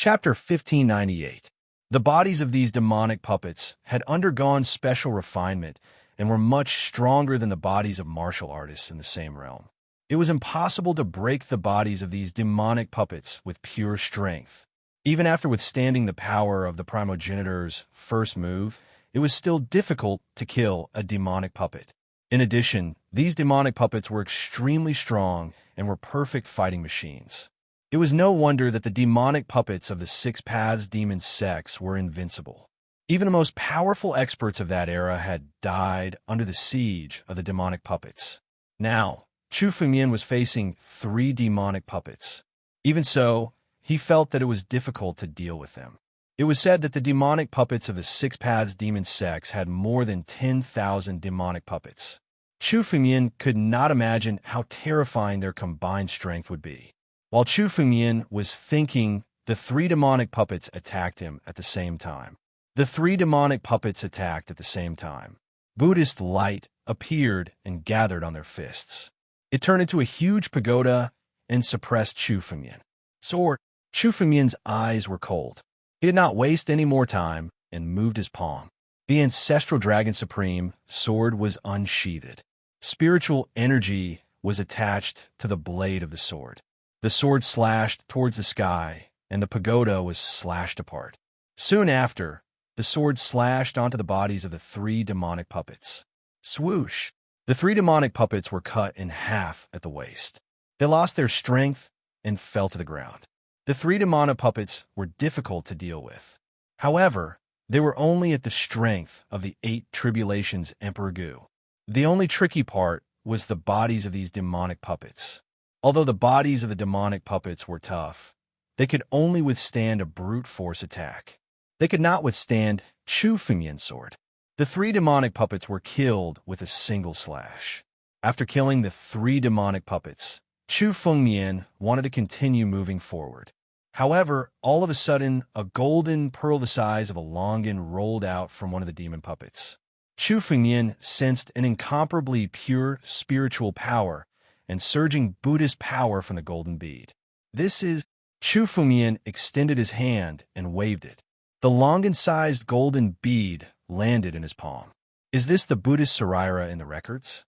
Chapter 1598. The bodies of these demonic puppets had undergone special refinement and were much stronger than the bodies of martial artists in the same realm. It was impossible to break the bodies of these demonic puppets with pure strength. Even after withstanding the power of the primogenitor's first move, it was still difficult to kill a demonic puppet. In addition, these demonic puppets were extremely strong and were perfect fighting machines. It was no wonder that the demonic puppets of the Six Paths Demon sects were invincible. Even the most powerful experts of that era had died under the siege of the demonic puppets. Now, Chu Fengmian was facing 3 demonic puppets. Even so, he felt that it was difficult to deal with them. It was said that the demonic puppets of the Six Paths Demon sects had more than 10,000 demonic puppets. Chu Fengmian could not imagine how terrifying their combined strength would be. While Chu Fengmian was thinking, the 3 demonic puppets attacked him at the same time. The 3 demonic puppets attacked at the same time. Buddhist light appeared and gathered on their fists. It turned into a huge pagoda and suppressed Chu Fengmian. Sword. Chu Fengmian's eyes were cold. He did not waste any more time and moved his palm. The ancestral dragon supreme sword was unsheathed. Spiritual energy was attached to the blade of the sword. The sword slashed towards the sky, and the pagoda was slashed apart. Soon after, the sword slashed onto the bodies of the 3 demonic puppets. Swoosh! The 3 demonic puppets were cut in half at the waist. They lost their strength and fell to the ground. The 3 demonic puppets were difficult to deal with. However, they were only at the strength of the 8 Tribulations Emperor Gu. The only tricky part was the bodies of these demonic puppets. Although the bodies of the demonic puppets were tough, they could only withstand a brute force attack. They could not withstand Chu Fengmian's sword. The 3 demonic puppets were killed with a single slash. After killing the 3 demonic puppets, Chu Fengmian wanted to continue moving forward. However, all of a sudden, a golden pearl the size of a longan rolled out from one of the demon puppets. Chu Fengmian sensed an incomparably pure spiritual power and surging Buddhist power from the golden bead. Chu Fengmian extended his hand and waved it. The longan-sized golden bead landed in his palm. Is this the Buddhist Saraira in the records?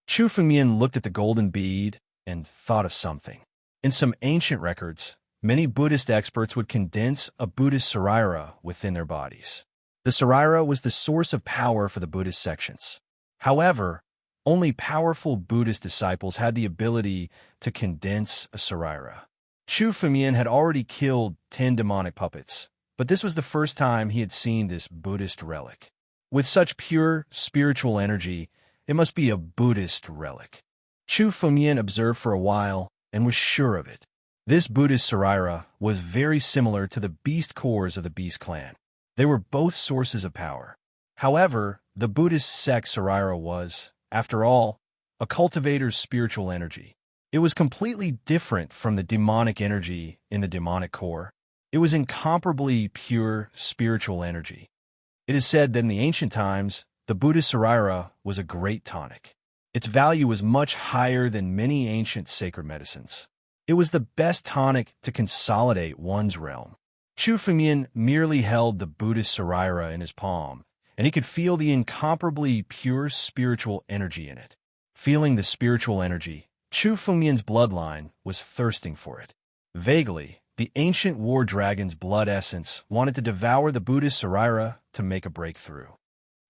Chu Fengmian looked at the golden bead and thought of something. In some ancient records, many Buddhist experts would condense a Buddhist Saraira within their bodies. The Saraira was the source of power for the Buddhist sections. However, only powerful Buddhist disciples had the ability to condense a Saraira. Chu Fengmian had already killed 10 demonic puppets, but this was the first time he had seen this Buddhist relic. With such pure spiritual energy, it must be a Buddhist relic. Chu Fengmian observed for a while and was sure of it. This Buddhist Saraira was very similar to the beast cores of the beast clan. They were both sources of power. However, the Buddhist sect Saraira was, after all, a cultivator's spiritual energy. It was completely different from the demonic energy in the demonic core. It was incomparably pure spiritual energy. It is said that in the ancient times, the Buddhist Saraira was a great tonic. Its value was much higher than many ancient sacred medicines. It was the best tonic to consolidate one's realm. Chu Fengmian merely held the Buddhist Saraira in his palm, and he could feel the incomparably pure spiritual energy in it. Feeling the spiritual energy, Chu Fengmian's bloodline was thirsting for it. Vaguely, the ancient war dragon's blood essence wanted to devour the Buddhist Saraira to make a breakthrough.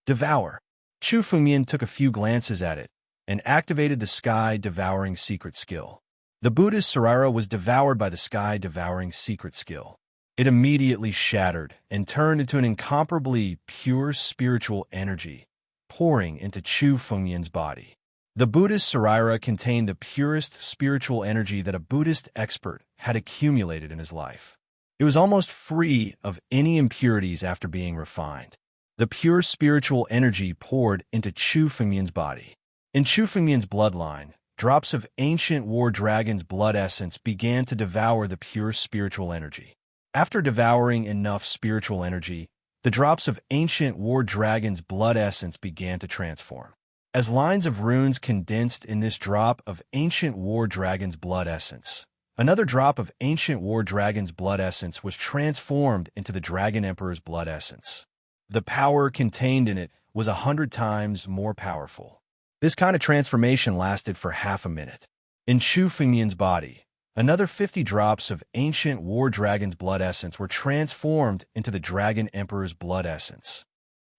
Devour. Chu Fengmian took a few glances at it and activated the sky-devouring secret skill. The Buddhist Saraira was devoured by the sky-devouring secret skill. It immediately shattered and turned into an incomparably pure spiritual energy, pouring into Chu Fengmian's body. The Buddhist Saraira contained the purest spiritual energy that a Buddhist expert had accumulated in his life. It was almost free of any impurities after being refined. The pure spiritual energy poured into Chu Fengmian's body. In Chu Fengmian's bloodline, drops of ancient war dragon's blood essence began to devour the pure spiritual energy. After devouring enough spiritual energy, the drops of ancient war dragon's blood essence began to transform. As lines of runes condensed in this drop of ancient war dragon's blood essence, Another drop of ancient war dragon's blood essence was transformed into the Dragon Emperor's blood essence. The power contained in it was 100 times more powerful. This kind of transformation lasted for half a minute. In Chu Fengmian's body, another 50 drops of ancient war dragon's blood essence were transformed into the Dragon Emperor's blood essence.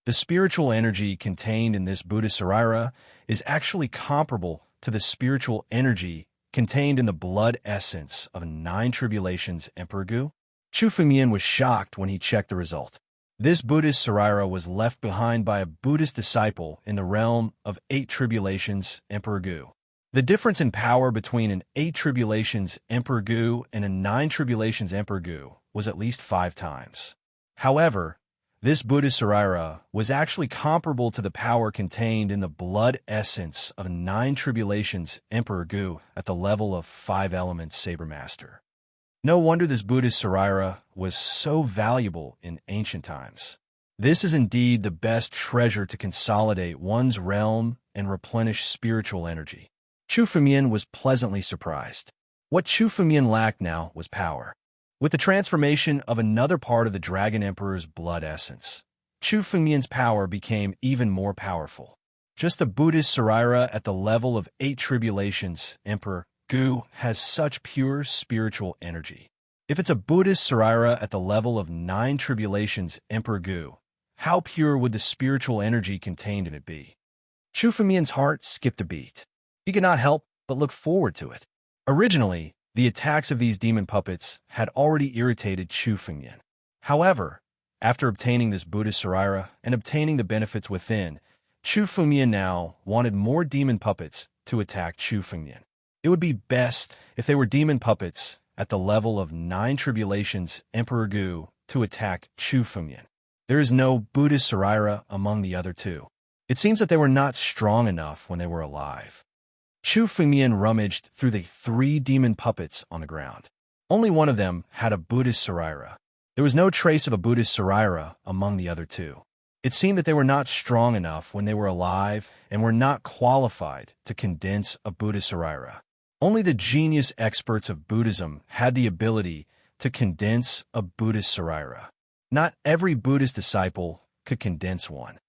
The spiritual energy contained in this Buddha Sarira is actually comparable to the spiritual energy contained in the blood essence of 9 Tribulations Emperor Gu. Chu Fengmian was shocked when he checked the result. This Buddhist Sarira was left behind by a Buddhist disciple in the realm of 8 Tribulations Emperor Gu. The difference in power between an 8 Tribulations Emperor Gu and a 9 Tribulations Emperor Gu was at least 5 times. However, this Buddhist Sarira was actually comparable to the power contained in the blood essence of 9 Tribulations Emperor Gu at the level of 5 Elements Saber Master. No wonder this Buddhist Sarira was so valuable in ancient times. This is indeed the best treasure to consolidate one's realm and replenish spiritual energy. Chu Fengmian was pleasantly surprised. What Chu Fengmian lacked now was power. With the transformation of another part of the Dragon Emperor's blood essence, Chu Fengmian's power became even more powerful. Just a Buddhist Sarira at the level of 8 Tribulations Emperor Gu has such pure spiritual energy. If it's a Buddhist Sarira at the level of 9 Tribulations Emperor Gu, how pure would the spiritual energy contained in it be? Chu Fengmian's heart skipped a beat. He could not help but look forward to it. Originally, the attacks of these demon puppets had already irritated Chu Fengmian. However, after obtaining this Buddhist Sarira and obtaining the benefits within, Chu Fengmian now wanted more demon puppets to attack Chu Fengmian. It would be best if they were demon puppets at the level of 9 Tribulations Emperor Gu to attack Chu Fengmian. There is no Buddhist Sarira among the other two. It seems that they were not strong enough when they were alive. Chu Fengmian rummaged through the 3 demon puppets on the ground. Only one of them had a Buddhist Sarira. There was no trace of a Buddhist Sarira among the other two. It seemed that they were not strong enough when they were alive and were not qualified to condense a Buddhist Sarira. Only the genius experts of Buddhism had the ability to condense a Buddhist Sarira. Not every Buddhist disciple could condense one.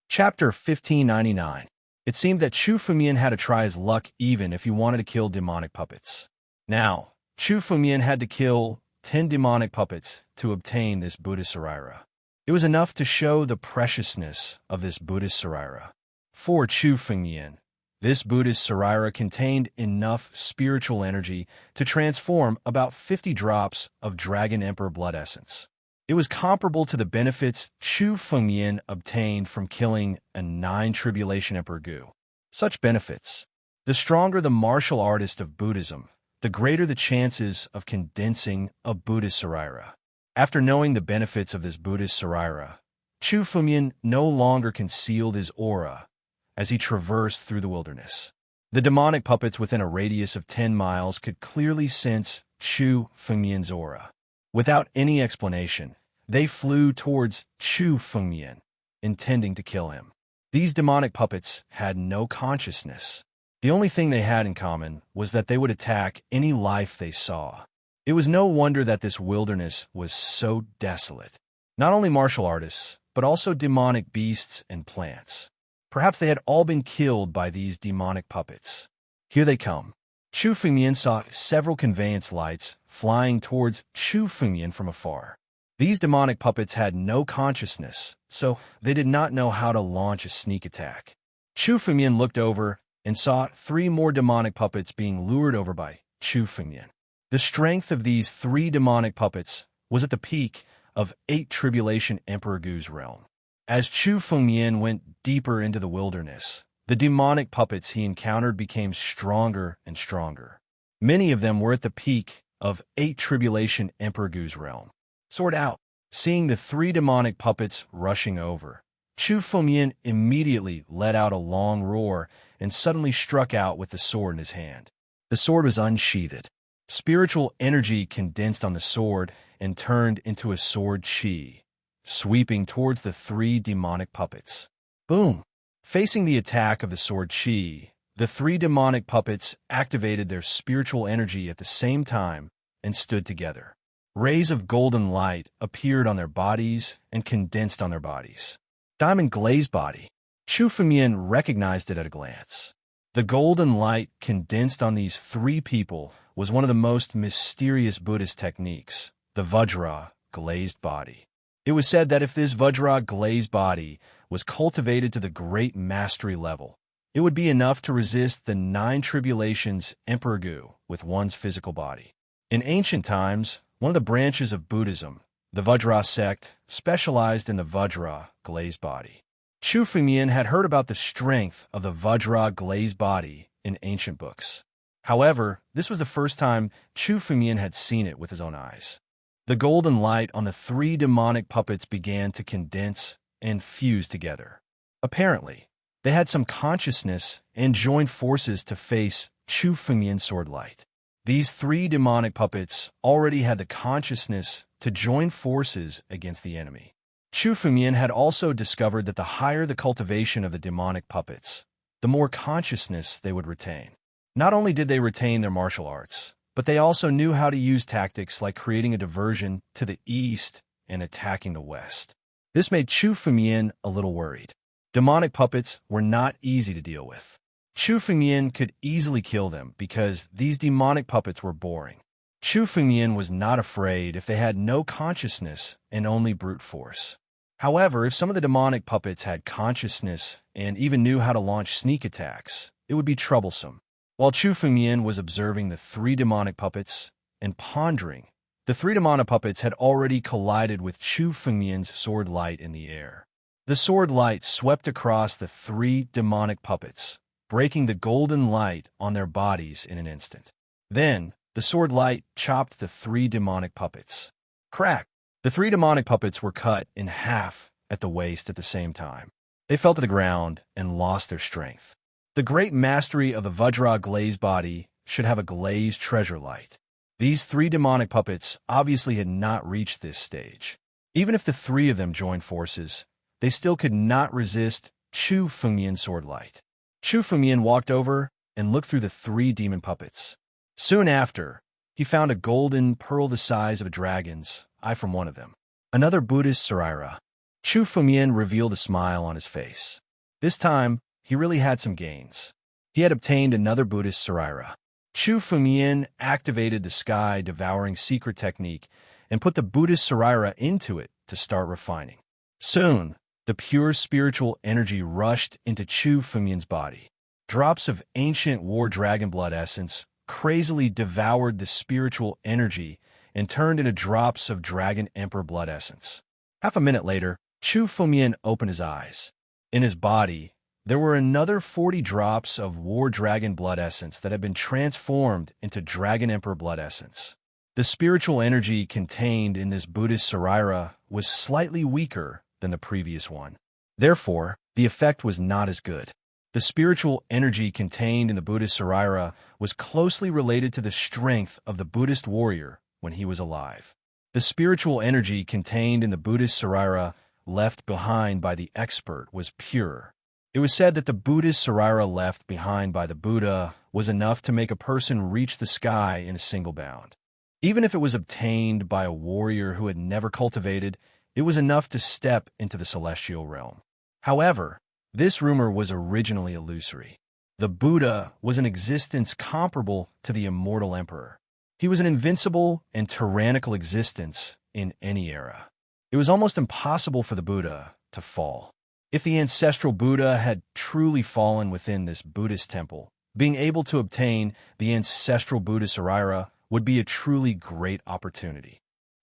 Chapter 1599. It seemed that Chu Fengmian had to try his luck even if he wanted to kill demonic puppets. Now, Chu Fengmian had to kill 10 demonic puppets to obtain this Buddhist Sarira. It was enough to show the preciousness of this Buddhist Sarira. For Chu Fengmian, this Buddhist Sarira contained enough spiritual energy to transform about 50 drops of Dragon Emperor blood essence. It was comparable to the benefits Chu Fengmian obtained from killing a 9 Tribulation Emperor Gu. Such benefits. The stronger the martial artist of Buddhism, the greater the chances of condensing a Buddhist Sarira. After knowing the benefits of this Buddhist Sarira, Chu Fengmian no longer concealed his aura as he traversed through the wilderness. The demonic puppets within a radius of 10 miles could clearly sense Chu Fengmian's aura. Without any explanation, they flew towards Chu Fengmian, intending to kill him. These demonic puppets had no consciousness. The only thing they had in common was that they would attack any life they saw. It was no wonder that this wilderness was so desolate. Not only martial artists, but also demonic beasts and plants. Perhaps they had all been killed by these demonic puppets. Here they come. Chu Fengmian saw several conveyance lights flying towards Chu Fengmian from afar. These demonic puppets had no consciousness, so they did not know how to launch a sneak attack. Chu Fengmian looked over and saw 3 more demonic puppets being lured over by Chu Fengmian. The strength of these 3 demonic puppets was at the peak of 8 Tribulation Emperor Gu's realm. As Chu Fengmian went deeper into the wilderness, the demonic puppets he encountered became stronger and stronger. Many of them were at the peak of 8 Tribulation Emperor Gu's realm. Sword out. Seeing the 3 demonic puppets rushing over, Chu Fengmian immediately let out a long roar and suddenly struck out with the sword in his hand. The sword was unsheathed. Spiritual energy condensed on the sword and turned into a sword chi, sweeping towards the 3 demonic puppets. Boom! Facing the attack of the sword chi, The three demonic puppets activated their spiritual energy at the same time and stood together. Rays of golden light appeared on their bodies and condensed on their bodies. Diamond glazed body. Chu Fengmian recognized it at a glance. The golden light condensed on these three people was one of the most mysterious Buddhist techniques, the Vajra glazed body. It was said that if this Vajra glazed body was cultivated to the great mastery level, it would be enough to resist the 9 tribulations Emperor Gu with one's physical body. In ancient times, one of the branches of Buddhism, the Vajra sect, specialized in the Vajra glazed body. Chu Fengmian had heard about the strength of the Vajra glazed body in ancient books. However, this was the first time Chu Fengmian had seen it with his own eyes. The golden light on the three demonic puppets began to condense and fuse together. Apparently, they had some consciousness and joined forces to face Chu Fengmian's sword light. These three demonic puppets already had the consciousness to join forces against the enemy. Chu Fengmian had also discovered that the higher the cultivation of the demonic puppets, the more consciousness they would retain. Not only did they retain their martial arts, but they also knew how to use tactics like creating a diversion to the east and attacking the west. This made Chu Fengmian a little worried. Demonic puppets were not easy to deal with. Chu Fengmian could easily kill them because these demonic puppets were boring. Chu Fengmian was not afraid if they had no consciousness and only brute force. However, if some of the demonic puppets had consciousness and even knew how to launch sneak attacks, it would be troublesome. While Chu Fengmian was observing the three demonic puppets and pondering, the three demonic puppets had already collided with Chu Fengmian's sword light in the air. The sword light swept across the three demonic puppets, breaking the golden light on their bodies in an instant. Then, the sword light chopped the three demonic puppets. Crack! The three demonic puppets were cut in half at the waist at the same time. They fell to the ground and lost their strength. The great mastery of the Vajra glazed body should have a glazed treasure light. These three demonic puppets obviously had not reached this stage. Even if the three of them joined forces, they still could not resist Chu Fengmian's sword light. Chu Fengmian walked over and looked through the three demon puppets. Soon after, he found a golden pearl the size of a dragon's eye from one of them. Another Buddhist Saraira. Chu Fengmian revealed a smile on his face. This time, he really had some gains. He had obtained another Buddhist Saraira. Chu Fengmian activated the sky-devouring secret technique and put the Buddhist Saraira into it to start refining. Soon, the pure spiritual energy rushed into Chu Fengmian's body. Drops of ancient war dragon blood essence crazily devoured the spiritual energy and turned into drops of dragon emperor blood essence. Half a minute later, Chu Fengmian opened his eyes. In his body, there were another 40 drops of war dragon blood essence that had been transformed into dragon emperor blood essence. The spiritual energy contained in this Buddhist Saraira was slightly weaker than the previous one. Therefore, the effect was not as good. The spiritual energy contained in the Buddhist Saraira was closely related to the strength of the Buddhist warrior when he was alive. The spiritual energy contained in the Buddhist Saraira left behind by the expert was pure. It was said that the Buddhist Saraira left behind by the Buddha was enough to make a person reach the sky in a single bound. Even if it was obtained by a warrior who had never cultivated, it was enough to step into the celestial realm. However, this rumor was originally illusory. The Buddha was an existence comparable to the immortal emperor. He was an invincible and tyrannical existence in any era. It was almost impossible for the Buddha to fall. If the ancestral Buddha had truly fallen within this Buddhist temple, being able to obtain the ancestral Buddha Saraira would be a truly great opportunity.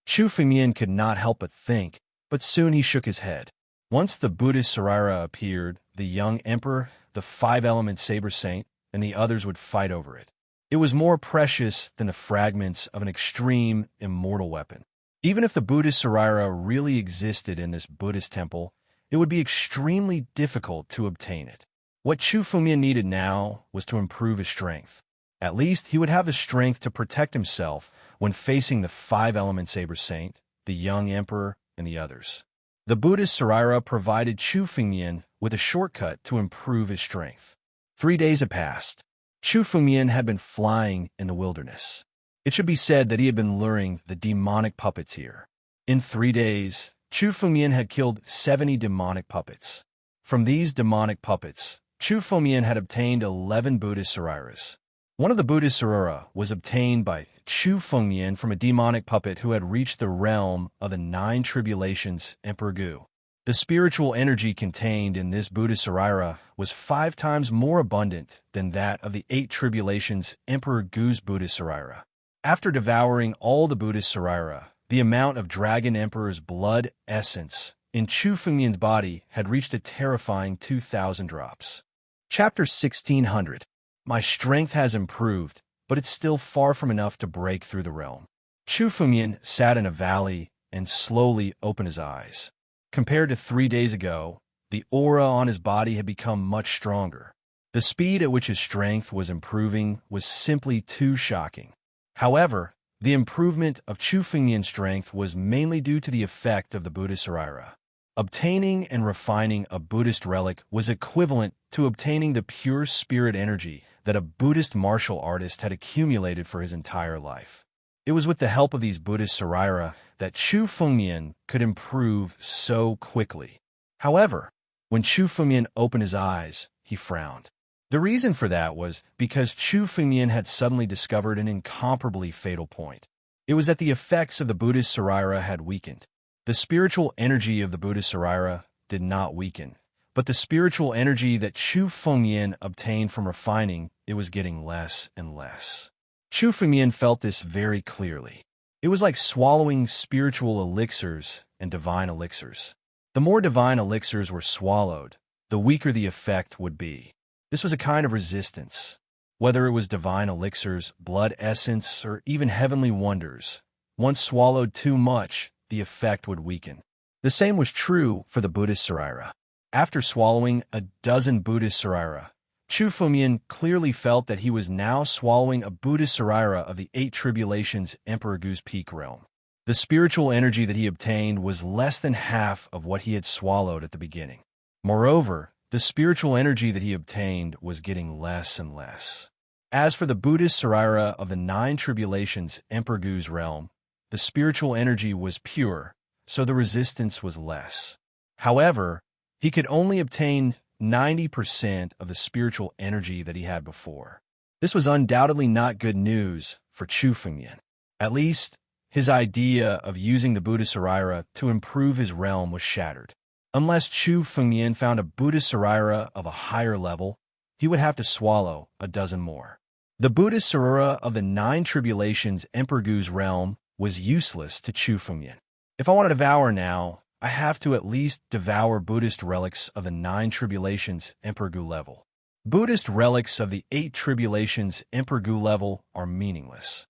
Chu Fengmian could not help but think, but soon he shook his head. Once the Buddhist Saraira appeared, the young emperor, the five-element saber saint, and the others would fight over it. It was more precious than the fragments of an extreme, immortal weapon. Even if the Buddhist Saraira really existed in this Buddhist temple, it would be extremely difficult to obtain it. What Chu Fengmian needed now was to improve his strength. At least he would have the strength to protect himself when facing the five-element saber saint, the young emperor, and the others. The Buddhist Saraira provided Chu Fengmian with a shortcut to improve his strength. 3 days had passed. Chu Fengmian had been flying in the wilderness. It should be said that he had been luring the demonic puppets here. In 3 days, Chu Fengmian had killed 70 demonic puppets. From these demonic puppets, Chu Fengmian had obtained 11 Buddhist sariras. One of the Buddhist sarira was obtained by Chu Fengmian from a demonic puppet who had reached the realm of the 9 tribulations Emperor Gu. The spiritual energy contained in this Buddhist sarira was 5 times more abundant than that of the 8 tribulations Emperor Gu's Buddhist sarira. After devouring all the Buddhist sarira, the amount of Dragon Emperor's blood essence in Chu Fengmian's body had reached a terrifying 2,000 drops. Chapter 1600. My strength has improved, but it's still far from enough to break through the realm. Chu Fengmian sat in a valley and slowly opened his eyes. Compared to 3 days ago, the aura on his body had become much stronger. The speed at which his strength was improving was simply too shocking. However, the improvement of Chu Fengmian's strength was mainly due to the effect of the Buddhist sarira. Obtaining and refining a Buddhist relic was equivalent to obtaining the pure spirit energy that a Buddhist martial artist had accumulated for his entire life. It was with the help of these Buddhist sarira that Chu Fengmian could improve so quickly. However, when Chu Fengmian opened his eyes, he frowned. The reason for that was because Chu Fengmian had suddenly discovered an incomparably fatal point. It was that the effects of the Buddhist sarira had weakened. The spiritual energy of the Buddhist sarira did not weaken, but the spiritual energy that Chu Fengmian obtained from refining it was getting less and less. Chu Fengmian felt this very clearly. It was like swallowing spiritual elixirs and divine elixirs. The more divine elixirs were swallowed, the weaker the effect would be. This was a kind of resistance. Whether it was divine elixirs, blood essence, or even heavenly wonders, once swallowed too much, the effect would weaken. The same was true for the Buddhist sarira. After swallowing a dozen Buddhist sarira, Chu Fengmian clearly felt that he was now swallowing a Buddhist sarira of the 8 tribulations Emperor Gu's peak realm. The spiritual energy that he obtained was less than half of what he had swallowed at the beginning. Moreover, the spiritual energy that he obtained was getting less and less. As for the Buddhist sarira of the 9 tribulations Emperor Gu's realm, the spiritual energy was pure, so the resistance was less. However, he could only obtain 90% of the spiritual energy that he had before. This was undoubtedly not good news for Chu Fengmian. At least, his idea of using the Buddhist sarira to improve his realm was shattered. Unless Chu Fengmian found a Buddhist sarira of a higher level, he would have to swallow a dozen more. The Buddhist sarira of the 9 tribulations Emperor Gu's realm was useless to Chu Fengmian. If I want to devour now, I have to at least devour Buddhist relics of the 9 tribulations Emperor Gu level. Buddhist relics of the 8 tribulations Emperor Gu level are meaningless.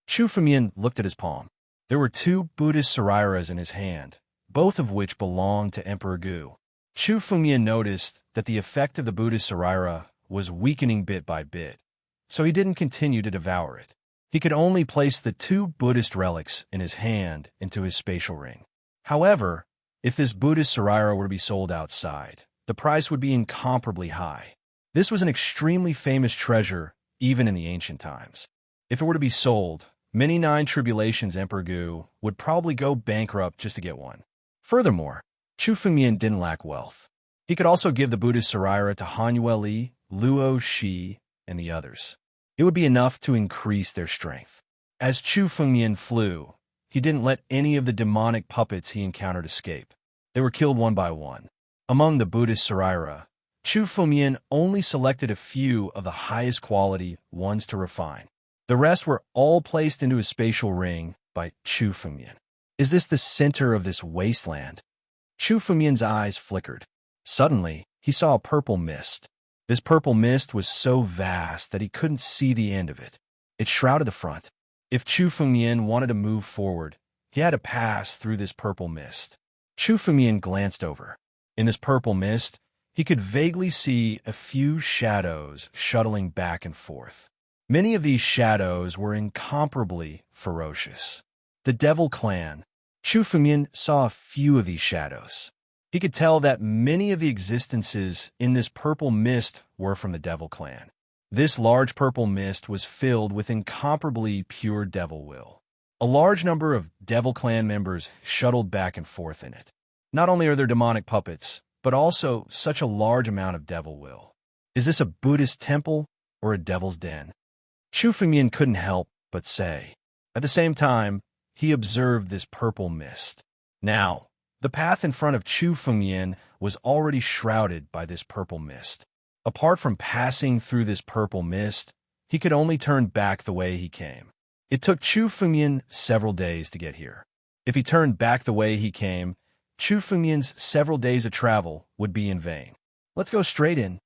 Chu Fengmian looked at his palm. There were 2 Buddhist sariras in his hand, both of which belonged to Emperor Gu. Chu Fengmian noticed that the effect of the Buddhist sarira was weakening bit by bit, so he didn't continue to devour it. He could only place the 2 Buddhist relics in his hand into his spatial ring. However, if this Buddhist sarira were to be sold outside, the price would be incomparably high. This was an extremely famous treasure, even in the ancient times. If it were to be sold, many 9 tribulations Emperor Gu would probably go bankrupt just to get one. Furthermore, Chu Fengmian didn't lack wealth. He could also give the Buddhist sarira to Han Yueli, Luo Shi, and the others. It would be enough to increase their strength. As Chu Fengmian flew, he didn't let any of the demonic puppets he encountered escape. They were killed one by one. Among the Buddhist sarira, Chu Fengmian only selected a few of the highest quality ones to refine. The rest were all placed into his spatial ring by Chu Fengmian. Is this the center of this wasteland? Chu Fengmian's eyes flickered. Suddenly, he saw a purple mist. This purple mist was so vast that he couldn't see the end of it. It shrouded the front. If Chu Fengmian wanted to move forward, he had to pass through this purple mist. Chu Fengmian glanced over. In this purple mist, he could vaguely see a few shadows shuttling back and forth. Many of these shadows were incomparably ferocious. The Devil Clan. Chu Fengmian saw a few of these shadows. He could tell that many of the existences in this purple mist were from the devil clan. This large purple mist was filled with incomparably pure devil will. A large number of devil clan members shuttled back and forth in it. Not only are there demonic puppets, but also such a large amount of devil will. Is this a Buddhist temple or a devil's den? Chu Fengmian couldn't help but say. At the same time, he observed this purple mist. Now, the path in front of Chu Fengmian was already shrouded by this purple mist. Apart from passing through this purple mist, he could only turn back the way he came. It took Chu Fengmian several days to get here. If he turned back the way he came, Chu Fengmian's several days of travel would be in vain. Let's go straight in.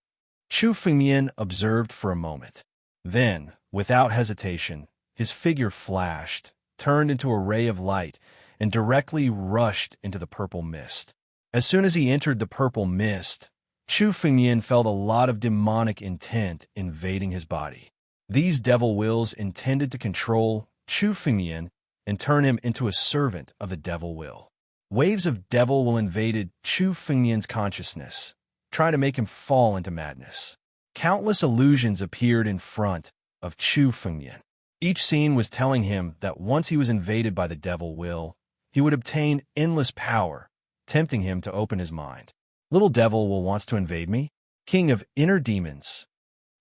Chu Fengmian observed for a moment. Then, without hesitation, his figure flashed, turned into a ray of light, and directly rushed into the purple mist. As soon as he entered the purple mist, Chu Fengmian felt a lot of demonic intent invading his body. These devil wills intended to control Chu Fengmian and turn him into a servant of the devil will. Waves of devil will invaded Chu Fengmian's consciousness, trying to make him fall into madness. Countless illusions appeared in front of Chu Fengmian. Each scene was telling him that once he was invaded by the devil will, he would obtain endless power, tempting him to open his mind. Little devil will wants to invade me? King of inner demons.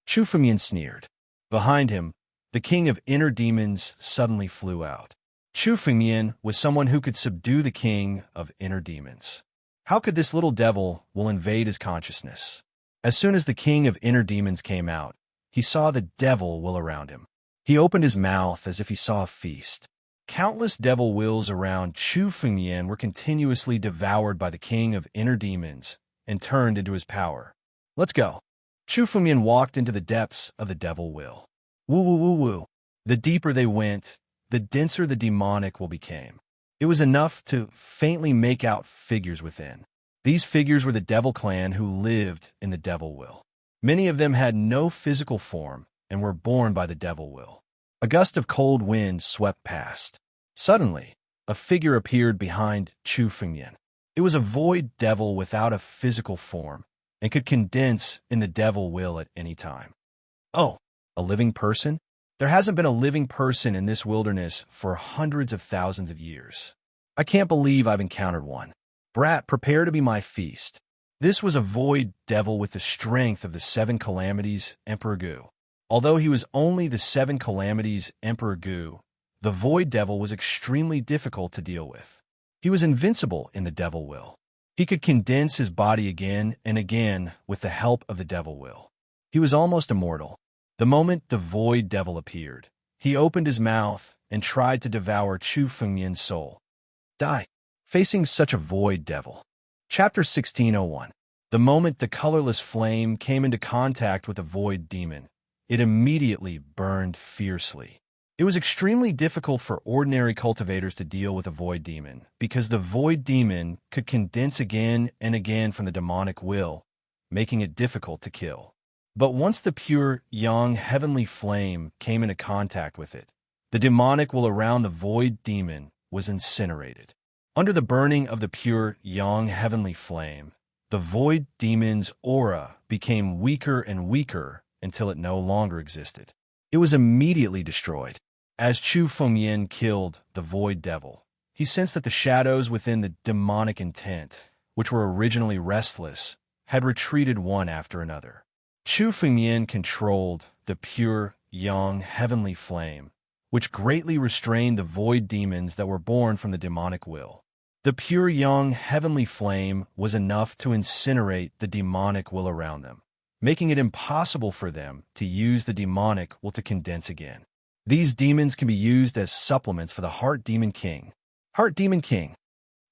Chu Fengmian sneered. Behind him, the king of inner demons suddenly flew out. Chu Fengmian was someone who could subdue the king of inner demons. How could this little devil will invade his consciousness? As soon as the king of inner demons came out, he saw the devil will around him. He opened his mouth as if he saw a feast. Countless devil wills around Chu Fengmian were continuously devoured by the king of inner demons and turned into his power. Let's go. Chu Fengmian walked into the depths of the devil will. Woo woo woo woo. The deeper they went, the denser the demonic will became. It was enough to faintly make out figures within. These figures were the devil clan who lived in the devil will. Many of them had no physical form and were born by the devil will. A gust of cold wind swept past. Suddenly, a figure appeared behind Chu Fengmian. It was a void devil without a physical form and could condense in the devil will at any time. Oh, a living person? There hasn't been a living person in this wilderness for hundreds of thousands of years. I can't believe I've encountered one. Brat, prepare to be my feast. This was a void devil with the strength of the 7 calamities Emperor Gu. Although he was only the 7 calamities Emperor Gu, the void devil was extremely difficult to deal with. He was invincible in the devil will. He could condense his body again and again with the help of the devil will. He was almost immortal. The moment the void devil appeared, he opened his mouth and tried to devour Chu Fengmian's soul. Die. Facing such a void devil. Chapter 1601. The moment the colorless flame came into contact with the void demon, it immediately burned fiercely. It was extremely difficult for ordinary cultivators to deal with a void demon, because the void demon could condense again and again from the demonic will, making it difficult to kill. But once the pure, young, heavenly flame came into contact with it, the demonic will around the void demon was incinerated. Under the burning of the pure, young, heavenly flame, the void demon's aura became weaker and weaker until it no longer existed. It was immediately destroyed. As Chu Fengmian killed the void devil, he sensed that the shadows within the demonic intent, which were originally restless, had retreated one after another. Chu Fengmian controlled the pure, young, heavenly flame, which greatly restrained the void demons that were born from the demonic will. The pure, young, heavenly flame was enough to incinerate the demonic will around them, making it impossible for them to use the demonic will to condense again. These demons can be used as supplements for the Heart Demon King. Heart Demon King.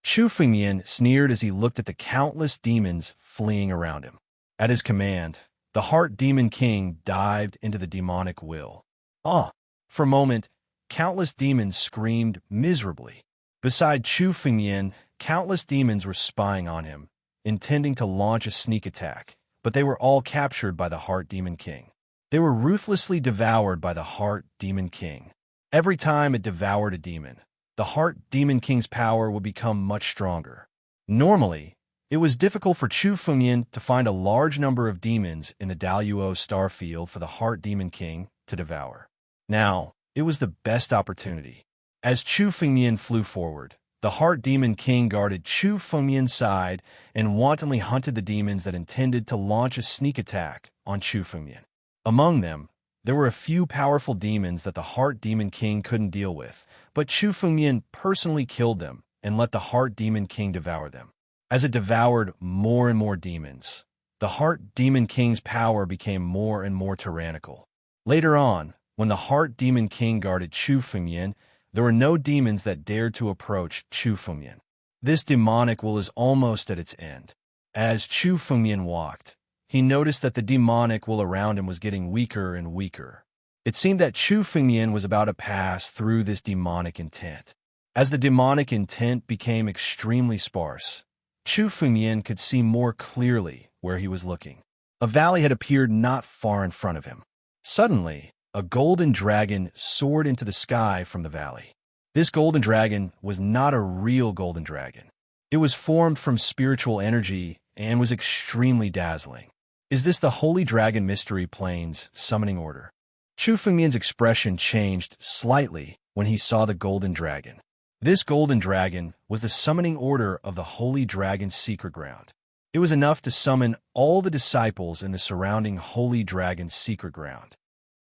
Chu Fengmian sneered as he looked at the countless demons fleeing around him. At his command, the Heart Demon King dived into the demonic will. For a moment, countless demons screamed miserably. Beside Chu Fengmian, countless demons were spying on him, intending to launch a sneak attack, but they were all captured by the Heart Demon King. They were ruthlessly devoured by the Heart Demon King. Every time it devoured a demon, the Heart Demon King's power would become much stronger. Normally, It was difficult for Chu Fengyan to find a large number of demons in the Daluo star field for the Heart Demon King to devour. Now, it was the best opportunity. As Chu Fengyan flew forward, the Heart Demon King guarded Chu Fengyan's side and wantonly hunted the demons that intended to launch a sneak attack on Chu Fengyan. Among them, there were a few powerful demons that the Heart Demon King couldn't deal with, but Chu Fengyan personally killed them and let the Heart Demon King devour them. As it devoured more and more demons, the Heart Demon King's power became more and more tyrannical. Later on, when the Heart Demon King guarded Chu Fengyan, there were no demons that dared to approach Chu Fengyan. This demonic will is almost at its end. As Chu Fengyan walked, he noticed that the demonic will around him was getting weaker and weaker. It seemed that Chu Fengyan was about to pass through this demonic intent. As the demonic intent became extremely sparse, Chu Fengyan could see more clearly where he was looking. A valley had appeared not far in front of him. Suddenly, a golden dragon soared into the sky from the valley. This golden dragon was not a real golden dragon. It was formed from spiritual energy and was extremely dazzling. Is this the Holy Dragon Mystery Plane's summoning order? Chu Fengyan's expression changed slightly when he saw the golden dragon. This golden dragon was the summoning order of the Holy Dragon's secret ground. It was enough to summon all the disciples in the surrounding Holy Dragon's secret ground.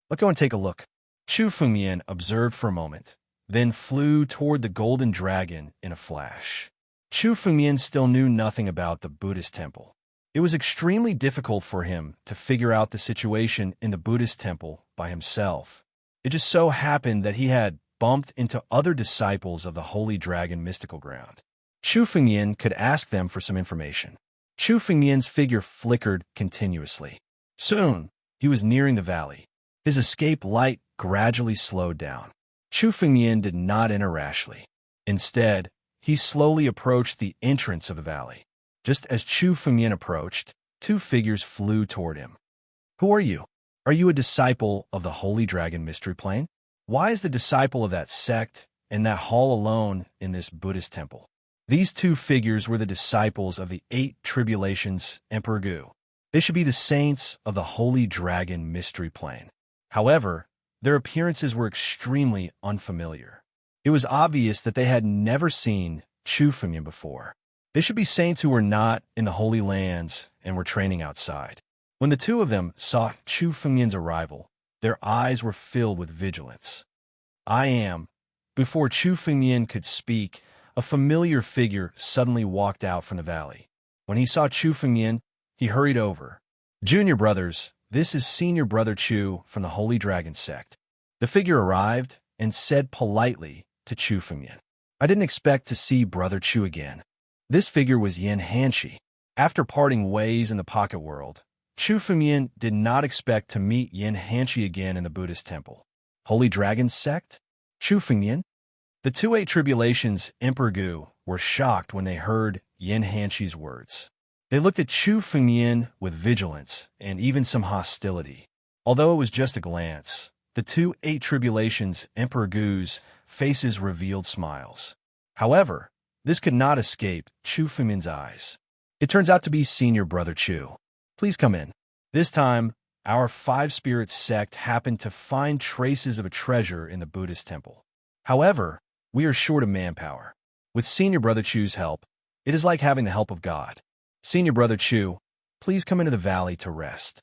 Let's go and take a look. Chu Fengyan observed for a moment, then flew toward the golden dragon in a flash. Chu Fengyan still knew nothing about the Buddhist temple. It was extremely difficult for him to figure out the situation in the Buddhist temple by himself. It just so happened that he had bumped into other disciples of the Holy Dragon mystical ground. Chu Fengyan could ask them for some information. Chu Fengyan's figure flickered continuously. Soon, he was nearing the valley. His escape light gradually slowed down. Chu Fengyan did not enter rashly. Instead, he slowly approached the entrance of the valley. Just as Chu Fengyan approached, two figures flew toward him. Who are you? Are you a disciple of the Holy Dragon Mystery Plane? Why is the disciple of that sect in that hall alone in this Buddhist temple? These two figures were the disciples of the 8 Tribulations Emperor Gu. They should be the saints of the Holy Dragon Mystery Plane. However, their appearances were extremely unfamiliar. It was obvious that they had never seen Chu Fengyan before. They should be saints who were not in the Holy Lands and were training outside. When the two of them saw Chu Fengyan's arrival, their eyes were filled with vigilance. I am. Before Chu Fengyan could speak, a familiar figure suddenly walked out from the valley. When he saw Chu Fengyan, he hurried over. Junior brothers, this is Senior Brother Chu from the Holy Dragon sect. The figure arrived and said politely to Chu Fengyan, I didn't expect to see Brother Chu again. This figure was Yin Hanshi. After parting ways in the pocket world, Chu Fengyan did not expect to meet Yin Hanshi again in the Buddhist temple. Holy Dragon sect? Chu Fengyan? The 2 Tribulations Emperor Gu were shocked when they heard Yin Hanshi's words. They looked at Chu Fengyan with vigilance and even some hostility. Although it was just a glance, the 2 Tribulations Emperor Gu's faces revealed smiles. However, this could not escape Chu Fengyan's eyes. It turns out to be Senior Brother Chu. Please come in. This time, our 5 Spirits sect happened to find traces of a treasure in the Buddhist temple. However, we are short of manpower. With Senior Brother Chu's help, it is like having the help of God. Senior Brother Chu, please come into the valley to rest.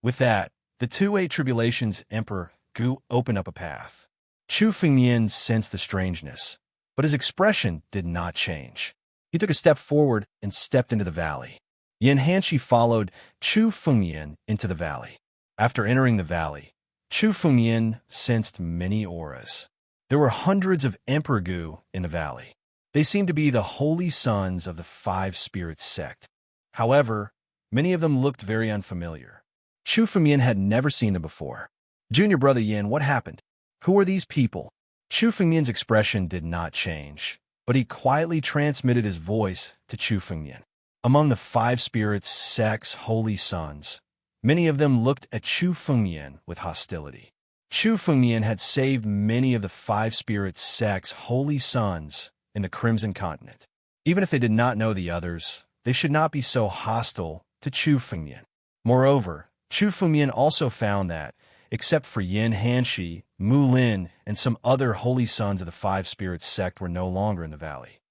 With that, the 2 Tribulations Emperor Gu opened up a path. Chu Fengyan sensed the strangeness, but his expression did not change. He took a step forward and stepped into the valley. Yin Hanshi followed Chu Fengyan into the valley. After entering the valley, Chu Fengyan sensed many auras. There were hundreds of Emperor Gu in the valley. They seemed to be the holy sons of the 5 Spirits sect. However, many of them looked very unfamiliar. Chu Fengyan had never seen them before. Junior Brother Yin, what happened? Who are these people? Chu Fengyan's expression did not change, but he quietly transmitted his voice to Chu Fengyan. Among the 5 Spirits sect's holy sons, many of them looked at Chu Fengyan with hostility. Chu Fengyan had saved many of the 5 Spirits sect's holy sons in the Crimson Continent. Even if they did not know the others, they should not be so hostile to Chu Fengmian. Moreover, Chu Fengmian also found that, except for Yin Hanshi, Mu Lin, and some other holy sons of the Five Spirits sect were no longer in the valley.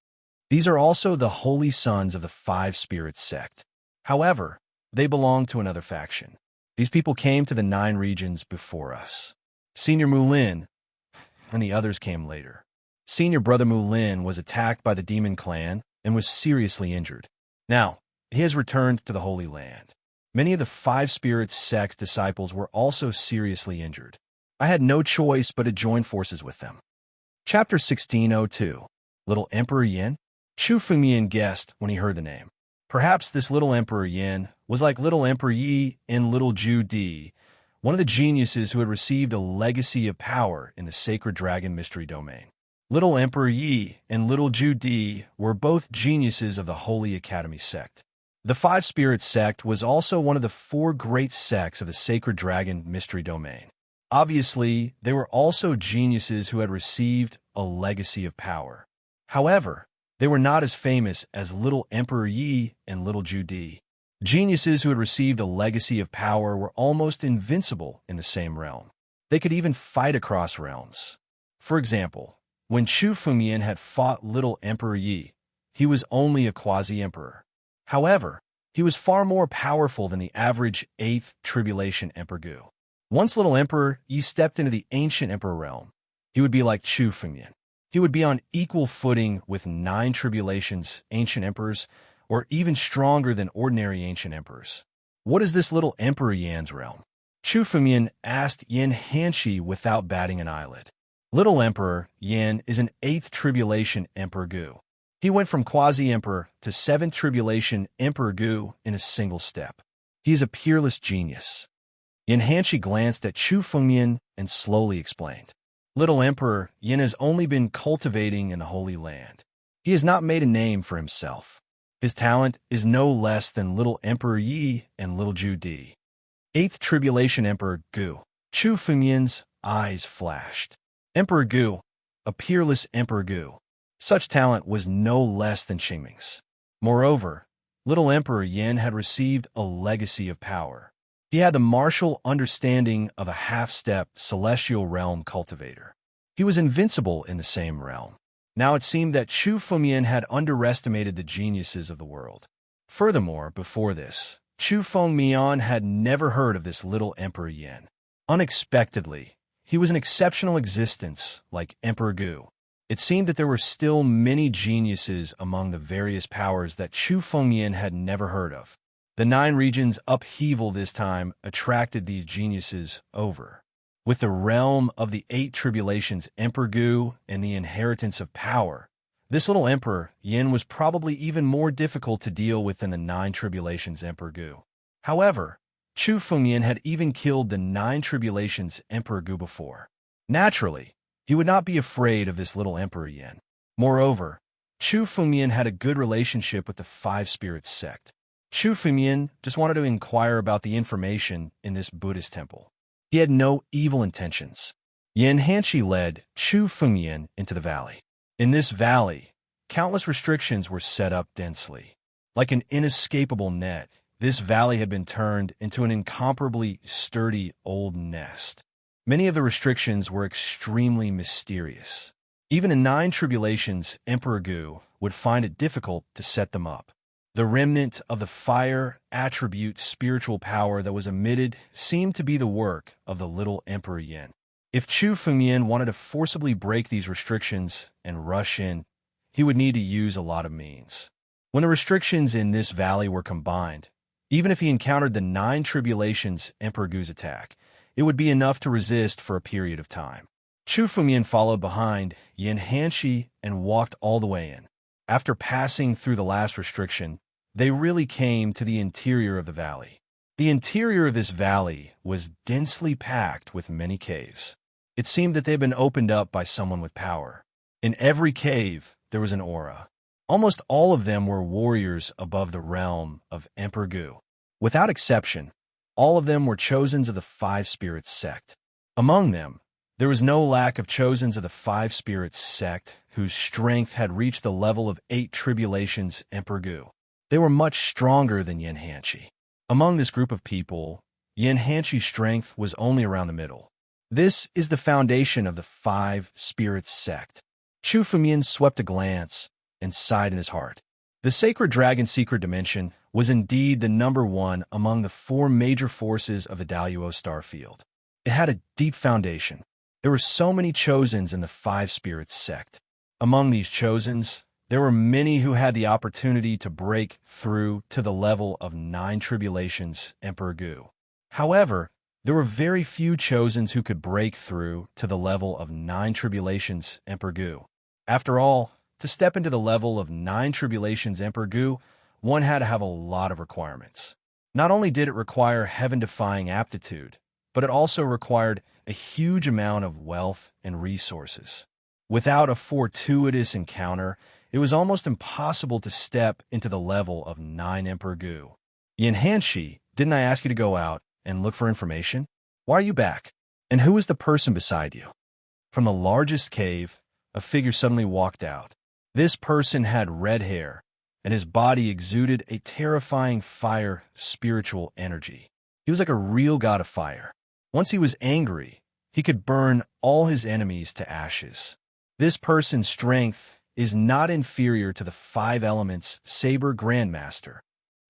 These are also the holy sons of the Five Spirits sect. However, they belong to another faction. These people came to the 9 regions before us. Senior Mu Lin and the others came later. Senior Brother Mu Lin was attacked by the demon clan and was seriously injured. Now, he has returned to the Holy Land. Many of the Five Spirits sect disciples were also seriously injured. I had no choice but to join forces with them. Chapter 1602. Little Emperor Yin? Chu Fengmian guessed when he heard the name. Perhaps this Little Emperor Yin was like Little Emperor Yi in Little Ju Di, one of the geniuses who had received a legacy of power in the Sacred Dragon Mystery Domain. Little Emperor Yi and Little Ju Di were both geniuses of the Holy Academy sect. The Five Spirits sect was also one of the 4 great sects of the Sacred Dragon Mystery Domain. Obviously, they were also geniuses who had received a legacy of power. However, they were not as famous as Little Emperor Yi and Little Ju Di. Geniuses who had received a legacy of power were almost invincible in the same realm. They could even fight across realms. For example, when Chu Fengmian had fought Little Emperor Yi, he was only a quasi-emperor. However, he was far more powerful than the average 8th Tribulation Emperor Gu. Once Little Emperor Yi stepped into the Ancient Emperor realm, he would be like Chu Fengmian. He would be on equal footing with 9 Tribulations Ancient Emperors, or even stronger than ordinary Ancient Emperors. What is this Little Emperor Yan's realm? Chu Fengmian asked Yin Hanshi without batting an eyelid. Little Emperor Yin is an 8th Tribulation Emperor Gu. He went from Quasi-Emperor to 7th Tribulation Emperor Gu in a single step. He is a peerless genius. Yin Hanshi glanced at Chu Fengmian and slowly explained. Little Emperor Yin has only been cultivating in the Holy Land. He has not made a name for himself. His talent is no less than Little Emperor Yi and Little Ju Di. 8th Tribulation Emperor Gu. Chu Fengmian's eyes flashed. Emperor Gu, a peerless Emperor Gu. Such talent was no less than Qingming's. Moreover, Little Emperor Yin had received a legacy of power. He had the martial understanding of a half-step celestial realm cultivator. He was invincible in the same realm. Now it seemed that Chu Fengmian had underestimated the geniuses of the world. Furthermore, before this, Chu Fengmian had never heard of this Little Emperor Yin. Unexpectedly, he was an exceptional existence like Emperor Gu. It seemed that there were still many geniuses among the various powers that Chu Fengmian had never heard of. The 9 regions' upheaval this time attracted these geniuses over. With the realm of the 8 Tribulations Emperor Gu and the inheritance of power, this Little Emperor Yin was probably even more difficult to deal with than the 9 Tribulations Emperor Gu. However, Chu Fengmian had even killed the 9 Tribulations Emperor Gu before. Naturally, he would not be afraid of this Little Emperor Yin. Moreover, Chu Fengmian had a good relationship with the Five Spirits sect. Chu Fengmian just wanted to inquire about the information in this Buddhist temple. He had no evil intentions. Yin Hanshi led Chu Fengmian into the valley. In this valley, countless restrictions were set up densely. Like an inescapable net, this valley had been turned into an incomparably sturdy old nest. Many of the restrictions were extremely mysterious. Even in 9 Tribulations, Emperor Gu would find it difficult to set them up. The remnant of the fire attribute spiritual power that was emitted seemed to be the work of the Little Emperor Yin. If Chu Fengmian wanted to forcibly break these restrictions and rush in, he would need to use a lot of means. When the restrictions in this valley were combined, even if he encountered the 9 Tribulations Emperor Gu's attack, it would be enough to resist for a period of time. Chu Fengmian followed behind Yin Hanshi and walked all the way in. After passing through the last restriction, they really came to the interior of the valley. The interior of this valley was densely packed with many caves. It seemed that they had been opened up by someone with power. In every cave, there was an aura. Almost all of them were warriors above the realm of Emperor Gu. Without exception, all of them were chosens of the Five Spirits sect. Among them, there was no lack of chosens of the Five Spirits sect whose strength had reached the level of 8 Tribulations Emperor Gu. They were much stronger than Yin Hanshi. Among this group of people, Yin Hanshi's strength was only around the middle. This is the foundation of the Five Spirits sect. Chu Fengmian swept a glance and sighed in his heart. The sacred dragon secret dimension was indeed the number one among the four major forces of the Daluo star field. It had a deep foundation. There were so many chosens in the Five Spirits sect. Among these chosens, there were many who had the opportunity to break through to the level of 9 tribulations Emperor Gu. However, there were very few chosens who could break through to the level of 9 tribulations Emperor Gu. After all, to step into the level of 9 tribulations Emperor Gu, one had to have a lot of requirements. Not only did it require heaven-defying aptitude, but it also required a huge amount of wealth and resources. Without a fortuitous encounter, it was almost impossible to step into the level of 9 Emperor Gu. Yin Hanshi, didn't I ask you to go out and look for information? Why are you back? And who is the person beside you? From the largest cave, a figure suddenly walked out. This person had red hair, and his body exuded a terrifying fire spiritual energy. He was like a real god of fire. Once he was angry, he could burn all his enemies to ashes. This person's strength is not inferior to the 5 elements Saber Grandmaster.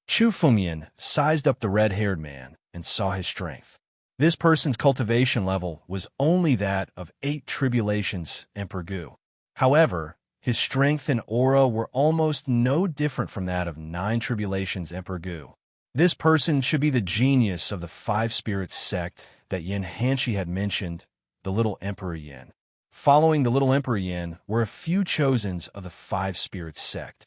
Chu Fengmian sized up the red-haired man and saw his strength. This person's cultivation level was only that of 8 tribulations Emperor Gu. However, his strength and aura were almost no different from that of 9 tribulations Emperor Gu. This person should be the genius of the Five Spirits sect that Yin Hanshi had mentioned, the Little Emperor Yin. Following the Little Emperor Yin were a few chosens of the Five Spirits sect.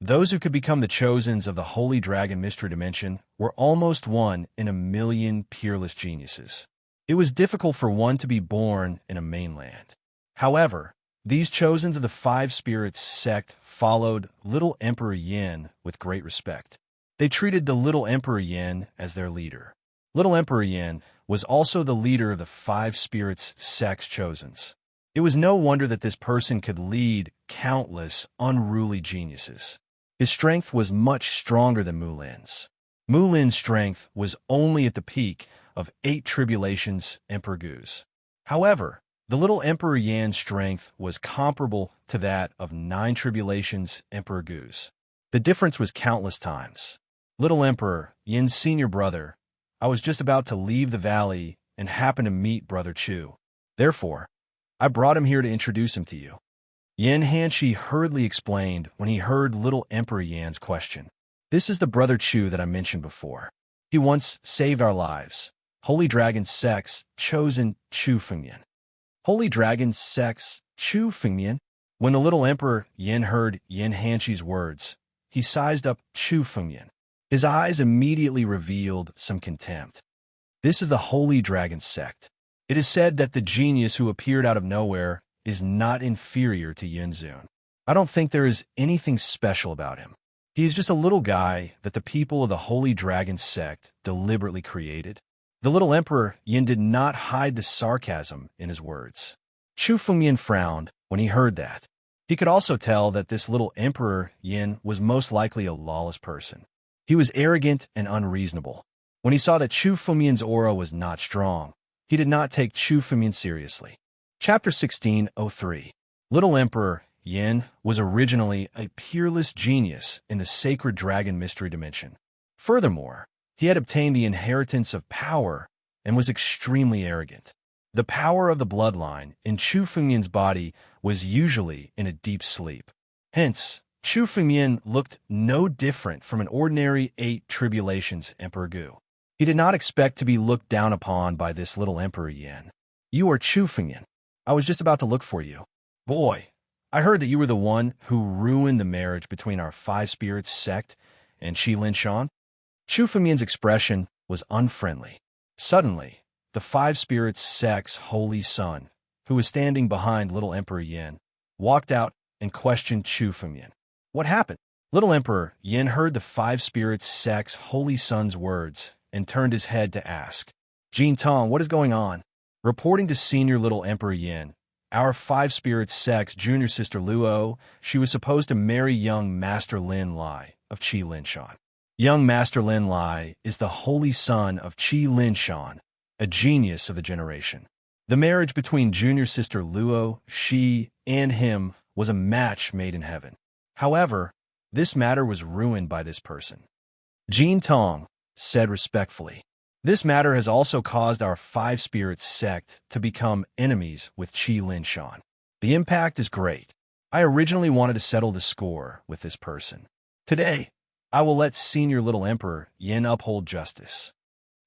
Those who could become the chosens of the Holy Dragon Mystery Dimension were almost 1 in a million peerless geniuses. It was difficult for one to be born in a mainland. However, these chosens of the Five Spirits sect followed Little Emperor Yin with great respect. They treated the Little Emperor Yin as their leader. Little Emperor Yin was also the leader of the Five Spirits sect's chosens. It was no wonder that this person could lead countless unruly geniuses. His strength was much stronger than Mulin's. Mulin's strength was only at the peak of 8 tribulations Emperor Gu's. However, the Little Emperor Yan's strength was comparable to that of 9 tribulations Emperor Gu's. The difference was countless times. Little Emperor, Yin's senior brother, I was just about to leave the valley and happened to meet Brother Chu. Therefore, I brought him here to introduce him to you. Yin Hanshi hurriedly explained when he heard Little Emperor Yan's question. This is the Brother Chu that I mentioned before. He once saved our lives. Holy Dragon Sect's chosen Chu Fengmian. Holy Dragon Sect's Chu Fengmian? When the Little Emperor Yin heard Yin Hanshi's words, he sized up Chu Fengmian. His eyes immediately revealed some contempt. This is the Holy Dragon Sect. It is said that the genius who appeared out of nowhere is not inferior to Yin Zun. I don't think there is anything special about him. He is just a little guy that the people of the Holy Dragon Sect deliberately created. The Little Emperor Yin did not hide the sarcasm in his words. Chu Fengmian frowned when he heard that. He could also tell that this Little Emperor Yin was most likely a lawless person. He was arrogant and unreasonable. When he saw that Chu Fengmian's aura was not strong, he did not take Chu Fengmian seriously. Chapter 1603. Little Emperor Yin was originally a peerless genius in the sacred dragon mystery dimension. Furthermore, he had obtained the inheritance of power and was extremely arrogant. The power of the bloodline in Chu Fengmian's body was usually in a deep sleep. Hence, Chu Fengmian looked no different from an ordinary 8 tribulations Emperor Gu. He did not expect to be looked down upon by this Little Emperor Yin. You are Chu Fengmian. I was just about to look for you. Boy, I heard that you were the one who ruined the marriage between our Five Spirits sect and Shi Lin Shan. Chu Fengmian's expression was unfriendly. Suddenly, the Five Spirits sect's holy son, who was standing behind Little Emperor Yin, walked out and questioned Chu Fengmian. What happened? Little Emperor Yin heard the Five Spirits sect's holy son's words and turned his head to ask, Jin Tong, what is going on? Reporting to Senior Little Emperor Yin, our Five Spirits sect's junior sister Luo, she was supposed to marry young Master Lin Lai, of Qi Linshan. Young Master Lin Lai is the holy son of Qi Linshan, a genius of the generation. The marriage between junior sister Luo, Shi, and him was a match made in heaven. However, this matter was ruined by this person. Jin Tong said respectfully, "This matter has also caused our Five Spirits sect to become enemies with Qi Linshan. The impact is great. I originally wanted to settle the score with this person. Today, I will let Senior Little Emperor Yin uphold justice.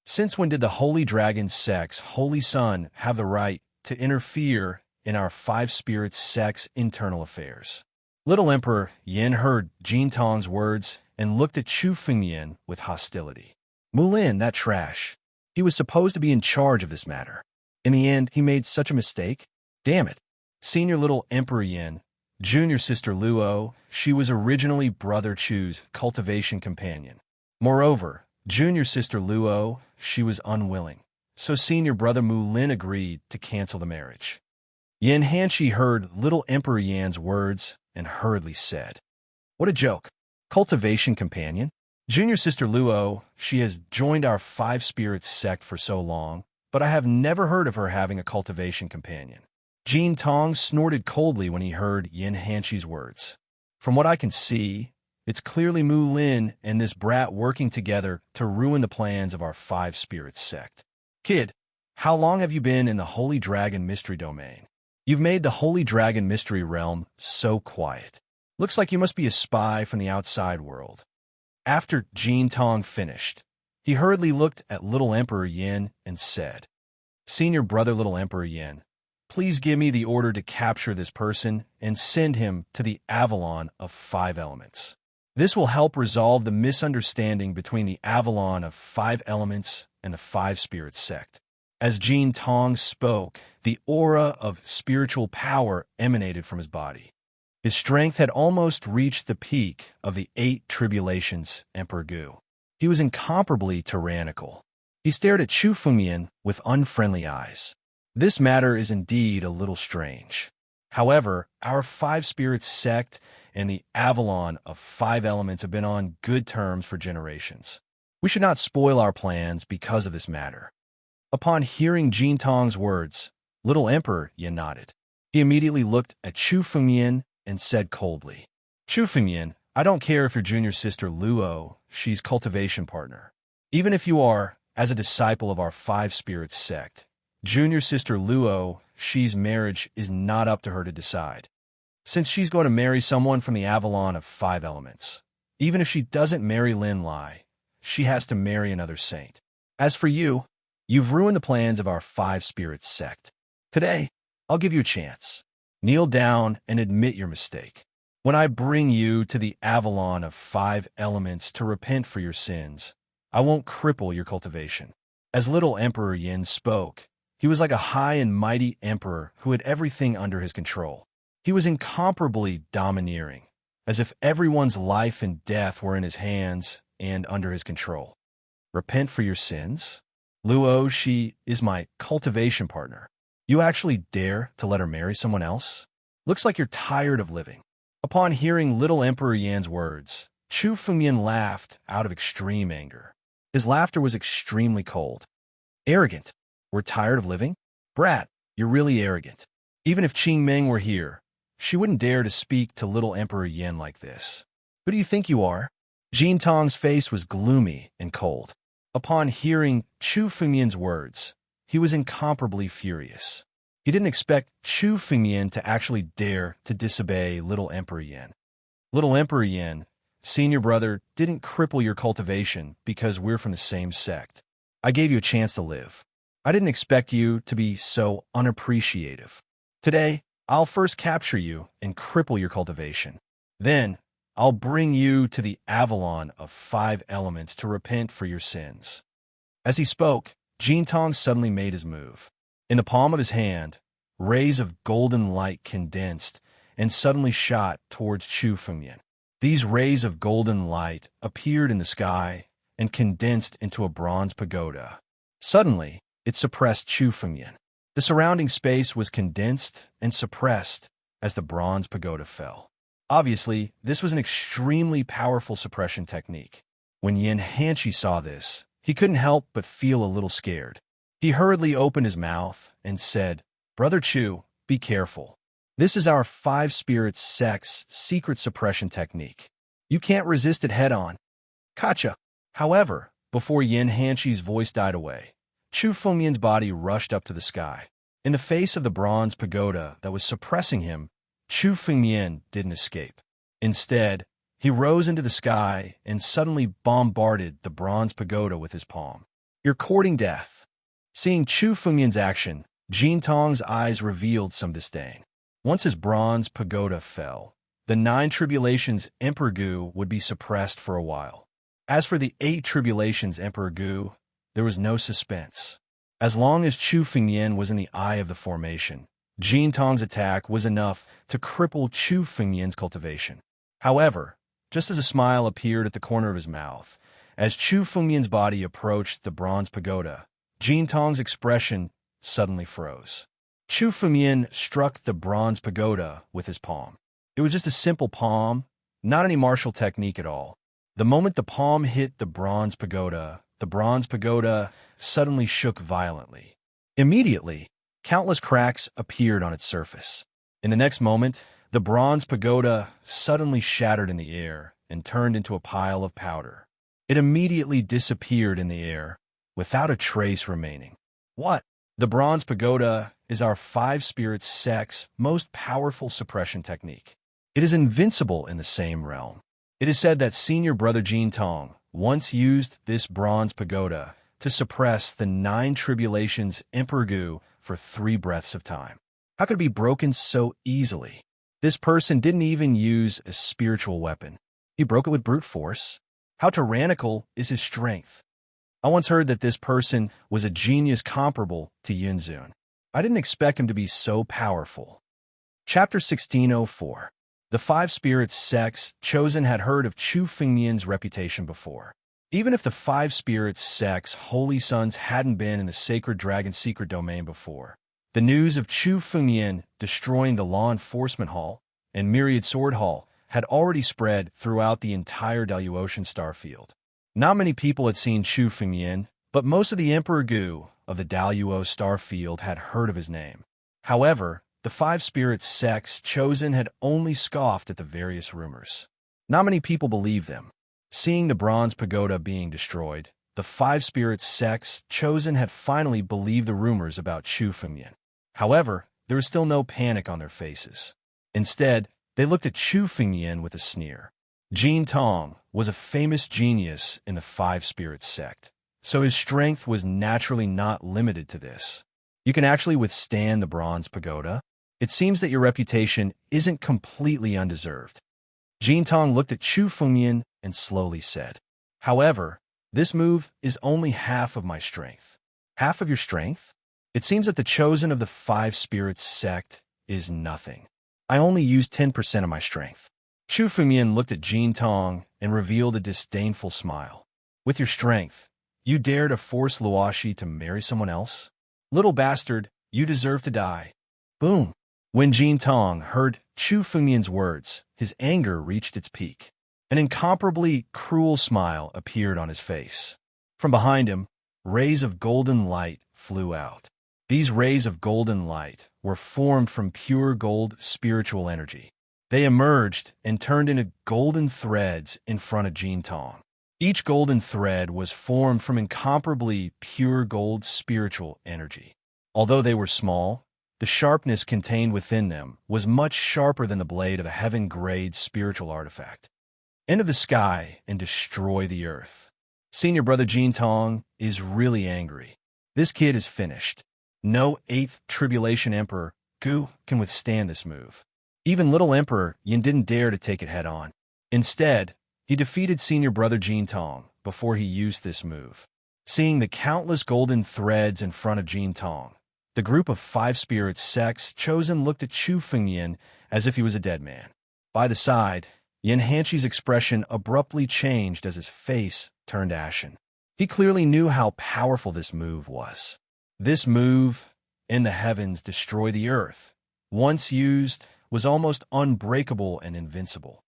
Since when did the Holy Dragon sect's Holy Son have the right to interfere in our Five Spirits sect's internal affairs?" Little Emperor Yin heard Jin Tong's words and looked at Chu Fengyan with hostility. Mulin, that trash. He was supposed to be in charge of this matter. In the end, he made such a mistake? Damn it. Senior Little Emperor Yin, junior sister Luo, she was originally Brother Chu's cultivation companion. Moreover, junior sister Luo, she was unwilling. So senior brother Mulin agreed to cancel the marriage. Yin Hanshi heard Little Emperor Yan's words and hurriedly said, "What a joke. Cultivation companion? Junior sister Luo, she has joined our Five Spirits sect for so long, but I have never heard of her having a cultivation companion." Jin Tong snorted coldly when he heard Yin Hanshi's words. "From what I can see, it's clearly Mu Lin and this brat working together to ruin the plans of our Five Spirits sect. Kid, how long have you been in the Holy Dragon Mystery Domain? You've made the Holy Dragon Mystery Realm so quiet. Looks like you must be a spy from the outside world." After Jin Tong finished, he hurriedly looked at Little Emperor Yin and said, "Senior brother Little Emperor Yin, please give me the order to capture this person and send him to the Avalon of Five Elements. This will help resolve the misunderstanding between the Avalon of Five Elements and the Five Spirits sect." As Jin Tong spoke, the aura of spiritual power emanated from his body. His strength had almost reached the peak of the Eight Tribulations Emperor Gu. He was incomparably tyrannical. He stared at Chu Fengyan with unfriendly eyes. This matter is indeed a little strange. However, our Five Spirits sect and the Avalon of Five Elements have been on good terms for generations. We should not spoil our plans because of this matter. Upon hearing Jin Tong's words, Little Emperor Yin nodded. He immediately looked at Chu Fengyan and said coldly, "Chu Fengyan, I don't care if your junior sister Luo, she's cultivation partner. Even if you are, as a disciple of our Five Spirits sect, junior sister Luo, she's marriage is not up to her to decide. Since she's going to marry someone from the Avalon of Five Elements, even if she doesn't marry Lin Lai, she has to marry another saint. As for you, you've ruined the plans of our Five Spirits sect. Today, I'll give you a chance. Kneel down and admit your mistake. When I bring you to the Avalon of Five Elements to repent for your sins, I won't cripple your cultivation." As Little Emperor Yin spoke, he was like a high and mighty emperor who had everything under his control. He was incomparably domineering, as if everyone's life and death were in his hands and under his control. "Repent for your sins? Luo, she is my cultivation partner. You actually dare to let her marry someone else? Looks like you're tired of living." Upon hearing Little Emperor Yan's words, Chu Fengyan laughed out of extreme anger. His laughter was extremely cold. "Arrogant. We're tired of living? Brat, you're really arrogant. Even if Qing Meng were here, she wouldn't dare to speak to Little Emperor Yin like this. Who do you think you are?" Jin Tong's face was gloomy and cold. Upon hearing Chu Fengyan's words, he was incomparably furious. He didn't expect Chu Fengyan to actually dare to disobey Little Emperor Yin. "Little Emperor Yin, senior brother didn't cripple your cultivation because we're from the same sect. I gave you a chance to live. I didn't expect you to be so unappreciative. Today, I'll first capture you and cripple your cultivation. Then, I'll bring you to the Avalon of Five Elements to repent for your sins." As he spoke, Jin Tong suddenly made his move. In the palm of his hand, rays of golden light condensed and suddenly shot towards Chu Fengyan. These rays of golden light appeared in the sky and condensed into a bronze pagoda. Suddenly, it suppressed Chu Fengyan. The surrounding space was condensed and suppressed as the bronze pagoda fell. Obviously, this was an extremely powerful suppression technique. When Yin Hanshi saw this, he couldn't help but feel a little scared. He hurriedly opened his mouth and said, "Brother Chu, be careful. This is our five spirits sex secret suppression technique. You can't resist it head-on. Gotcha." However, before Yin Hanshi's voice died away, Chu Fengmian's body rushed up to the sky. In the face of the bronze pagoda that was suppressing him, Chu Fengmian didn't escape. Instead, he rose into the sky and suddenly bombarded the bronze pagoda with his palm. "You're courting death." Seeing Chu Fengmian's action, Jin Tong's eyes revealed some disdain. Once his bronze pagoda fell, the 9 tribulations Emperor Gu would be suppressed for a while. As for the 8 tribulations Emperor Gu, there was no suspense. As long as Chu Fengmian was in the eye of the formation, Jin Tong's attack was enough to cripple Chu Fengmian's cultivation. However, just as a smile appeared at the corner of his mouth, as Chu Fengmian's body approached the bronze pagoda, Jin Tong's expression suddenly froze. Chu Fengmian struck the bronze pagoda with his palm. It was just a simple palm, not any martial technique at all. The moment the palm hit the bronze pagoda suddenly shook violently. Immediately, countless cracks appeared on its surface. In the next moment, the bronze pagoda suddenly shattered in the air and turned into a pile of powder. It immediately disappeared in the air, without a trace remaining. What? The bronze pagoda is our 5 spirits sex most powerful suppression technique. It is invincible in the same realm. It is said that senior brother Jin Tong once used this bronze pagoda to suppress the 9 tribulations Emperor Gu for 3 breaths of time. How could it be broken so easily? This person didn't even use a spiritual weapon. He broke it with brute force. How tyrannical is his strength? I once heard that this person was a genius comparable to Yunzun. I didn't expect him to be so powerful. Chapter 1604. The 5 spirits sex chosen had heard of Chu Fengmian's reputation before. Even if the 5 spirits sex holy sons hadn't been in the sacred dragon secret domain before, the news of Chu Fengmian destroying the law enforcement hall and Myriad Sword Hall had already spread throughout the entire Daluotian starfield. Not many people had seen Chu Fengmian, but most of the Emperor Gu of the Daluo starfield had heard of his name. However, the 5 spirits sex chosen had only scoffed at the various rumors. Not many people believed them. Seeing the bronze pagoda being destroyed, the 5 spirits sex chosen had finally believed the rumors about Chu Fengmian. However, there was still no panic on their faces. Instead, they looked at Chu Fengmian with a sneer. Jin Tong was a famous genius in the 5 spirits sect, so his strength was naturally not limited to this. You can actually withstand the bronze pagoda? It seems that your reputation isn't completely undeserved. Jin Tong looked at Chu Fengmian and slowly said, "However, this move is only half of my strength." "Half of your strength?" "It seems that the chosen of the 5 spirits sect is nothing. I only use 10% of my strength." Chu Fengmian looked at Jin Tong and revealed a disdainful smile. "With your strength, you dare to force Luoshi to marry someone else? Little bastard, you deserve to die." Boom! When Jin Tong heard Chu Fengmian's words, his anger reached its peak. An incomparably cruel smile appeared on his face. From behind him, rays of golden light flew out. These rays of golden light were formed from pure gold spiritual energy. They emerged and turned into golden threads in front of Jin Tong. Each golden thread was formed from incomparably pure gold spiritual energy. Although they were small, the sharpness contained within them was much sharper than the blade of a heaven-grade spiritual artifact. Enter the sky and destroy the earth. Senior brother Jin Tong is really angry. This kid is finished. No 8th Tribulation Emperor Gu can withstand this move. Even little Emperor Yin didn't dare to take it head-on. Instead, he defeated senior brother Jin Tong before he used this move. Seeing the countless golden threads in front of Jin Tong, the group of 5 spirits sex chosen looked at Chu Fengmian as if he was a dead man. By the side, Yin Hanshi's expression abruptly changed as his face turned ashen. He clearly knew how powerful this move was. This move, in the heavens destroy the earth, once used was almost unbreakable and invincible.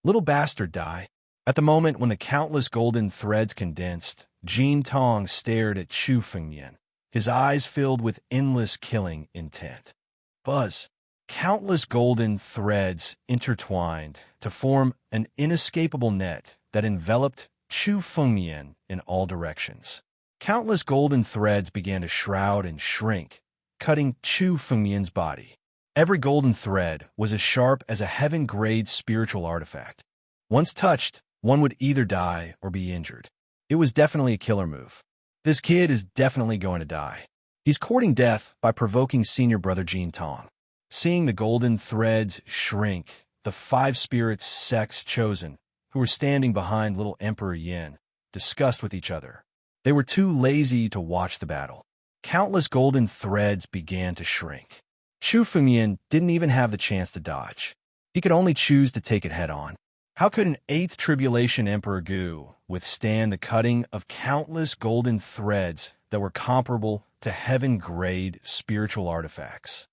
Little bastard, die. At the moment when the countless golden threads condensed, Jin Tong stared at Chu Fengmian, his eyes filled with endless killing intent. Buzz. Countless golden threads intertwined to form an inescapable net that enveloped Chu Fengmian in all directions. Countless golden threads began to shroud and shrink, cutting Chu Fengmian's body. Every golden thread was as sharp as a heaven-grade spiritual artifact. Once touched, one would either die or be injured. It was definitely a killer move. This kid is definitely going to die. He's courting death by provoking senior brother Jin Tong. Seeing the golden threads shrink, the 5 spirits sects chosen, who were standing behind little Emperor Yin, discussed with each other. They were too lazy to watch the battle. Countless golden threads began to shrink. Chu Fengmian didn't even have the chance to dodge. He could only choose to take it head-on. How could an 8th Tribulation Emperor Gu withstand the cutting of countless golden threads that were comparable to heaven-grade spiritual artifacts?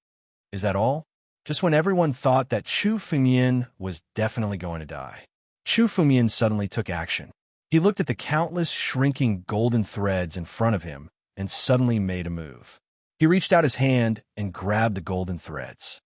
Is that all? Just when everyone thought that Chu Fengmian was definitely going to die, Chu Fengmian suddenly took action. He looked at the countless shrinking golden threads in front of him and suddenly made a move. He reached out his hand and grabbed the golden threads.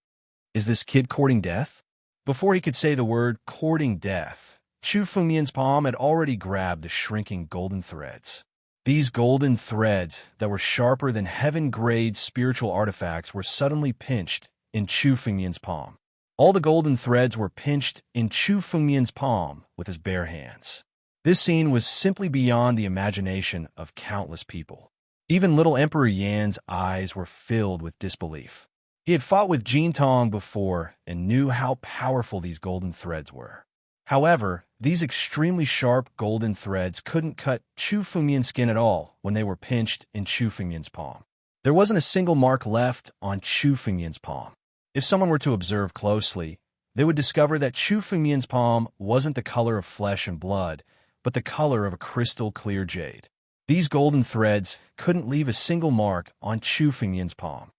Is this kid courting death? Before he could say the word courting death, Chu Fengmian's palm had already grabbed the shrinking golden threads. These golden threads that were sharper than heaven-grade spiritual artifacts were suddenly pinched in Chu Fengmian's palm. All the golden threads were pinched in Chu Fengmian's palm with his bare hands. This scene was simply beyond the imagination of countless people. Even little Emperor Yan's eyes were filled with disbelief. He had fought with Jin Tong before and knew how powerful these golden threads were. However, these extremely sharp golden threads couldn't cut Chu Fengmian's skin at all when they were pinched in Chu Fengmian's palm. There wasn't a single mark left on Chu Fengmian's palm. If someone were to observe closely, they would discover that Chu Fengmian's palm wasn't the color of flesh and blood, but the color of a crystal-clear jade. These golden threads couldn't leave a single mark on Chu Fengmian's palm.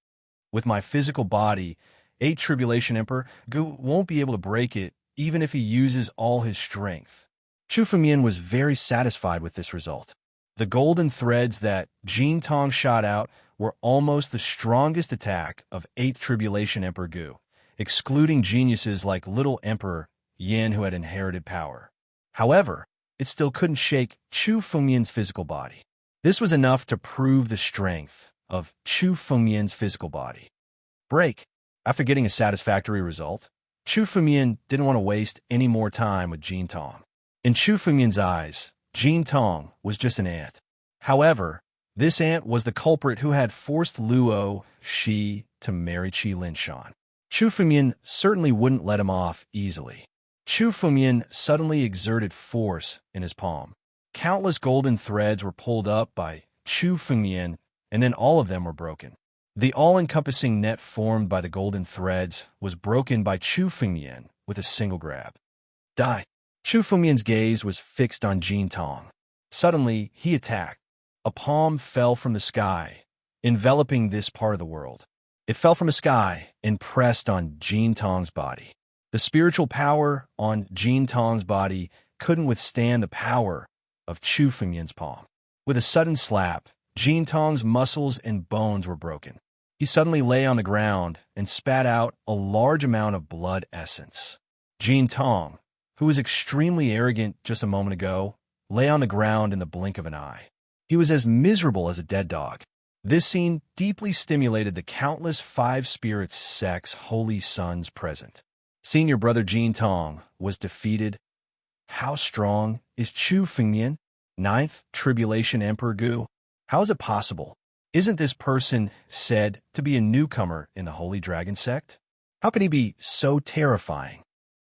With my physical body, 8th Tribulation Emperor Gu won't be able to break it even if he uses all his strength. Chu Fengmian was very satisfied with this result. The golden threads that Jin Tong shot out were almost the strongest attack of 8th Tribulation Emperor Gu, excluding geniuses like little Emperor Yin who had inherited power. However, it still couldn't shake Chu Fengmian's physical body. This was enough to prove the strength of Chu Fengmian's physical body. Break. After getting a satisfactory result, Chu Fengmian didn't want to waste any more time with Jin Tong. In Chu Fengmian's eyes, Jin Tong was just an ant. However, this ant was the culprit who had forced Luo Shi to marry Qi Linshan. Chu Fengmian certainly wouldn't let him off easily. Chu Fengmian suddenly exerted force in his palm. Countless golden threads were pulled up by Chu Fengmian, and then all of them were broken. The all-encompassing net formed by the golden threads was broken by Chu Fengmian with a single grab. Die. Chu Fengmian's gaze was fixed on Jin Tong. Suddenly, he attacked. A palm fell from the sky, enveloping this part of the world. It fell from the sky and pressed on Jin Tong's body. The spiritual power on Jin Tong's body couldn't withstand the power of Chu Fengmian's palm. With a sudden slap, Jin Tong's muscles and bones were broken. He suddenly lay on the ground and spat out a large amount of blood essence. Jin Tong, who was extremely arrogant just a moment ago, lay on the ground in the blink of an eye. He was as miserable as a dead dog. This scene deeply stimulated the countless 5 spirits sects holy sons present. Senior brother Jin Tong was defeated. How strong is Chu Fengmian, 9th Tribulation Emperor Gu? How is it possible? Isn't this person said to be a newcomer in the Holy Dragon sect? How can he be so terrifying?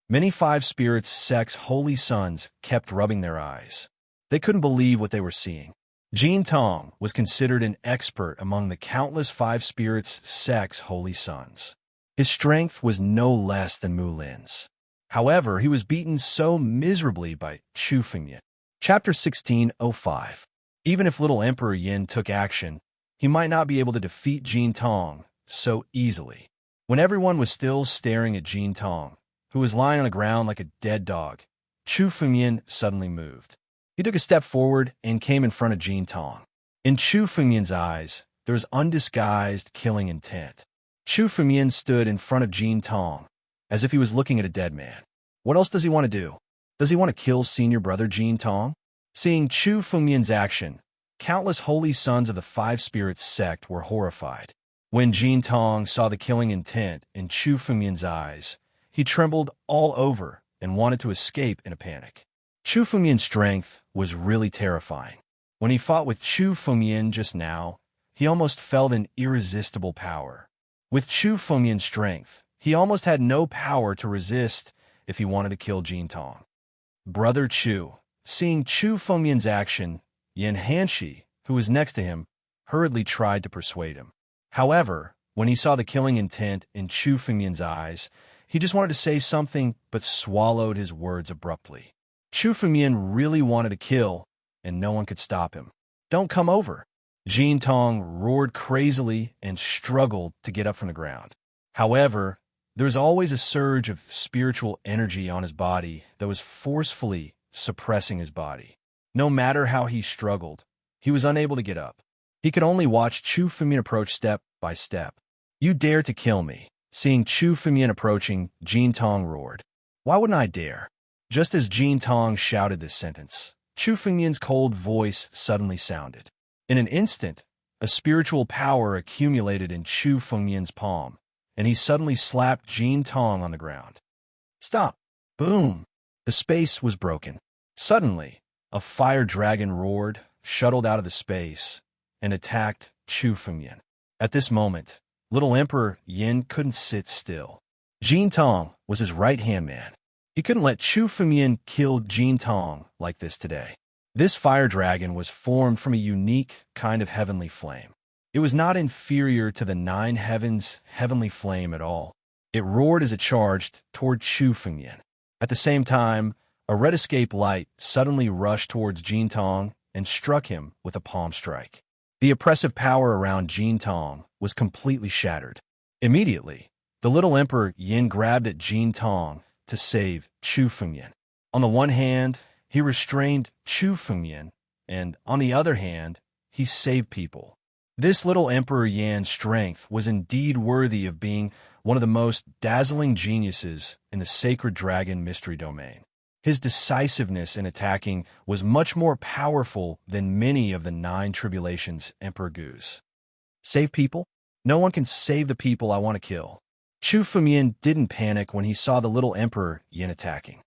Many 5 spirits sects holy sons kept rubbing their eyes. They couldn't believe what they were seeing. Jin Tong was considered an expert among the countless 5 spirits sects holy sons. His strength was no less than Mu Lin's. However, he was beaten so miserably by Chu Fengmian. Chapter 16:05. Even if little Emperor Yin took action, he might not be able to defeat Jin Tong so easily. When everyone was still staring at Jin Tong, who was lying on the ground like a dead dog, Chu Fengmian suddenly moved. He took a step forward and came in front of Jin Tong. In Chu Fengmian's eyes, there was undisguised killing intent. Chu Fengmian stood in front of Jin Tong, as if he was looking at a dead man. What else does he want to do? Does he want to kill senior brother Jin Tong? Seeing Chu Fengmian's action, countless holy sons of the Five Spirits sect were horrified. When Jin Tong saw the killing intent in Chu Fengmian's eyes, he trembled all over and wanted to escape in a panic. Chu Fengmian's strength was really terrifying. When he fought with Chu Fengmian just now, he almost felt an irresistible power. With Chu Fengmian's strength, he almost had no power to resist if he wanted to kill Jin Tong. Brother Chu, seeing Chu Fengmian's action, Yan Hanshi, who was next to him, hurriedly tried to persuade him. However, when he saw the killing intent in Chu Fengmian's eyes, he just wanted to say something but swallowed his words abruptly. Chu Fengmian really wanted to kill, and no one could stop him. "Don't come over!" Jin Tong roared crazily and struggled to get up from the ground. However, there was always a surge of spiritual energy on his body that was forcefully suppressing his body. No matter how he struggled, he was unable to get up. He could only watch Chu Fengmian approach step by step. "You dare to kill me!" Seeing Chu Fengmian approaching, Jin Tong roared. "Why wouldn't I dare?" Just as Jin Tong shouted this sentence, Chu Fengmian's cold voice suddenly sounded. In an instant, a spiritual power accumulated in Chu Fengmian's palm, and he suddenly slapped Jin Tong on the ground. "Stop!" Boom! The space was broken. Suddenly, a fire dragon roared, shuttled out of the space, and attacked Chu Fengmian. At this moment, little Emperor Yin couldn't sit still. Jin Tong was his right-hand man. He couldn't let Chu Fengmian kill Jin Tong like this today. This fire dragon was formed from a unique kind of heavenly flame. It was not inferior to the nine heavens' heavenly flame at all. It roared as it charged toward Chu Fengmian. At the same time, a red escape light suddenly rushed towards Jin Tong and struck him with a palm strike. The oppressive power around Jin Tong was completely shattered. Immediately, the little Emperor Yin grabbed at Jin Tong to save Chu Fengmian. On the one hand, he restrained Chu Fengmian, and on the other hand, he saved people. This little Emperor Yan's strength was indeed worthy of being one of the most dazzling geniuses in the sacred dragon mystery domain. His decisiveness in attacking was much more powerful than many of the 9 tribulations Emperor Gu's. Save people? No one can save the people I want to kill. Chu Fengmian didn't panic when he saw the little Emperor Yin attacking.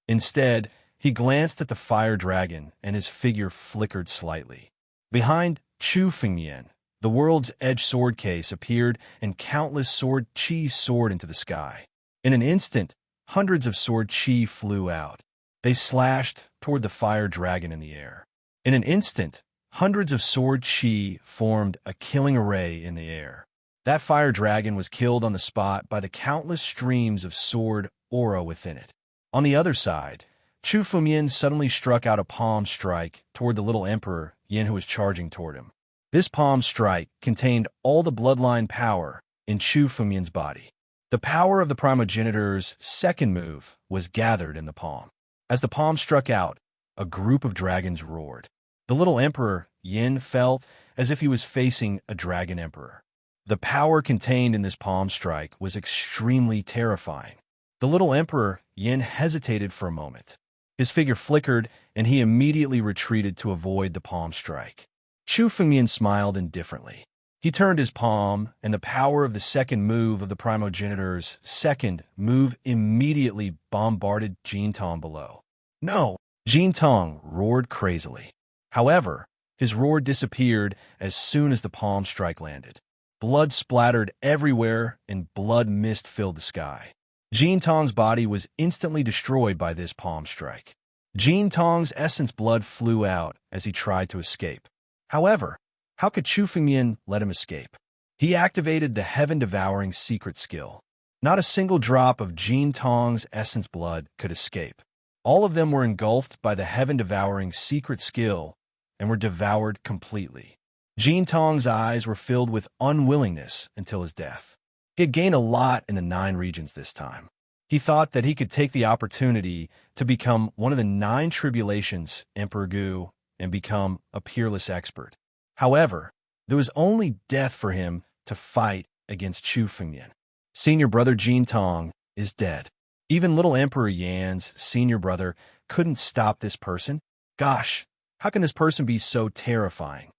Instead, he glanced at the fire dragon and his figure flickered slightly. Behind Chu Fengmian, the world's edge sword case appeared and countless sword chi soared into the sky. In an instant, hundreds of sword chi flew out. They slashed toward the fire dragon in the air. In an instant, hundreds of sword chi formed a killing array in the air. That fire dragon was killed on the spot by the countless streams of sword aura within it. On the other side, Chu Fengmian suddenly struck out a palm strike toward the little Emperor Yin who was charging toward him. This palm strike contained all the bloodline power in Chu Fengmian's body. The power of the primogenitor's second move was gathered in the palm. As the palm struck out, a group of dragons roared. The little Emperor Yin felt as if he was facing a dragon emperor. The power contained in this palm strike was extremely terrifying. The little Emperor Yin hesitated for a moment. His figure flickered, and he immediately retreated to avoid the palm strike. Chu Fengmian smiled indifferently. He turned his palm, and the power of the second move of the primogenitor's second move immediately bombarded Jin Tong below. "No!" Jin Tong roared crazily. However, his roar disappeared as soon as the palm strike landed. Blood splattered everywhere, and blood mist filled the sky. Jin Tong's body was instantly destroyed by this palm strike. Jin Tong's essence blood flew out as he tried to escape. However, how could Chu Fengmian let him escape? He activated the heaven-devouring secret skill. Not a single drop of Jin Tong's essence blood could escape. All of them were engulfed by the heaven-devouring secret skill and were devoured completely. Jin Tong's eyes were filled with unwillingness until his death. He had gained a lot in the 9 regions this time. He thought that he could take the opportunity to become one of the 9 tribulations Emperor Gu and become a peerless expert. However, there was only death for him to fight against Chu Fengyan. Senior brother Jin Tong is dead. Even little Emperor Yan's senior brother couldn't stop this person. Gosh, how can this person be so terrifying?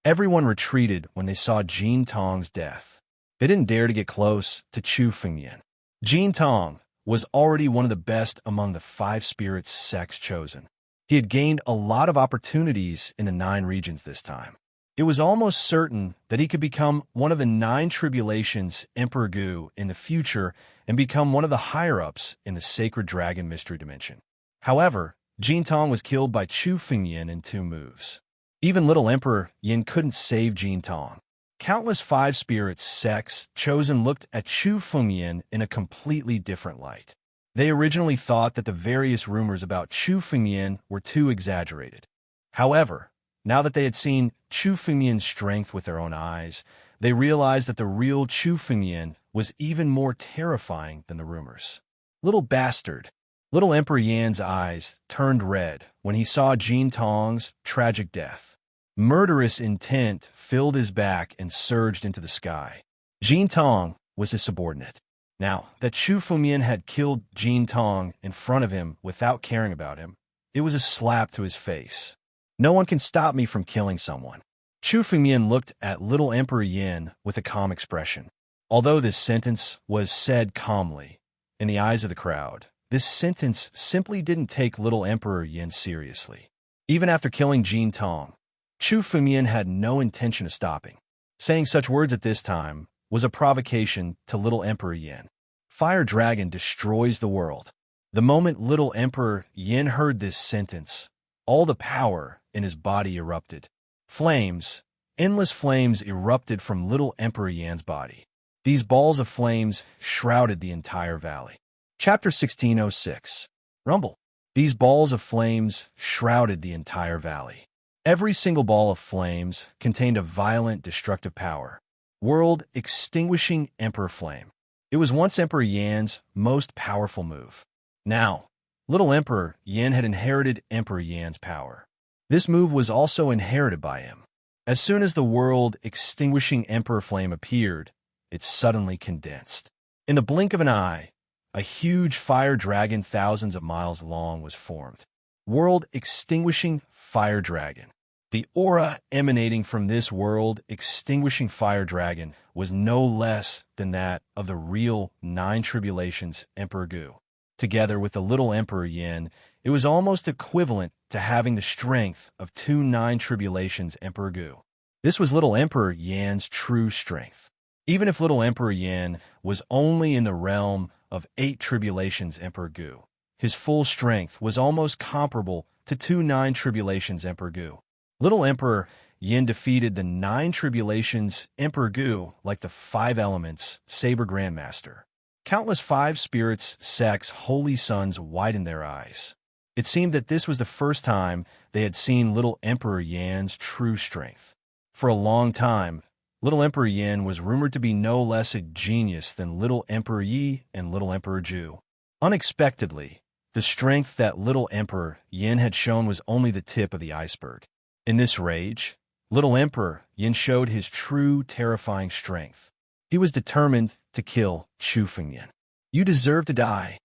Everyone retreated when they saw Jin Tong's death. They didn't dare to get close to Chu Fengyan. Jin Tong was already one of the best among the 5 spirits sects chosen. He had gained a lot of opportunities in the 9 regions this time. It was almost certain that he could become one of the 9 tribulations Emperor Gu in the future and become one of the higher-ups in the Sacred Dragon Mystery Dimension. However, Jin Tong was killed by Chu Fengyan in 2 moves. Even little Emperor Yin couldn't save Jin Tong. Countless 5 spirits sects chosen looked at Chu Fengyan in a completely different light. They originally thought that the various rumors about Chu Fengyan were too exaggerated. However, now that they had seen Chu Fengyan's strength with their own eyes, they realized that the real Chu Fengyan was even more terrifying than the rumors. Little bastard! Little Emperor Yan's eyes turned red when he saw Jin Tong's tragic death. Murderous intent filled his back and surged into the sky. Jin Tong was his subordinate. Now that Chu Fengyan had killed Jin Tong in front of him without caring about him, it was a slap to his face. No one can stop me from killing someone. Chu Fengyan looked at little Emperor Yin with a calm expression. Although this sentence was said calmly, in the eyes of the crowd, this sentence simply didn't take little Emperor Yin seriously. Even after killing Jin Tong, Chu Fengyan had no intention of stopping. Saying such words at this time was a provocation to little Emperor Yin. Fire Dragon destroys the world. The moment little Emperor Yin heard this sentence, all the power in his body erupted. Flames, endless flames erupted from little Emperor Yan's body. These balls of flames shrouded the entire valley. Chapter 1606. Rumble. These balls of flames shrouded the entire valley. Every single ball of flames contained a violent, destructive power. World-extinguishing Emperor Flame. It was once Emperor Yan's most powerful move. Now, little Emperor Yin had inherited Emperor Yan's power. This move was also inherited by him. As soon as the world-extinguishing Emperor Flame appeared, it suddenly condensed. In the blink of an eye, a huge fire dragon thousands of miles long was formed. World-extinguishing fire dragon. The aura emanating from this world-extinguishing fire dragon was no less than that of the real 9 tribulations Emperor Gu. Together with the little Emperor Yin, it was almost equivalent to having the strength of 2 9 tribulations Emperor Gu. This was little Emperor Yan's true strength. Even if little Emperor Yan was only in the realm of 8 tribulations Emperor Gu, his full strength was almost comparable to 2 9 tribulations Emperor Gu. Little Emperor Yin defeated the 9 tribulations Emperor Gu like the 5 elements Saber Grandmaster. Countless 5 spirits sects holy sons widened their eyes. It seemed that this was the first time they had seen little Emperor Yan's true strength. For a long time, little Emperor Yin was rumored to be no less a genius than little Emperor Yi and little Emperor Ju. Unexpectedly, the strength that little Emperor Yin had shown was only the tip of the iceberg. In this rage, little Emperor Yin showed his true terrifying strength. He was determined to kill Chu Fengyan. You deserve to die.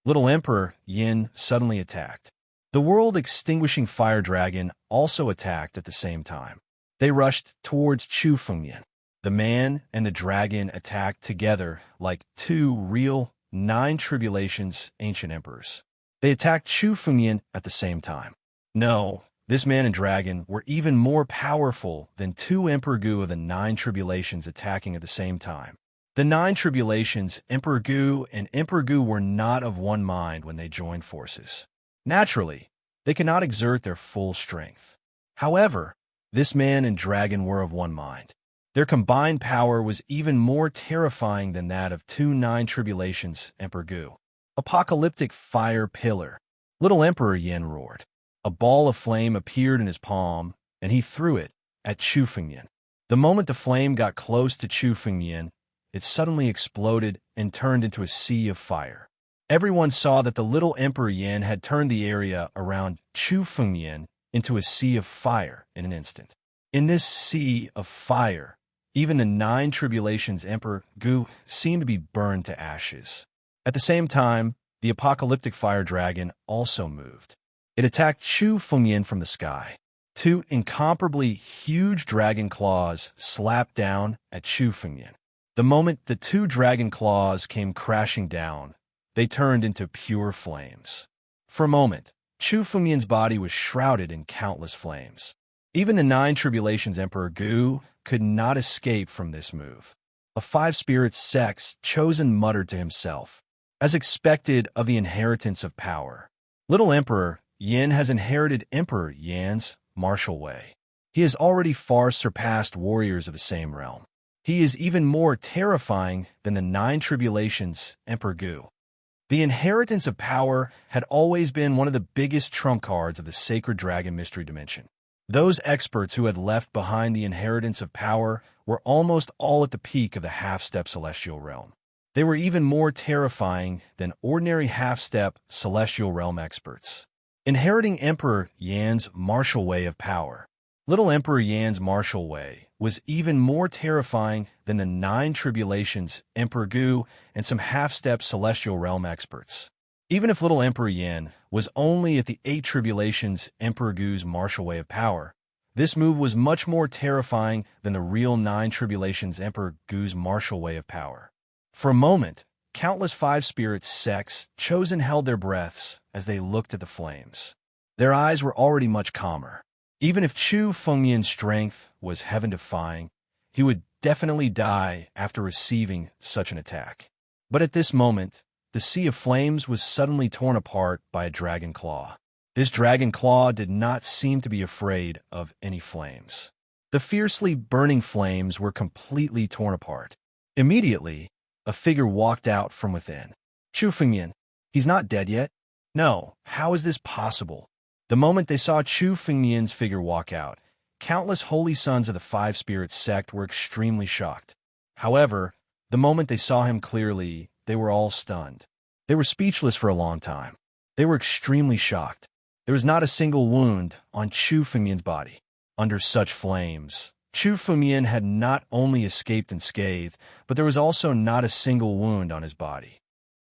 Little Emperor Yin suddenly attacked. The world-extinguishing fire dragon also attacked at the same time. They rushed towards Chu Fengyan. The man and the dragon attacked together like 2 real 9 tribulations ancient emperors. They attacked Chu Fengyan at the same time. No, this man and dragon were even more powerful than 2 Emperor Gu of the 9 tribulations attacking at the same time. The 9 tribulations, Emperor Gu and Emperor Gu were not of one mind when they joined forces. Naturally, they could not exert their full strength. However, this man and dragon were of one mind. Their combined power was even more terrifying than that of 2 9 tribulations, Emperor Gu. Apocalyptic fire pillar. Little Emperor Yin roared. A ball of flame appeared in his palm, and he threw it at Chu Fengyan. The moment the flame got close to Chu Fengyan, it suddenly exploded and turned into a sea of fire. Everyone saw that the little Emperor Yin had turned the area around Chu Fengyan into a sea of fire in an instant. In this sea of fire, even the 9 Tribulations Emperor Gu seemed to be burned to ashes. At the same time, the apocalyptic fire dragon also moved. It attacked Chu Fengyan from the sky. 2 incomparably huge dragon claws slapped down at Chu Fengyan. The moment the 2 dragon claws came crashing down, they turned into pure flames. For a moment, Chu Fengyan's body was shrouded in countless flames. Even the 9 Tribulations Emperor Gu could not escape from this move. A 5-spirit sex chosen muttered to himself, as expected of the inheritance of power. Little Emperor Yin has inherited Emperor Yan's martial way. He has already far surpassed warriors of the same realm. He is even more terrifying than the 9 Tribulations Emperor Gu. The inheritance of power had always been one of the biggest trump cards of the Sacred Dragon Mystery Dimension. Those experts who had left behind the inheritance of power were almost all at the peak of the half-step celestial realm. They were even more terrifying than ordinary half-step celestial realm experts. Inheriting Emperor Yan's martial way of power. Little Emperor Yan's martial way was even more terrifying than the 9 Tribulations Emperor Gu and some half-step celestial realm experts. Even if Little Emperor Yan was only at the 8 Tribulations Emperor Gu's martial way of power, this move was much more terrifying than the real 9 Tribulations Emperor Gu's martial way of power. For a moment, countless 5-spirit sects chosen held their breaths as they looked at the flames. Their eyes were already much calmer. Even if Chu Fengyan's strength was heaven-defying, he would definitely die after receiving such an attack. But at this moment, the sea of flames was suddenly torn apart by a dragon claw. This dragon claw did not seem to be afraid of any flames. The fiercely burning flames were completely torn apart. Immediately, a figure walked out from within. Chu Fengyan, he's not dead yet? No, how is this possible? The moment they saw Chu Fengyan's figure walk out, countless holy sons of the 5-spirit sect were extremely shocked. However, the moment they saw him clearly, they were all stunned. They were speechless for a long time. They were extremely shocked. There was not a single wound on Chu Fengyan's body. Under such flames, Chu Fengyan had not only escaped unscathed, but there was also not a single wound on his body.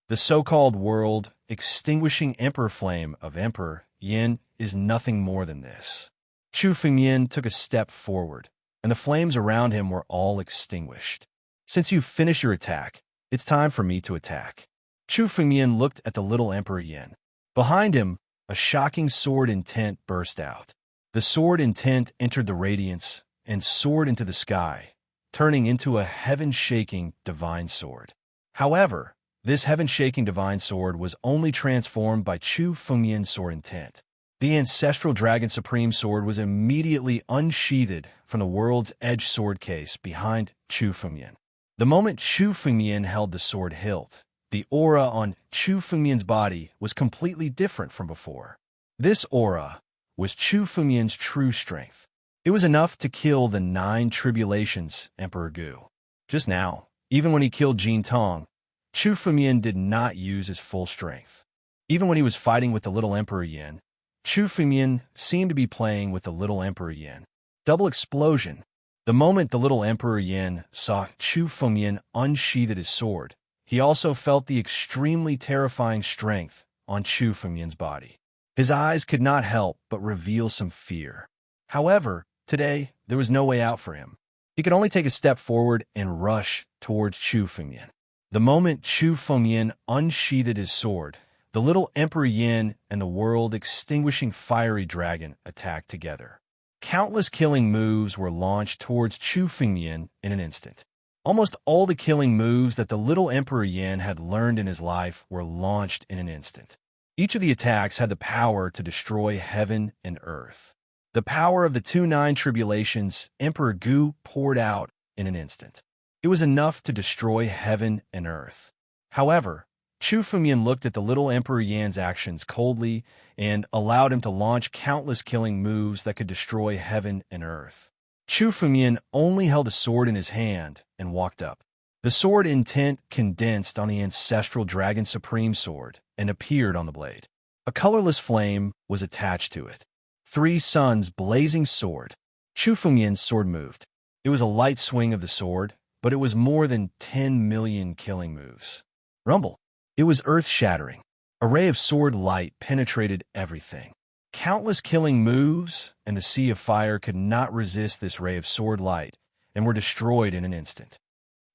The so-called world-extinguishing Emperor Flame of Emperor Yin is nothing more than this. Chu Fengyan took a step forward, and the flames around him were all extinguished. Since you've finished your attack, it's time for me to attack. Chu Fengyan looked at the little Emperor Yin. Behind him, a shocking sword intent burst out. The sword intent entered the radiance and soared into the sky, turning into a heaven-shaking divine sword. However, this heaven-shaking divine sword was only transformed by Chu Fengyan's sword intent. The ancestral Dragon Supreme sword was immediately unsheathed from the world's edge sword case behind Chu Fengyan. The moment Chu Fengyan held the sword hilt, the aura on Chu Fengyan's body was completely different from before. This aura was Chu Fengyan's true strength. It was enough to kill the 9 Tribulations Emperor Gu. Just now, even when he killed Jin Tong, Chu Fengyan did not use his full strength. Even when he was fighting with the little Emperor Yin, Chu Fengyan seemed to be playing with the little Emperor Yin. Double explosion. The moment the little Emperor Yin saw Chu Fengyan unsheathed his sword, he also felt the extremely terrifying strength on Chu Fengyan's body. His eyes could not help but reveal some fear. However, today, there was no way out for him. He could only take a step forward and rush towards Chu Fengyan. The moment Chu Fengyan unsheathed his sword, the little Emperor Yin and the world-extinguishing fiery dragon attacked together. Countless killing moves were launched towards Chu Fengyan in an instant. Almost all the killing moves that the little Emperor Yin had learned in his life were launched in an instant. Each of the attacks had the power to destroy heaven and earth. The power of the 9 Tribulations Emperor Gu poured out in an instant. It was enough to destroy heaven and earth. However, Chu Fengyan looked at the little Emperor Yan's actions coldly and allowed him to launch countless killing moves that could destroy heaven and earth. Chu Fengyan only held a sword in his hand and walked up. The sword intent condensed on the ancestral Dragon Supreme sword and appeared on the blade. A colorless flame was attached to it. 3 suns blazing sword. Chu Fengyan's sword moved. It was a light swing of the sword, but it was more than 10 million killing moves. Rumble. It was earth-shattering. A ray of sword light penetrated everything. Countless killing moves, and the sea of fire could not resist this ray of sword light, and were destroyed in an instant.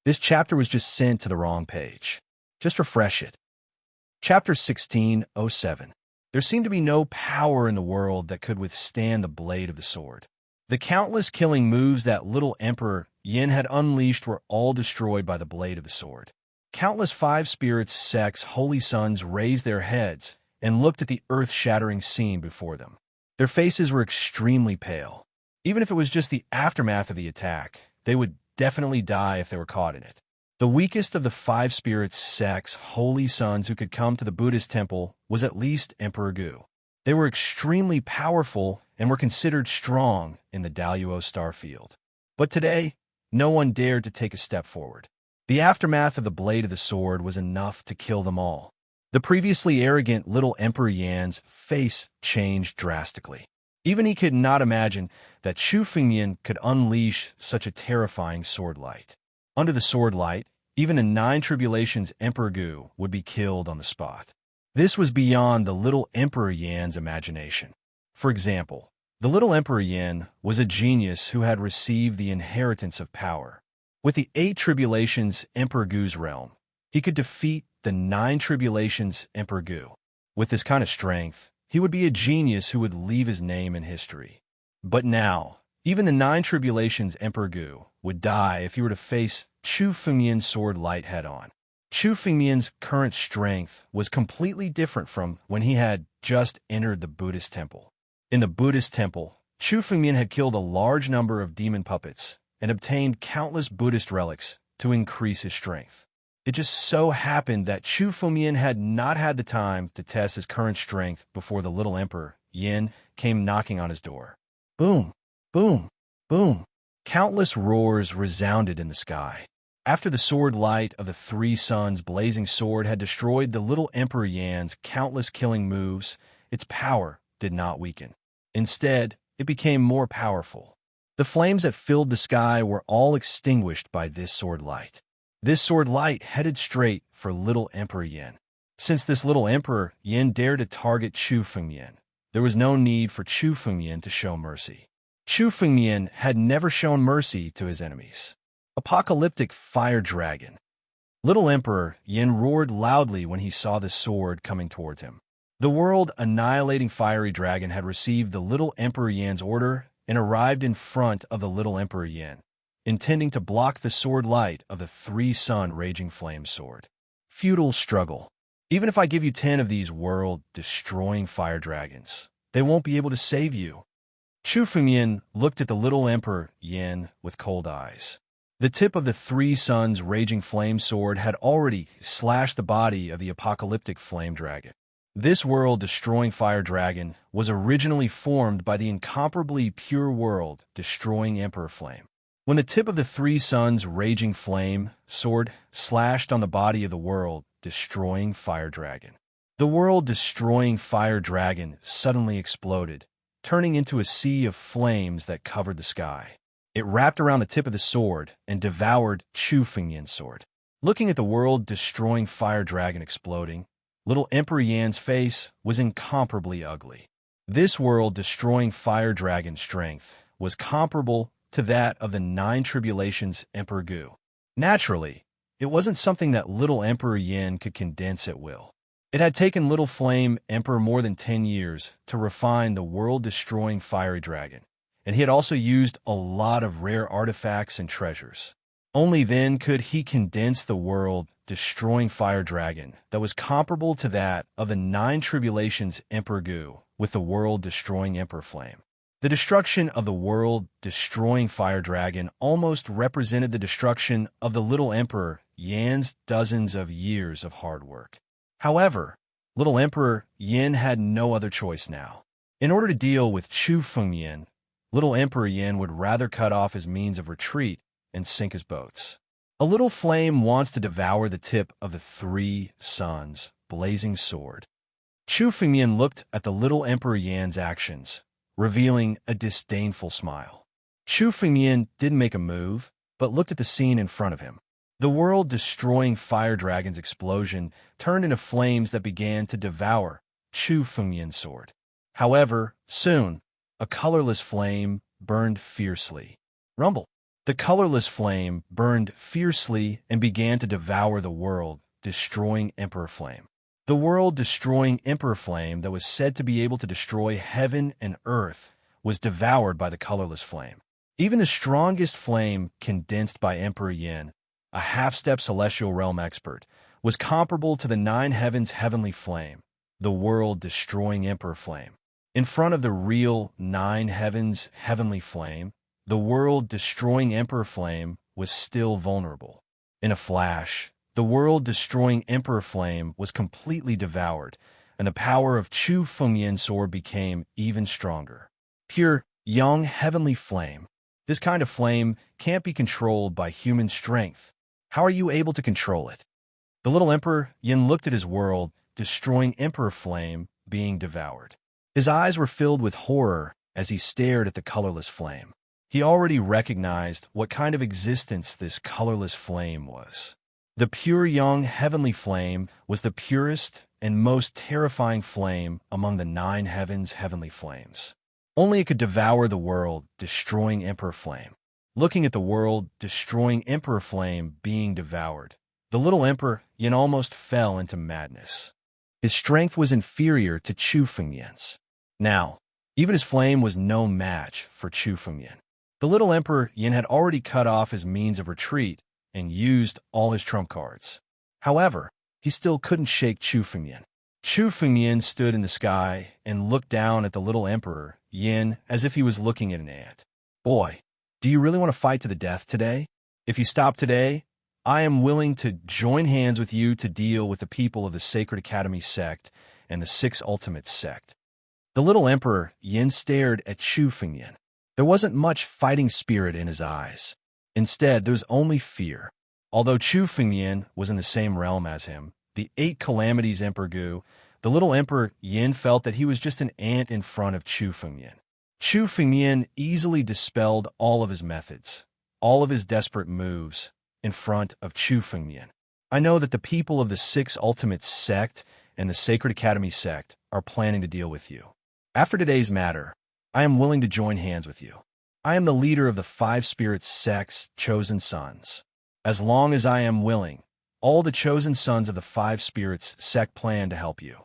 This chapter was just sent to the wrong page. Just refresh it. Chapter 16:07. There seemed to be no power in the world that could withstand the blade of the sword. The countless killing moves that little Emperor Yin had unleashed were all destroyed by the blade of the sword. Countless 5 spirits sects holy sons raised their heads and looked at the earth-shattering scene before them. Their faces were extremely pale. Even if it was just the aftermath of the attack, they would definitely die if they were caught in it. The weakest of the 5 spirits sects holy sons who could come to the Buddhist temple was at least Emperor Gu. They were extremely powerful and were considered strong in the Daluo star field. But today, no one dared to take a step forward. The aftermath of the blade of the sword was enough to kill them all. The previously arrogant little Emperor Yan's face changed drastically. Even he could not imagine that Chu Fengyan could unleash such a terrifying sword light. Under the sword light, even in 9 tribulations Emperor Gu would be killed on the spot. This was beyond the little Emperor Yan's imagination. For example, the little Emperor Yan was a genius who had received the inheritance of power. With the 8 tribulations Emperor Gu's realm, he could defeat the 9 tribulations Emperor Gu. With this kind of strength, he would be a genius who would leave his name in history. But now, even the 9 tribulations Emperor Gu would die if he were to face Chu Fengyan's sword light head-on. Chu Fengyan's current strength was completely different from when he had just entered the Buddhist temple. In the Buddhist temple, Chu Fengyan had killed a large number of demon puppets and obtained countless Buddhist relics to increase his strength. It just so happened that Chu Fengyan had not had the time to test his current strength before the little Emperor Yin came knocking on his door. Boom, boom, boom. Countless roars resounded in the sky. After the sword light of the 3 suns blazing sword had destroyed the little Emperor Yan's countless killing moves, its power did not weaken. Instead, it became more powerful. The flames that filled the sky were all extinguished by this sword light. This sword light headed straight for little Emperor Yin. Since this little Emperor Yin dared to target Chu Fengyan, there was no need for Chu Fengyan to show mercy. Chu Fengyan had never shown mercy to his enemies. Apocalyptic Fire Dragon. Little Emperor Yin roared loudly when he saw the sword coming towards him. The world-annihilating fiery dragon had received the little Emperor Yan's order and arrived in front of the little Emperor Yin, intending to block the sword light of the 3-sun raging flame sword. Futile struggle. Even if I give you 10 of these world-destroying fire dragons, they won't be able to save you. Chu Fengyan looked at the little Emperor Yin with cold eyes. The tip of the 3 suns raging flame sword had already slashed the body of the apocalyptic flame dragon. This world-destroying fire dragon was originally formed by the incomparably pure world-destroying Emperor Flame. When the tip of the 3 suns raging flame sword slashed on the body of the world-destroying fire dragon, the world-destroying fire dragon suddenly exploded, turning into a sea of flames that covered the sky. It wrapped around the tip of the sword and devoured Chu Fengyan's sword. Looking at the world-destroying fire dragon exploding, little Emperor Yan's face was incomparably ugly. This world-destroying fire dragon's strength was comparable to that of the 9 tribulations Emperor Gu. Naturally, it wasn't something that little Emperor Yin could condense at will. It had taken little Flame Emperor more than 10 years to refine the world-destroying fiery dragon, and he had also used a lot of rare artifacts and treasures. Only then could he condense the world-destroying fire dragon that was comparable to that of the 9 tribulations Emperor Gu with the world-destroying Emperor Flame. The destruction of the world-destroying fire dragon almost represented the destruction of the little Emperor Yan's dozens of years of hard work. However, little Emperor Yin had no other choice now. In order to deal with Chu Fengyan, little Emperor Yin would rather cut off his means of retreat and sink his boats. A little flame wants to devour the tip of the three suns' blazing sword. Chu Fengmian looked at the little Emperor Yan's actions, revealing a disdainful smile. Chu Fengmian didn't make a move, but looked at the scene in front of him. The world-destroying fire dragon's explosion turned into flames that began to devour Chu Fengmian's sword. However, soon, a colorless flame burned fiercely. Rumble. The colorless flame burned fiercely and began to devour the world, destroying Emperor Flame. The world-destroying Emperor Flame that was said to be able to destroy heaven and earth was devoured by the colorless flame. Even the strongest flame condensed by Emperor Yin, a half-step celestial realm expert, was comparable to the nine heavens' heavenly flame, the world-destroying Emperor Flame. In front of the real nine heavens' heavenly flame, the world-destroying Emperor Flame was still vulnerable. In a flash, the world-destroying Emperor Flame was completely devoured, and the power of Chu Fengmian's sword became even stronger. Pure, young heavenly flame. This kind of flame can't be controlled by human strength. How are you able to control it? The little Emperor Yin looked at his world-destroying Emperor Flame being devoured. His eyes were filled with horror as he stared at the colorless flame. He already recognized what kind of existence this colorless flame was. The pure young heavenly flame was the purest and most terrifying flame among the nine heavens' heavenly flames. Only it could devour the world, destroying Emperor Flame. Looking at the world, destroying Emperor Flame being devoured, the little Emperor Yin almost fell into madness. His strength was inferior to Chu Fengmian's. Now, even his flame was no match for Chu Fengmian. The little Emperor Yin had already cut off his means of retreat and used all his trump cards. However, he still couldn't shake Chu Fengmian. Chu Fengmian stood in the sky and looked down at the little Emperor Yin as if he was looking at an ant. Boy, do you really want to fight to the death today? If you stop today, I am willing to join hands with you to deal with the people of the Sacred Academy sect and the Six Ultimates sect. The little Emperor Yin stared at Chu Fengmian. There wasn't much fighting spirit in his eyes. Instead, there was only fear. Although Chu Fengmian was in the same realm as him, the Eight Calamities Emperor Gu, the little Emperor Yin felt that he was just an ant in front of Chu Fengmian. Chu Fengmian easily dispelled all of his methods, all of his desperate moves, in front of Chu Fengmian. I know that the people of the Six Ultimates sect and the Sacred Academy sect are planning to deal with you. After today's matter, I am willing to join hands with you. I am the leader of the Five Spirits sect's chosen sons. As long as I am willing, all the chosen sons of the Five Spirits sect plan to help you.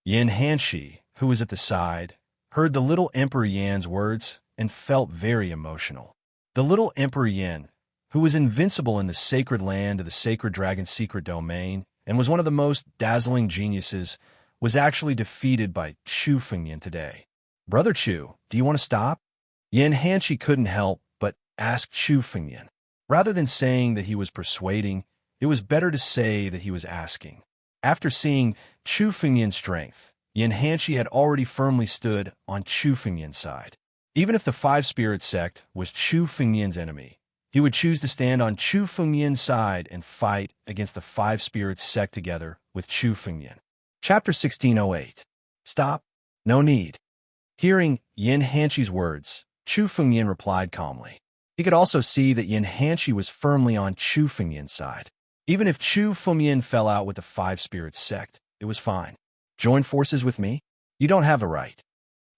Yin Hanshi, who was at the side, heard the little Emperor Yan's words and felt very emotional. The little Emperor Yin, who was invincible in the sacred land of the Sacred Dragon's secret domain and was one of the most dazzling geniuses, was actually defeated by Chu Fengmian today. Brother Chu, do you want to stop? Yin Hanshi couldn't help but ask Chu Fengmian. Rather than saying that he was persuading, it was better to say that he was asking. After seeing Chu Fengmian's strength, Yin Hanshi had already firmly stood on Chu Fengmian's side. Even if the Five Spirit sect was Chu Fengmian's enemy, he would choose to stand on Chu Fengmian's side and fight against the Five Spirits sect together with Chu Fengmian. Chapter 1608. Stop. No need. Hearing Yin Hanshi's words, Chu Fengmian replied calmly. He could also see that Yin Hanshi was firmly on Chu Fengmian's side. Even if Chu Fengmian fell out with the Five Spirits sect, it was fine. Join forces with me? You don't have a right.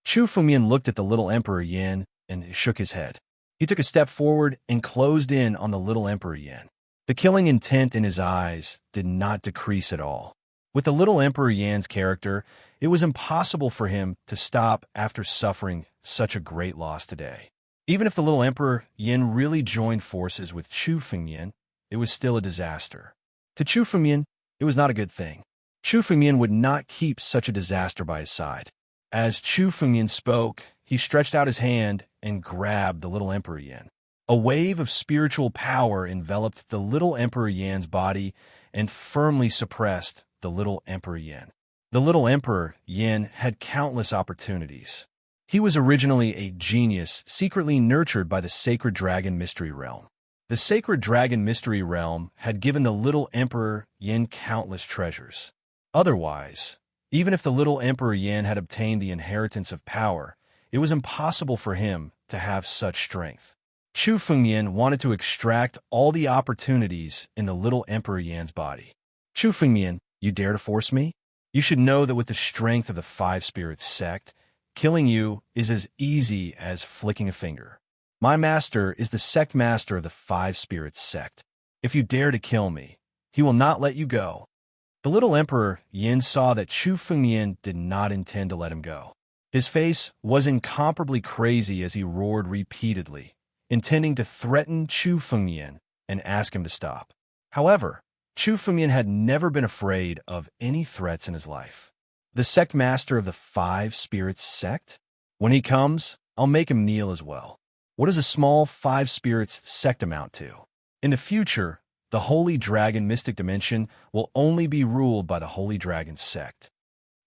Chu Fengmian looked at the little Emperor Yin and shook his head. He took a step forward and closed in on the little Emperor Yin. The killing intent in his eyes did not decrease at all. With the little Emperor Yan's character, it was impossible for him to stop after suffering such a great loss today. Even if the little Emperor Yin really joined forces with Chu Fengmian, it was still a disaster. To Chu Fengmian, it was not a good thing. Chu Fengmian would not keep such a disaster by his side. As Chu Fengmian spoke, he stretched out his hand and grabbed the little Emperor Yin. A wave of spiritual power enveloped the little Emperor Yan's body and firmly suppressed the little Emperor Yin. The little Emperor Yin had countless opportunities. He was originally a genius secretly nurtured by the Sacred Dragon Mystery Realm. The sacred dragon mystery realm had given the little Emperor Yin countless treasures. Otherwise, even if the little Emperor Yin had obtained the inheritance of power, it was impossible for him to have such strength. Chu Fengyan wanted to extract all the opportunities in the little Emperor Yan's body. Chu Fengyan, you dare to force me? You should know that with the strength of the Five Spirits sect, killing you is as easy as flicking a finger. My master is the sect master of the Five Spirits sect. If you dare to kill me, he will not let you go. The little Emperor Yin saw that Chu Fengyan did not intend to let him go. His face was incomparably crazy as he roared repeatedly, intending to threaten Chu Fengyan and ask him to stop. However, Chu Fengyan had never been afraid of any threats in his life. The sect master of the Five Spirits sect? When he comes, I'll make him kneel as well. What does a small Five Spirits sect amount to? In the future, the Holy Dragon Mystic Dimension will only be ruled by the Holy Dragon sect.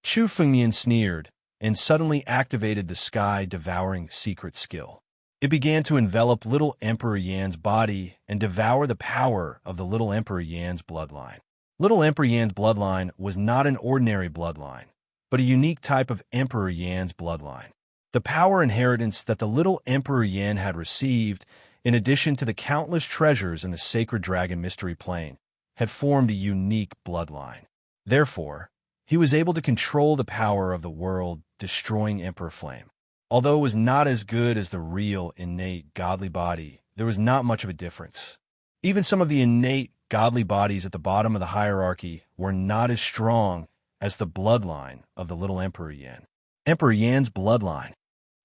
Chu Fengyan sneered and suddenly activated the sky-devouring secret skill. It began to envelop little Emperor Yan's body and devour the power of the little Emperor Yan's bloodline. Little Emperor Yan's bloodline was not an ordinary bloodline, but a unique type of Emperor Yan's bloodline. The power inheritance that the little Emperor Yan had received, in addition to the countless treasures in the sacred dragon mystery plane, had formed a unique bloodline. Therefore, he was able to control the power of the world, destroying Emperor Flame. Although it was not as good as the real, innate, godly body, there was not much of a difference. Even some of the innate, godly bodies at the bottom of the hierarchy were not as strong as the bloodline of the little Emperor Yan. Emperor Yan's bloodline,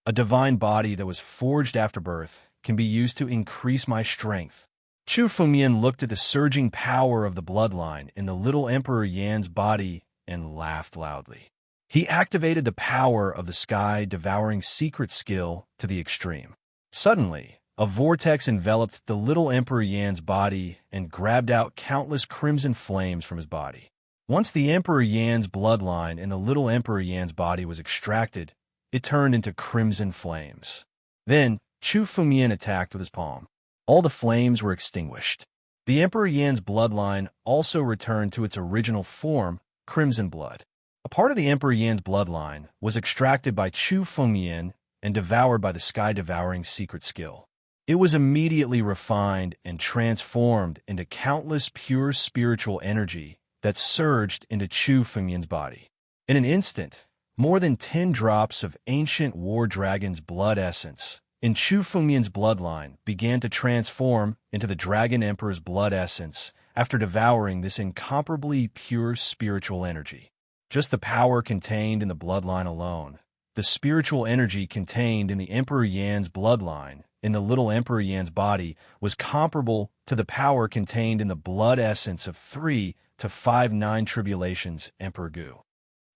a divine body that was forged after birth, can be used to increase my strength. Chu Fengyan looked at the surging power of the bloodline in the little Emperor Yan's body and laughed loudly. He activated the power of the sky-devouring secret skill to the extreme. Suddenly, a vortex enveloped the little Emperor Yan's body and grabbed out countless crimson flames from his body. Once the Emperor Yan's bloodline in the little Emperor Yan's body was extracted, it turned into crimson flames. Then, Chu Fengyan attacked with his palm. All the flames were extinguished. The Emperor Yan's bloodline also returned to its original form, crimson blood. A part of the Emperor Yan's bloodline was extracted by Chu Fengyan and devoured by the sky-devouring secret skill. It was immediately refined and transformed into countless pure spiritual energy that surged into Chu Fengyan's body. In an instant, more than 10 drops of ancient war dragon's blood essence in Chu Fengyan's bloodline began to transform into the Dragon Emperor's blood essence after devouring this incomparably pure spiritual energy. Just the power contained in the bloodline alone, the spiritual energy contained in the Emperor Yan's bloodline in the little Emperor Yan's body was comparable to the power contained in the blood essence of 3 to 5 9 tribulations Emperor Gu.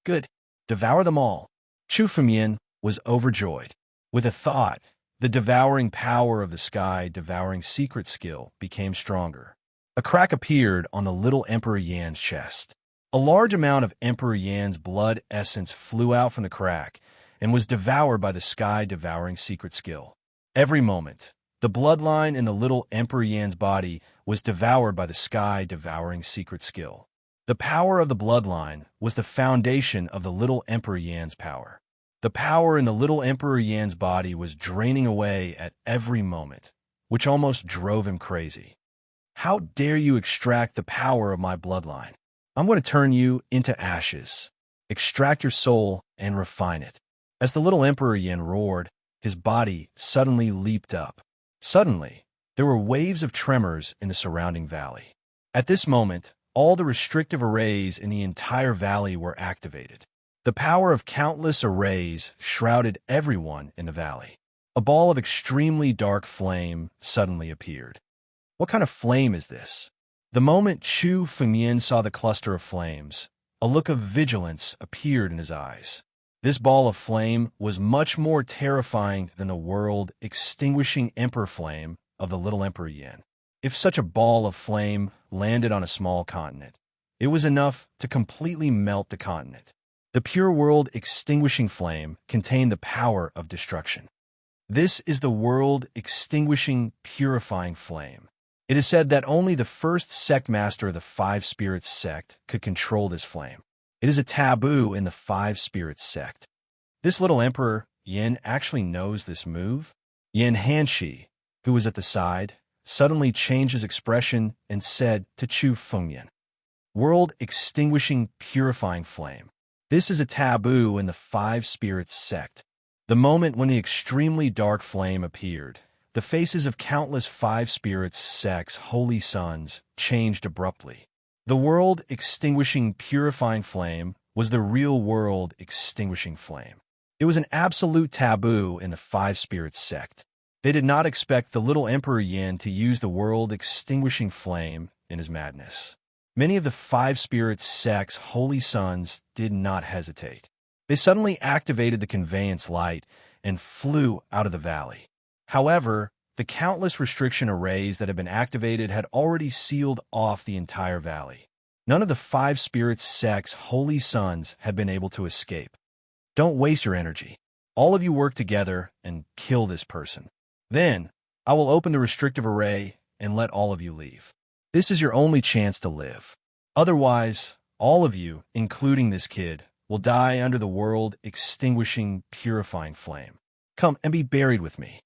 Good. Devour them all. Chu Fengyan was overjoyed. With a thought, the devouring power of the sky-devouring secret skill became stronger. A crack appeared on the little Emperor Yan's chest. A large amount of Emperor Yan's blood essence flew out from the crack and was devoured by the sky-devouring secret skill. Every moment, the bloodline in the little Emperor Yan's body was devoured by the sky-devouring secret skill. The power of the bloodline was the foundation of the little Emperor Yan's power. The power in the little Emperor Yan's body was draining away at every moment, which almost drove him crazy. How dare you extract the power of my bloodline? I'm going to turn you into ashes, extract your soul, and refine it. As the little Emperor Yin roared, his body suddenly leaped up. Suddenly, there were waves of tremors in the surrounding valley. At this moment, all the restrictive arrays in the entire valley were activated. The power of countless arrays shrouded everyone in the valley. A ball of extremely dark flame suddenly appeared. What kind of flame is this? The moment Chu Fengyan saw the cluster of flames, a look of vigilance appeared in his eyes. This ball of flame was much more terrifying than the world-extinguishing Emperor Flame of the little Emperor Yin. If such a ball of flame landed on a small continent, it was enough to completely melt the continent. The pure world-extinguishing flame contained the power of destruction. This is the world-extinguishing, purifying flame. It is said that only the first sect master of the Five Spirits sect could control this flame. It is a taboo in the Five Spirits sect. This little Emperor Yin actually knows this move. Yin Hanshi, who was at the side, suddenly changed his expression and said to Chu Fengyan, "World extinguishing purifying flame. This is a taboo in the Five Spirits sect." The moment when the extremely dark flame appeared, the faces of countless Five Spirits sect's holy sons changed abruptly. The world extinguishing purifying flame was the real world extinguishing flame. It was an absolute taboo in the Five Spirits sect. They did not expect the little Emperor Yin to use the world extinguishing flame in his madness. Many of the Five Spirits sect's holy sons did not hesitate. They suddenly activated the conveyance light and flew out of the valley. However, the countless restriction arrays that had been activated had already sealed off the entire valley. None of the Five Spirits sect's holy sons had been able to escape. Don't waste your energy. All of you work together and kill this person. Then, I will open the restrictive array and let all of you leave. This is your only chance to live. Otherwise, all of you, including this kid, will die under the world extinguishing purifying flame. Come and be buried with me.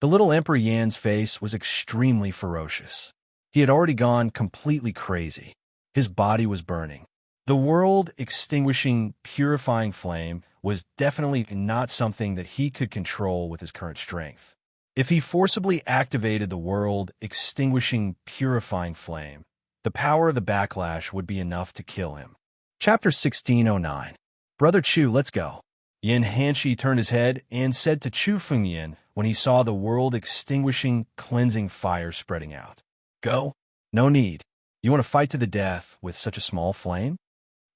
The little Emperor Yan's face was extremely ferocious. He had already gone completely crazy. His body was burning. The world extinguishing purifying flame was definitely not something that he could control with his current strength. If he forcibly activated the world extinguishing purifying flame, the power of the backlash would be enough to kill him. Chapter 1609. Brother Chu, let's go. Yin Hanshi turned his head and said to Chu Fengyan when he saw the world-extinguishing, cleansing fire spreading out. Go? No need. You want to fight to the death with such a small flame?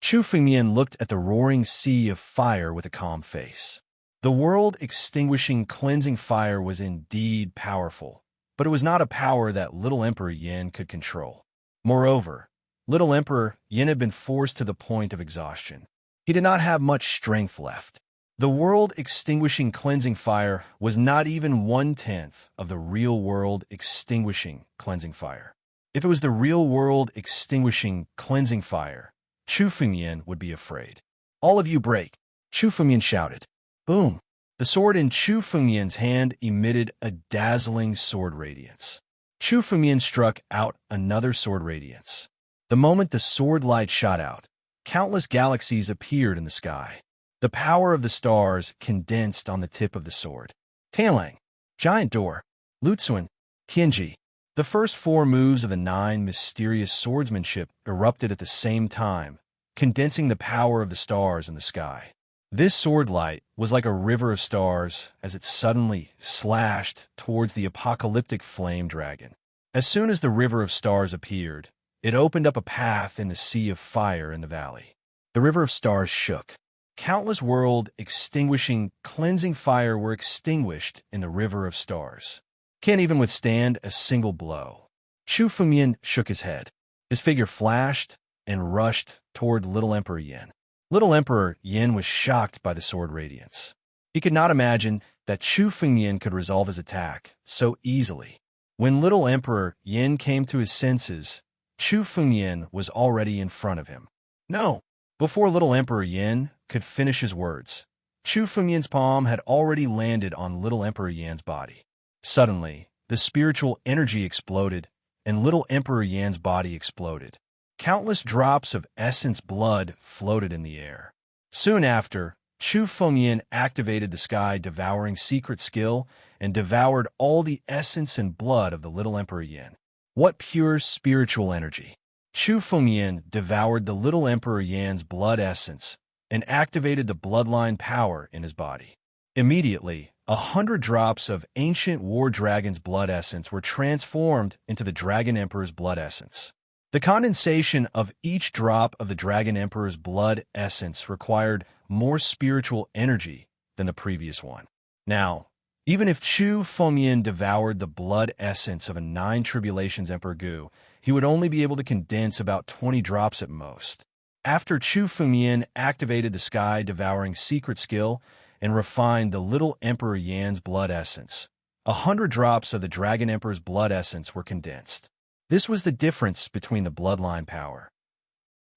Chu Fengyan looked at the roaring sea of fire with a calm face. The world-extinguishing, cleansing fire was indeed powerful, but it was not a power that little Emperor Yin could control. Moreover, little Emperor Yin had been forced to the point of exhaustion. He did not have much strength left. The world-extinguishing cleansing fire was not even 1/10 of the real world extinguishing cleansing fire. If it was the real world extinguishing cleansing fire, Chu Fengyan would be afraid. All of you break, Chu Fengyan shouted. Boom! The sword in Chu Fengyan's hand emitted a dazzling sword radiance. Chu Fengyan struck out another sword radiance. The moment the sword light shot out, countless galaxies appeared in the sky. The power of the stars condensed on the tip of the sword. Tanlang, Giant Door, Lutsuan, Tianji. The first 4 moves of the 9 mysterious swordsmanship erupted at the same time, condensing the power of the stars in the sky. This sword light was like a river of stars as it suddenly slashed towards the apocalyptic flame dragon. As soon as the river of stars appeared, it opened up a path in the sea of fire in the valley. The river of stars shook. Countless world-extinguishing, cleansing fire were extinguished in the river of stars. Can't even withstand a single blow. Chu Fengyan shook his head. His figure flashed and rushed toward little Emperor Yin. Little Emperor Yin was shocked by the sword radiance. He could not imagine that Chu Fengyan could resolve his attack so easily. When little Emperor Yin came to his senses, Chu Fengyan was already in front of him. No! Before little Emperor Yin could finish his words, Chu Fengyan's palm had already landed on little Emperor Yan's body. Suddenly, the spiritual energy exploded, and little Emperor Yan's body exploded. Countless drops of essence blood floated in the air. Soon after, Chu Fengyan activated the sky-devouring secret skill and devoured all the essence and blood of the little Emperor Yin. What pure spiritual energy! Chu Fengyan devoured the little Emperor Yan's blood essence and activated the bloodline power in his body. Immediately, 100 drops of ancient war dragon's blood essence were transformed into the Dragon Emperor's blood essence. The condensation of each drop of the Dragon Emperor's blood essence required more spiritual energy than the previous one. Now, even if Chu Fengyan devoured the blood essence of a 9 Tribulations Emperor Gu, he would only be able to condense about 20 drops at most. After Chu Fengyan activated the sky-devouring secret skill and refined the little Emperor Yan's blood essence, 100 drops of the Dragon Emperor's blood essence were condensed. This was the difference between the bloodline power.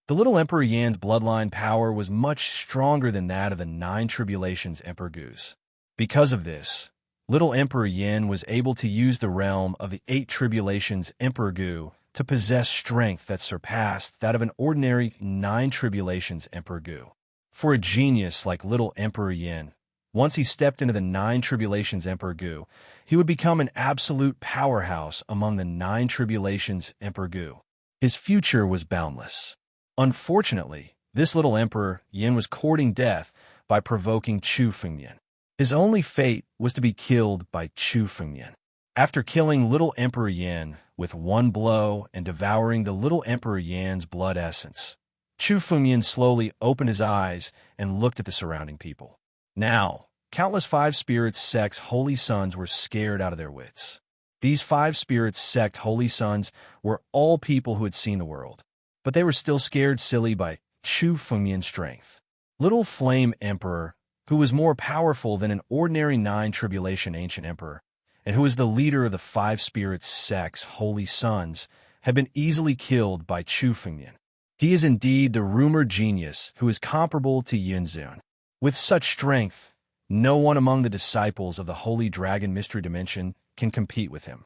The little Emperor Yan's bloodline power was much stronger than that of the Nine Tribulations Emperor Gu's. Because of this, little Emperor Yin was able to use the realm of the Eight Tribulations Emperor Gu to possess strength that surpassed that of an ordinary Nine Tribulations Emperor Gu. For a genius like little Emperor Yin, once he stepped into the Nine Tribulations Emperor Gu, he would become an absolute powerhouse among the Nine Tribulations Emperor Gu. His future was boundless. Unfortunately, this little Emperor Yin was courting death by provoking Chu Fengyan. His only fate was to be killed by Chu Fengyan. After killing little Emperor Yin with one blow and devouring the little Emperor Yan's blood essence, Chu Fengyan slowly opened his eyes and looked at the surrounding people. Now, countless Five Spirits Sect's holy sons were scared out of their wits. These Five Spirits Sect holy sons were all people who had seen the world, but they were still scared silly by Chu Fengyan's strength. Little Flame Emperor, who was more powerful than an ordinary Nine Tribulation Ancient Emperor, and who was the leader of the Five Spirits Sect's holy sons, had been easily killed by Chu Fengyan. He is indeed the rumored genius who is comparable to Yunzun. With such strength, no one among the disciples of the Holy Dragon Mystery Dimension can compete with him.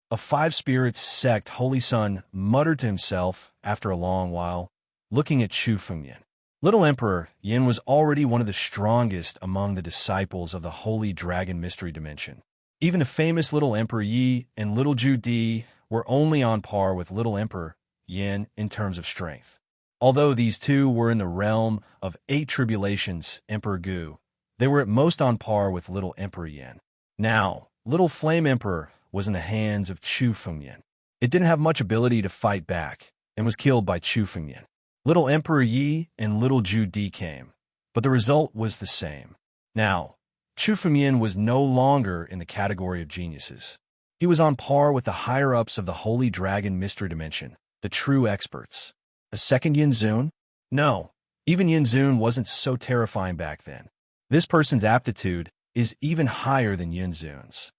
A Five Spirits Sect holy son muttered to himself after a long while, looking at Chu Fengyan. Little Emperor Yin was already one of the strongest among the disciples of the Holy Dragon Mystery Dimension. Even the famous Little Emperor Yi and Little Ju Di were only on par with Little Emperor Yin in terms of strength. Although these two were in the realm of Eight Tribulations Emperor Gu, they were at most on par with Little Emperor Yin. Now, Little Flame Emperor was in the hands of Chu Fengyan. It didn't have much ability to fight back and was killed by Chu Fengyan. Little Emperor Yi and Little Ju Di came, but the result was the same. Now, Chu Fengyan was no longer in the category of geniuses. He was on par with the higher-ups of the Holy Dragon Mystery Dimension, the true experts. A second Yunzun? No, even Yunzun wasn't so terrifying back then. This person's aptitude is even higher than Yunzun's.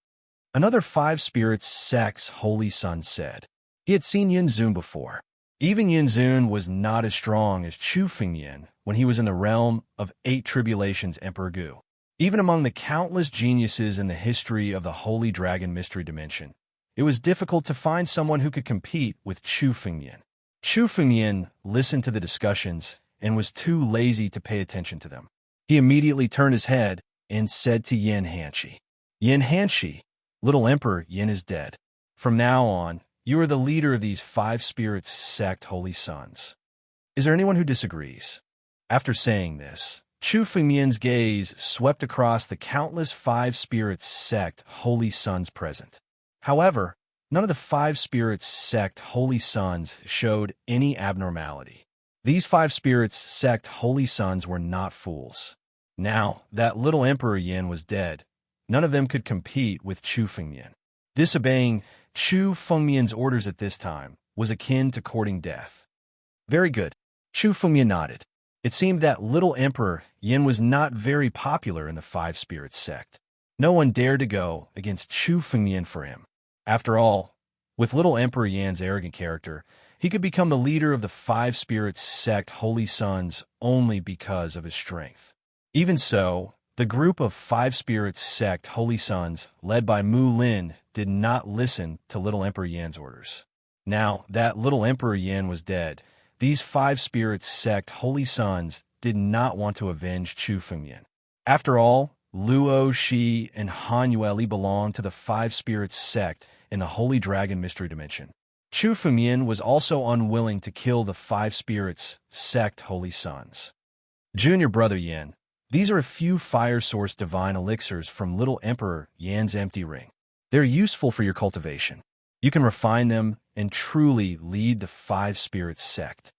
Another Five Spirits Sect's holy son said. He had seen Yunzun before. Even Yunzun was not as strong as Chu Fengyan when he was in the realm of Eight Tribulations Emperor Gu. Even among the countless geniuses in the history of the Holy Dragon Mystery Dimension, it was difficult to find someone who could compete with Chu Fengyan. Chu Fengyan listened to the discussions and was too lazy to pay attention to them. He immediately turned his head and said to Yin Hanshi, "Yin Hanshi, Little Emperor Yin is dead. From now on, you are the leader of these Five Spirits Sect holy sons. Is there anyone who disagrees?" After saying this, Chu Fengyan's gaze swept across the countless Five Spirits Sect holy sons present. However, none of the Five Spirits Sect holy sons showed any abnormality. These Five Spirits Sect holy sons were not fools. Now that Little Emperor Yin was dead, none of them could compete with Chu Fengyan. Disobeying Chu Fengyan's orders at this time was akin to courting death. Very good. Chu Fengyan nodded. It seemed that Little Emperor Yin was not very popular in the Five Spirits Sect. No one dared to go against Chu Fengyan for him. After all, with Little Emperor Yan's arrogant character, he could become the leader of the Five Spirits Sect holy sons only because of his strength. Even so, the group of Five Spirits Sect holy sons, led by Mu Lin, did not listen to Little Emperor Yan's orders. Now that Little Emperor Yan was dead, these Five Spirits Sect holy sons did not want to avenge Chu Fengyan. After all, Luo Shi and Han Yueli belonged to the Five Spirits Sect in the Holy Dragon Mystery Dimension. Chu Fengyan was also unwilling to kill the Five Spirits Sect holy sons. Junior Brother Yin, these are a few fire source divine elixirs from Little Emperor Yan's empty ring. They're useful for your cultivation. You can refine them and truly lead the Five Spirits Sect.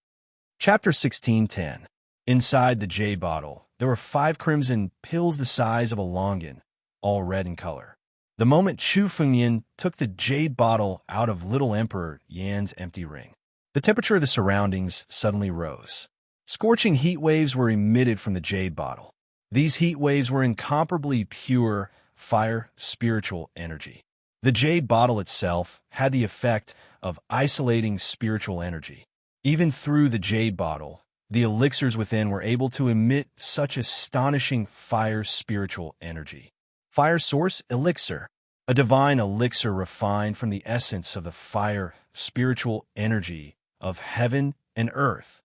Chapter 16:10. Inside the jade bottle, there were 5 crimson pills the size of a longan, all red in color. The moment Chu Fengyan took the jade bottle out of Little Emperor Yan's empty ring, the temperature of the surroundings suddenly rose. Scorching heat waves were emitted from the jade bottle. These heat waves were incomparably pure fire spiritual energy. The jade bottle itself had the effect of isolating spiritual energy. Even through the jade bottle, the elixirs within were able to emit such astonishing fire spiritual energy. Fire source elixir, a divine elixir refined from the essence of the fire spiritual energy of heaven and earth.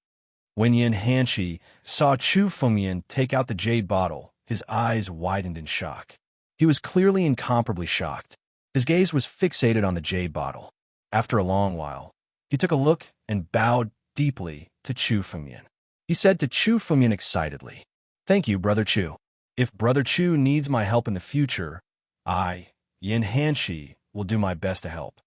When Yin Hanshi saw Chu Fengyan take out the jade bottle, his eyes widened in shock. He was clearly incomparably shocked. His gaze was fixated on the jade bottle. After a long while, he took a look and bowed deeply to Chu Fengyan. He said to Chu Fengyan excitedly, "Thank you, Brother Chu. If Brother Chu needs my help in the future, I, Yin Hanshi, will do my best to help."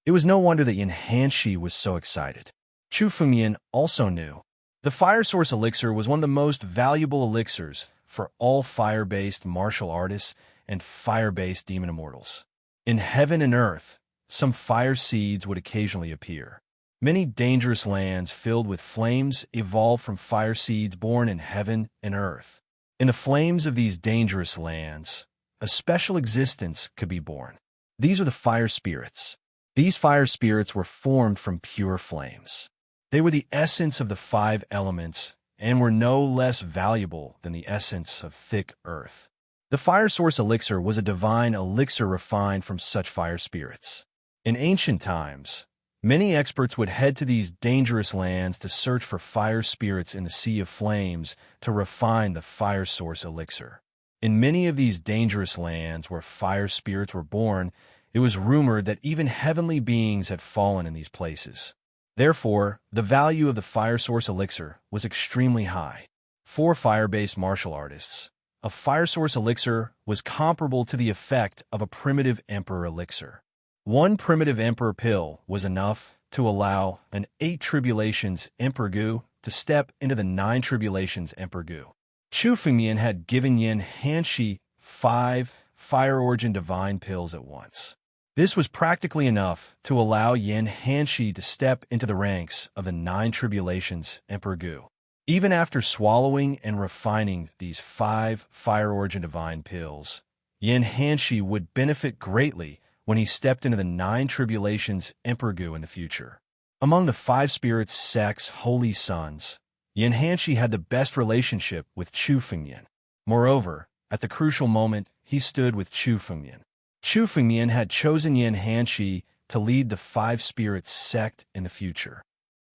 It was no wonder that Yin Hanshi was so excited. Chu Fengyan also knew the fire source elixir was one of the most valuable elixirs for all fire-based martial artists and fire-based demon immortals. In heaven and earth, some fire seeds would occasionally appear. Many dangerous lands filled with flames evolved from fire seeds born in heaven and earth. In the flames of these dangerous lands, a special existence could be born. These are the fire spirits. These fire spirits were formed from pure flames. They were the essence of the 5 elements and were no less valuable than the essence of thick earth. The fire source elixir was a divine elixir refined from such fire spirits. In ancient times, many experts would head to these dangerous lands to search for fire spirits in the sea of flames to refine the fire source elixir. In many of these dangerous lands where fire spirits were born, it was rumored that even heavenly beings had fallen in these places. Therefore, the value of the fire source elixir was extremely high. For fire-based martial artists, a fire source elixir was comparable to the effect of a primitive emperor elixir. One primitive emperor pill was enough to allow an 8 tribulations emperor gu to step into the 9 tribulations emperor gu. Chu Fengyan had given Yin Hanshi 5 fire origin divine pills at once. This was practically enough to allow Yin Hanshi to step into the ranks of the 9 tribulations emperor gu. Even after swallowing and refining these 5 fire origin divine pills, Yin Hanshi would benefit greatly when he stepped into the 9 tribulations emperor gu in the future. Among the 5 spirits sects holy sons, Yin Hanshi had the best relationship with Chu Fengyan. Moreover, at the crucial moment, he stood with Chu Fengyan. Chu Fengyan had chosen Yin Hanshi to lead the 5 spirits sect in the future.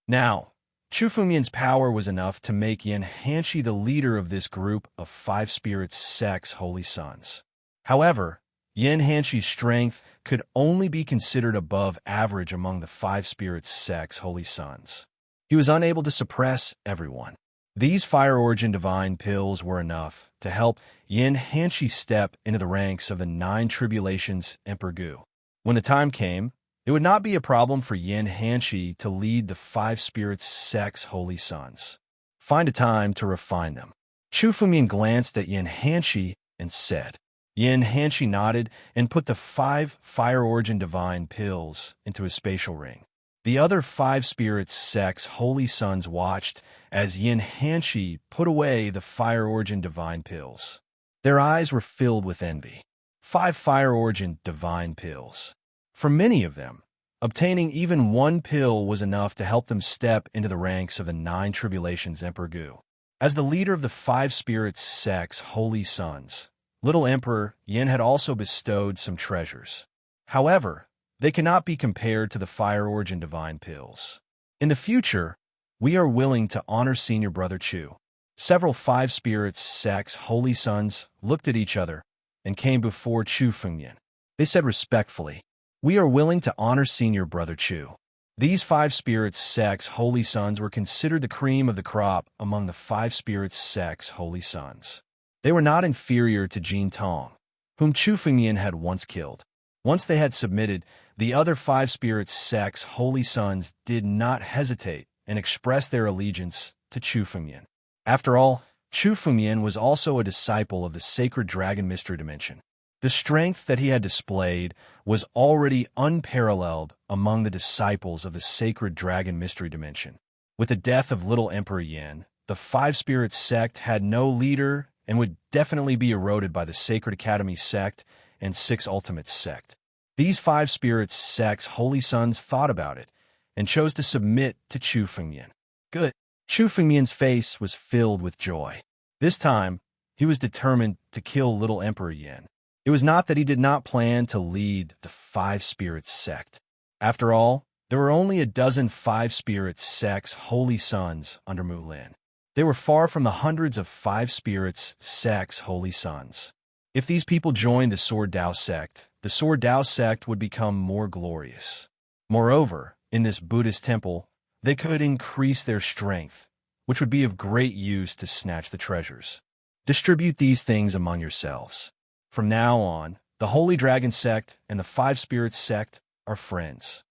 Now, Chu Fengyan's power was enough to make Yin Hanshi the leader of this group of 5 spirits sects holy sons. However, Yin Hanshi's strength could only be considered above average among the 5 spirits sects holy sons. He was unable to suppress everyone. These fire origin divine pills were enough to help Yin Hanshi step into the ranks of the 9 tribulations emperor gu. When the time came, it would not be a problem for Yin Hanshi to lead the 5 spirits sects holy sons. Find a time to refine them. Chu Fengyan glanced at Yin Hanshi and said. Yin Hanshi nodded and put the 5 fire origin divine pills into his spatial ring. The other 5 spirits sects holy sons watched as Yin Hanshi put away the fire origin divine pills. Their eyes were filled with envy. 5 fire origin divine pills. For many of them, obtaining even 1 pill was enough to help them step into the ranks of the 9 tribulations emperor gu. As the leader of the 5 spirits sects holy sons, Little Emperor Yin had also bestowed some treasures. However, they cannot be compared to the fire origin divine pills. In the future, we are willing to honor Senior Brother Chu. Several 5 spirits sects holy sons looked at each other and came before Chu Fengyan. They said respectfully, "We are willing to honor Senior Brother Chu." These 5 spirits sects holy sons were considered the cream of the crop among the 5 spirits sects holy sons. They were not inferior to Jin Tong, whom Chu Fengyan had once killed. Once they had submitted, the other 5 spirits sects holy sons did not hesitate and expressed their allegiance to Chu Fengyan. After all, Chu Fengyan was also a disciple of the sacred dragon mystery dimension. The strength that he had displayed was already unparalleled among the disciples of the sacred dragon mystery dimension. With the death of Little Emperor Yin, the 5 spirits sect had no leader and would definitely be eroded by the Sacred Academy sect and 6 Ultimates sect. These five spirits sect's holy sons thought about it and chose to submit to Chu Fengmian. Good. Chu Fengmian's face was filled with joy. This time, he was determined to kill little Emperor Yin. It was not that he did not plan to lead the five spirits sect. After all, there were only a dozen five spirits sect's holy sons under Mulin. They were far from the hundreds of five spirits sect's holy sons. If these people joined the Sword Dao sect, the Sword Dao sect would become more glorious. Moreover, in this Buddhist temple, they could increase their strength, which would be of great use to snatch the treasures. Distribute these things among yourselves. From now on, the Holy Dragon sect and the Five Spirits sect are friends.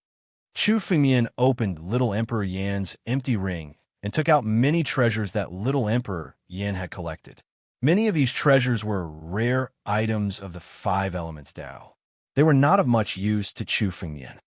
Chu Fengmian opened little Emperor Yan's empty ring and took out many treasures that little Emperor Yan had collected. Many of these treasures were rare items of the Five Elements Dao. They were not of much use to Chu Fengmian.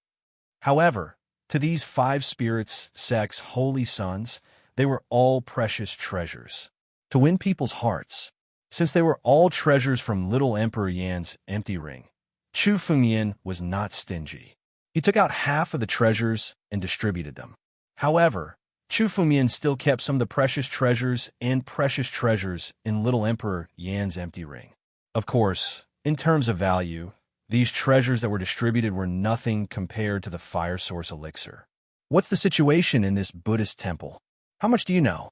However, to these five spirits sect's holy sons, they were all precious treasures. To win people's hearts, since they were all treasures from little Emperor Yan's empty ring, Chu Fengmian was not stingy. He took out half of the treasures and distributed them. However, Chu Fengmian still kept some of the precious treasures in little Emperor Yan's empty ring. Of course, in terms of value, these treasures that were distributed were nothing compared to the fire source elixir. What's the situation in this Buddhist temple? How much do you know?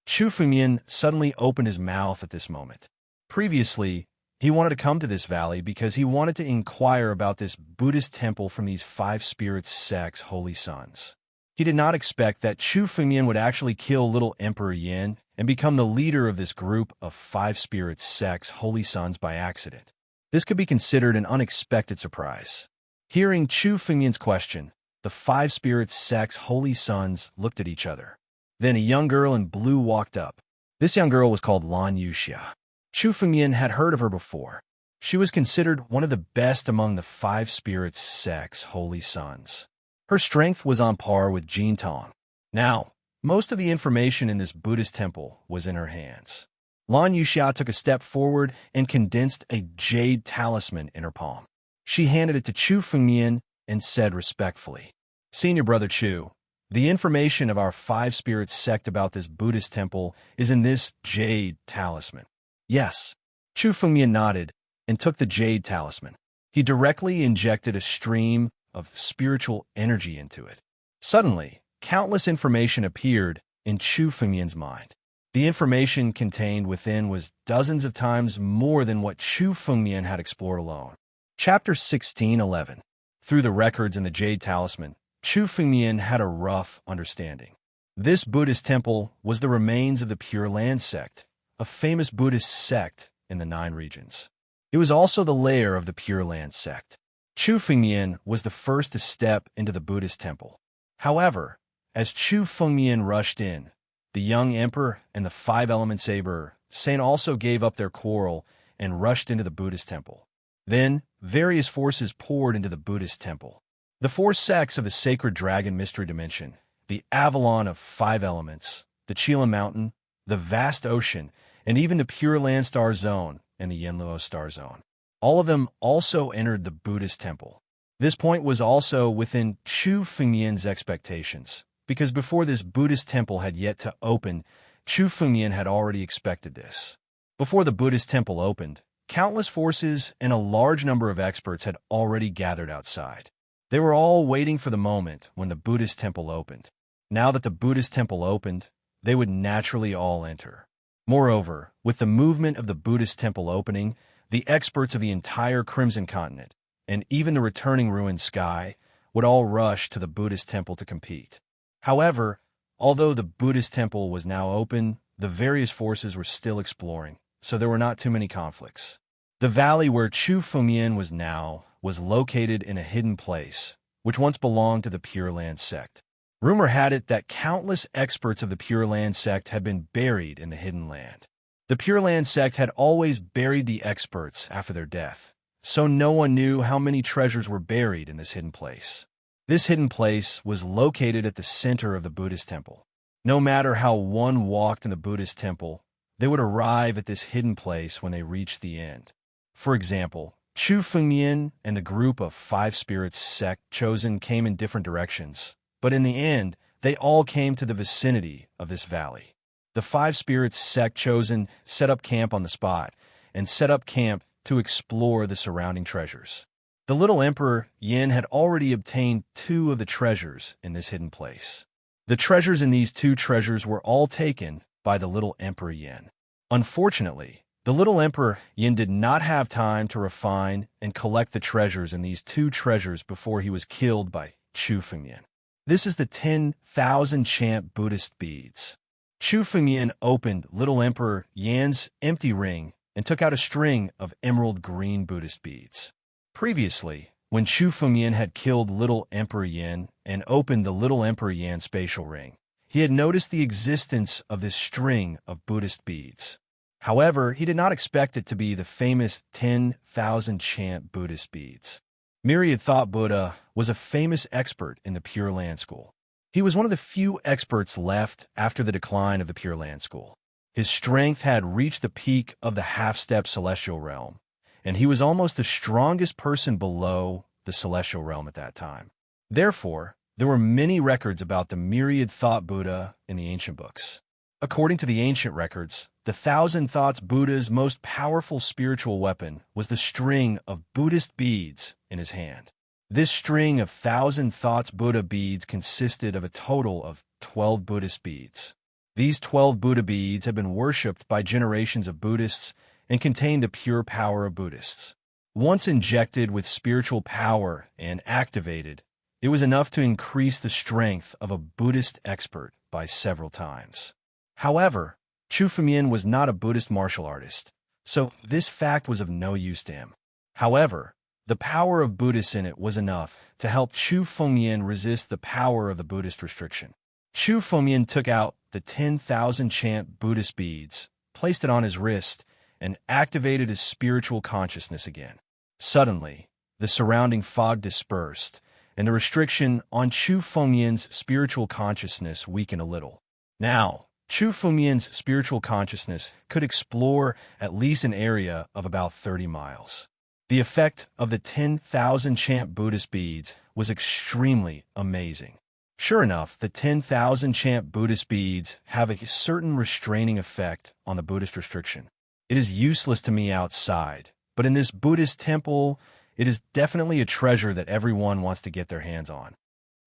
Chu Fengmian suddenly opened his mouth at this moment. Previously, he wanted to come to this valley because he wanted to inquire about this Buddhist temple from these five spirits sect's holy sons. He did not expect that Chu Fengmian would actually kill little Emperor Yin and become the leader of this group of five spirits sect's holy sons by accident. This could be considered an unexpected surprise. Hearing Chu Fengmian's question, the five spirits sect's holy sons looked at each other. Then a young girl in blue walked up. This young girl was called Lan Yuxia. Chu Fengmian had heard of her before. She was considered one of the best among the five spirits sect's holy sons. Her strength was on par with Jin Tong. Now, most of the information in this Buddhist temple was in her hands. Lan Yuxia took a step forward and condensed a jade talisman in her palm. She handed it to Chu Fengmian and said respectfully, "Senior Brother Chu, the information of our five spirits sect about this Buddhist temple is in this jade talisman." Yes. Chu Fengmian nodded and took the jade talisman. He directly injected a stream of spiritual energy into it. Suddenly, countless information appeared in Chu Fengmian's mind. The information contained within was dozens of times more than what Chu Fengmian had explored alone. Chapter 16:11. Through the records in the Jade Talisman, Chu Fengmian had a rough understanding. This Buddhist temple was the remains of the Pure Land sect, a famous Buddhist sect in the 9 regions. It was also the lair of the Pure Land sect. Chu Fengmian was the first to step into the Buddhist temple. However, as Chu Fengmian rushed in, the young emperor and the five-element saber Saint also gave up their quarrel and rushed into the Buddhist temple. Then, various forces poured into the Buddhist temple. The 4 sects of the Sacred Dragon Mystery Dimension, the Avalon of 5 Elements, the Chila Mountain, the Vast Ocean, and even the Pure Land Star Zone and the Yenluo Star Zone. All of them also entered the Buddhist temple. This point was also within Chu Fengmian's expectations, because before this Buddhist temple had yet to open, Chu Fengmian had already expected this. Before the Buddhist temple opened, countless forces and a large number of experts had already gathered outside. They were all waiting for the moment when the Buddhist temple opened. Now that the Buddhist temple opened, they would naturally all enter. Moreover, with the movement of the Buddhist temple opening, the experts of the entire Crimson Continent, and even the returning ruined sky, would all rush to the Buddhist temple to compete. However, although the Buddhist temple was now open, the various forces were still exploring, so there were not too many conflicts. The valley where Chu Fengmian was now was located in a hidden place, which once belonged to the Pure Land sect. Rumor had it that countless experts of the Pure Land sect had been buried in the hidden land. The Pure Land sect had always buried the experts after their death, so no one knew how many treasures were buried in this hidden place. This hidden place was located at the center of the Buddhist temple. No matter how one walked in the Buddhist temple, they would arrive at this hidden place when they reached the end. For example, Chu Fengmian and the group of 5 spirits sect chosen came in different directions, but in the end, they all came to the vicinity of this valley. The 5 spirits sect chosen set up camp on the spot, and set up camp to explore the surrounding treasures. The little Emperor Yin had already obtained 2 of the treasures in this hidden place. The treasures in these 2 treasures were all taken by the little Emperor Yin. Unfortunately, the little Emperor Yin did not have time to refine and collect the treasures in these 2 treasures before he was killed by Chu Fengmian. This is the 10,000 chant Buddhist beads. Chu Fengmian opened little Emperor Yan's empty ring and took out a string of emerald green Buddhist beads. Previously, when Chu Fengmian had killed little Emperor Yin and opened the little Emperor Yan spatial ring, he had noticed the existence of this string of Buddhist beads. However, he did not expect it to be the famous 10,000 chant Buddhist beads. Myriad Thought Buddha was a famous expert in the Pure Land School. He was one of the few experts left after the decline of the Pure Land School. His strength had reached the peak of the half-step celestial realm, and he was almost the strongest person below the celestial realm at that time. Therefore, there were many records about the Myriad Thought Buddha in the ancient books. According to the ancient records, the Thousand Thoughts Buddha's most powerful spiritual weapon was the string of Buddhist beads in his hand. This string of Thousand Thoughts Buddha beads consisted of a total of 12 Buddhist beads. These 12 Buddha beads have been worshipped by generations of Buddhists and contain the pure power of Buddhists. Once injected with spiritual power and activated, it was enough to increase the strength of a Buddhist expert by several times. However, Chu Fengmian was not a Buddhist martial artist, so this fact was of no use to him. However, the power of Buddhists in it was enough to help Chu Fengmian resist the power of the Buddhist restriction. Chu Fengmian took out the 10,000 chant Buddhist beads, placed it on his wrist, and activated his spiritual consciousness again. Suddenly, the surrounding fog dispersed, and the restriction on Chu Fengmian's spiritual consciousness weakened a little. Now, Chu Fengmian's spiritual consciousness could explore at least an area of about 30 miles. The effect of the 10,000 chant Buddhist beads was extremely amazing. Sure enough, the 10,000 chant Buddhist beads have a certain restraining effect on the Buddhist restriction. It is useless to me outside, but in this Buddhist temple, it is definitely a treasure that everyone wants to get their hands on.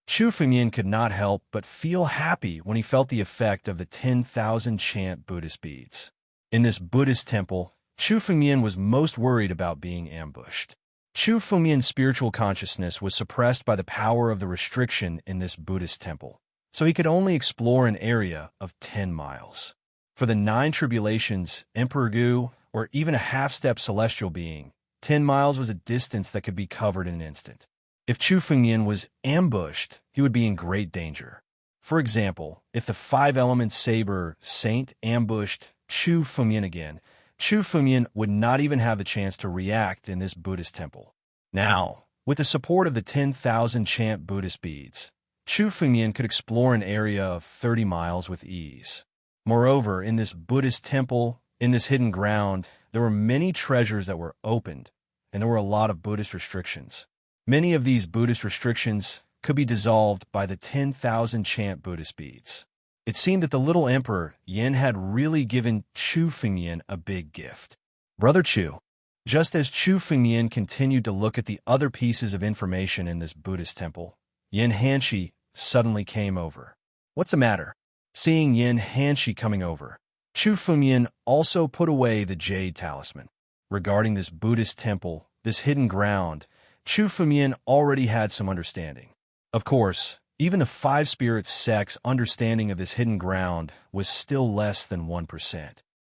Chu Fengmian could not help but feel happy when he felt the effect of the 10,000 chant Buddhist beads. In this Buddhist temple, Chu Fengmian was most worried about being ambushed. Chu Fengmian's spiritual consciousness was suppressed by the power of the restriction in this Buddhist temple, so he could only explore an area of 10 miles. For the 9 tribulations, Emperor Gu, or even a half-step celestial being, 10 miles was a distance that could be covered in an instant. If Chu Fengmian was ambushed, he would be in great danger. For example, if the 5-element saber saint ambushed Chu Fengmian again, Chu Fengmian would not even have the chance to react in this Buddhist temple. Now, with the support of the 10,000 chant Buddhist beads, Chu Fengmian could explore an area of 30 miles with ease. Moreover, in this Buddhist temple, in this hidden ground, there were many treasures that were opened, and there were a lot of Buddhist restrictions. Many of these Buddhist restrictions could be dissolved by the 10,000 chant Buddhist beads. It seemed that the little Emperor Yin had really given Chu Fengmian a big gift. Brother Chu. Just as Chu Fengmian continued to look at the other pieces of information in this Buddhist temple, Yin Hanshi suddenly came over. What's the matter? Seeing Yin Hanshi coming over, Chu Fengmian also put away the jade talisman. Regarding this Buddhist temple, this hidden ground, Chu Fengmian already had some understanding. Of course, even the 5-spirits sect's understanding of this hidden ground was still less than 1%.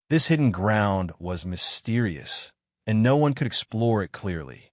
This hidden ground was mysterious, and no one could explore it clearly.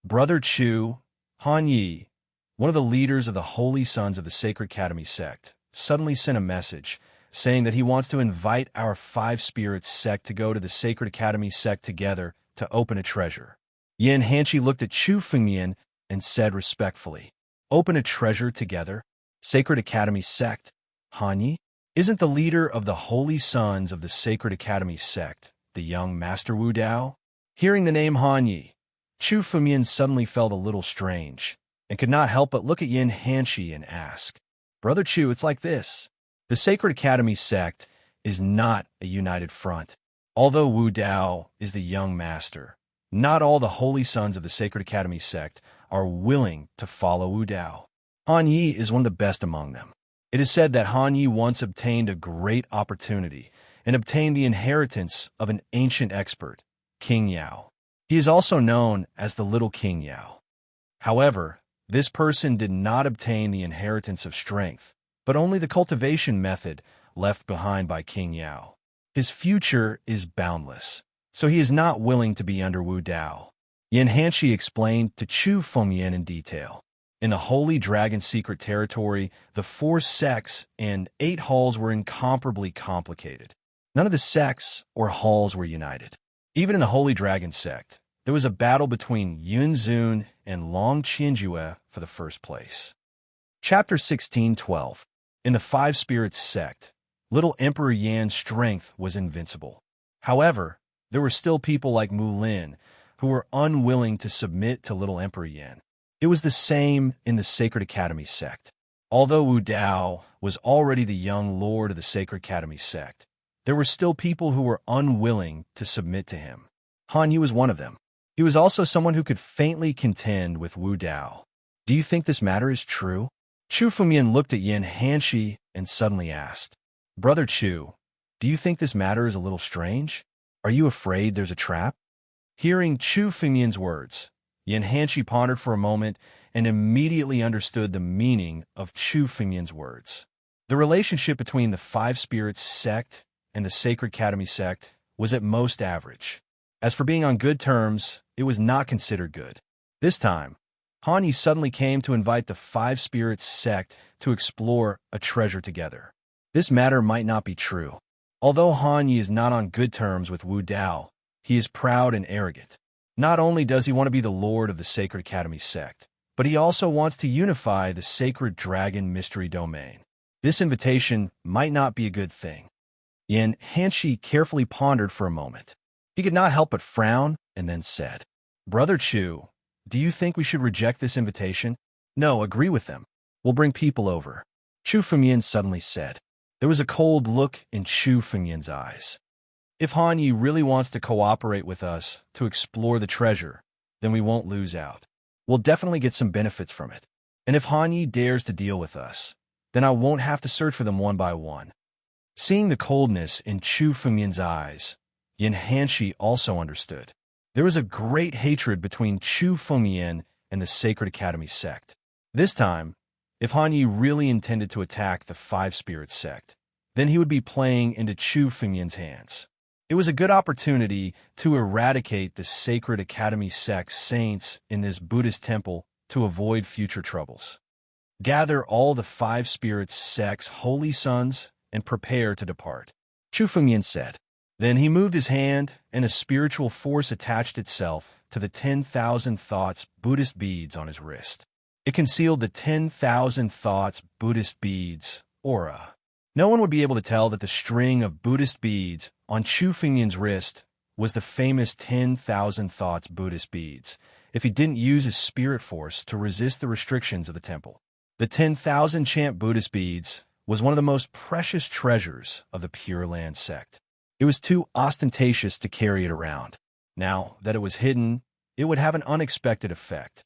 Brother Chu, Han Yi, one of the leaders of the Holy Sons of the Sacred Academy sect, suddenly sent a message saying that he wants to invite our 5-spirits sect to go to the Sacred Academy sect together to open a treasure. Yin Hanshi looked at Chu Fengmian and said respectfully, "Open a treasure together? Sacred Academy sect? Han Yi? Isn't the leader of the Holy Sons of the Sacred Academy sect the young Master Wu Dao?" Hearing the name Han Yi, Chu Fumian suddenly felt a little strange and could not help but look at Yin Hanshi and ask, "Brother Chu, it's like this. The Sacred Academy sect is not a united front. Although Wu Dao is the young master, not all the holy sons of the Sacred Academy sect are willing to follow Wu Dao. Han Yi is one of the best among them. It is said that Han Yi once obtained a great opportunity and obtained the inheritance of an ancient expert, King Yao. He is also known as the Little King Yao. However, this person did not obtain the inheritance of strength, but only the cultivation method left behind by King Yao. His future is boundless, so he is not willing to be under Wu Dao." Yin Hanshi explained to Chu Fengyan in detail. In the Holy Dragon secret territory, the 4 sects and 8 halls were incomparably complicated. None of the sects or halls were united. Even in the Holy Dragon sect, there was a battle between Yun Zun and Long Qianjue for the first place. Chapter 16:12. In the 5 Spirits sect, little Emperor Yan's strength was invincible. However, there were still people like Mu Lin who were unwilling to submit to little Emperor Yan. It was the same in the Sacred Academy sect. Although Wu Dao was already the young lord of the Sacred Academy sect, there were still people who were unwilling to submit to him. Han Yu was one of them. He was also someone who could faintly contend with Wu Dao. "Do you think this matter is true?" Chu Fumian looked at Yin Hanshi and suddenly asked, "Brother Chu, do you think this matter is a little strange? Are you afraid there's a trap?" Hearing Chu Fumian's words, Yin Hanshi pondered for a moment and immediately understood the meaning of Chu Fumian's words. The relationship between the 5 Spirits sect and the Sacred Academy sect was at most average. As for being on good terms, it was not considered good. This time, Han Yi suddenly came to invite the 5 Spirits sect to explore a treasure together. This matter might not be true. Although Han Yi is not on good terms with Wu Dao, he is proud and arrogant. Not only does he want to be the lord of the Sacred Academy sect, but he also wants to unify the Sacred Dragon Mystery Domain. This invitation might not be a good thing. Yin Hanshi carefully pondered for a moment. He could not help but frown and then said, "Brother Chu, do you think we should reject this invitation?" "No, agree with them. We'll bring people over," Chu Fengyan suddenly said. There was a cold look in Chu Fengyan's eyes. "If Han Yi really wants to cooperate with us to explore the treasure, then we won't lose out. We'll definitely get some benefits from it. And if Han Yi dares to deal with us, then I won't have to search for them one by one." Seeing the coldness in Chu Fengyan's eyes, Yin Hanshi also understood. There was a great hatred between Chu Fengyan and the Sacred Academy sect. This time, if Han Yi really intended to attack the 5 Spirits sect, then he would be playing into Chu Fengyan's hands. It was a good opportunity to eradicate the Sacred Academy sect's saints in this Buddhist temple to avoid future troubles. Gather all the 5 Spirits sect's holy sons and prepare to depart, Chu Fengyan said. Then he moved his hand, and a spiritual force attached itself to the 10,000 thoughts Buddhist beads on his wrist. It concealed the 10,000 thoughts Buddhist beads aura. No one would be able to tell that the string of Buddhist beads on Chu Fengyan's wrist was the famous 10,000 thoughts Buddhist beads if he didn't use his spirit force to resist the restrictions of the temple. The 10,000 chant Buddhist beads was one of the most precious treasures of the Pure Land sect. It was too ostentatious to carry it around. Now that it was hidden, it would have an unexpected effect.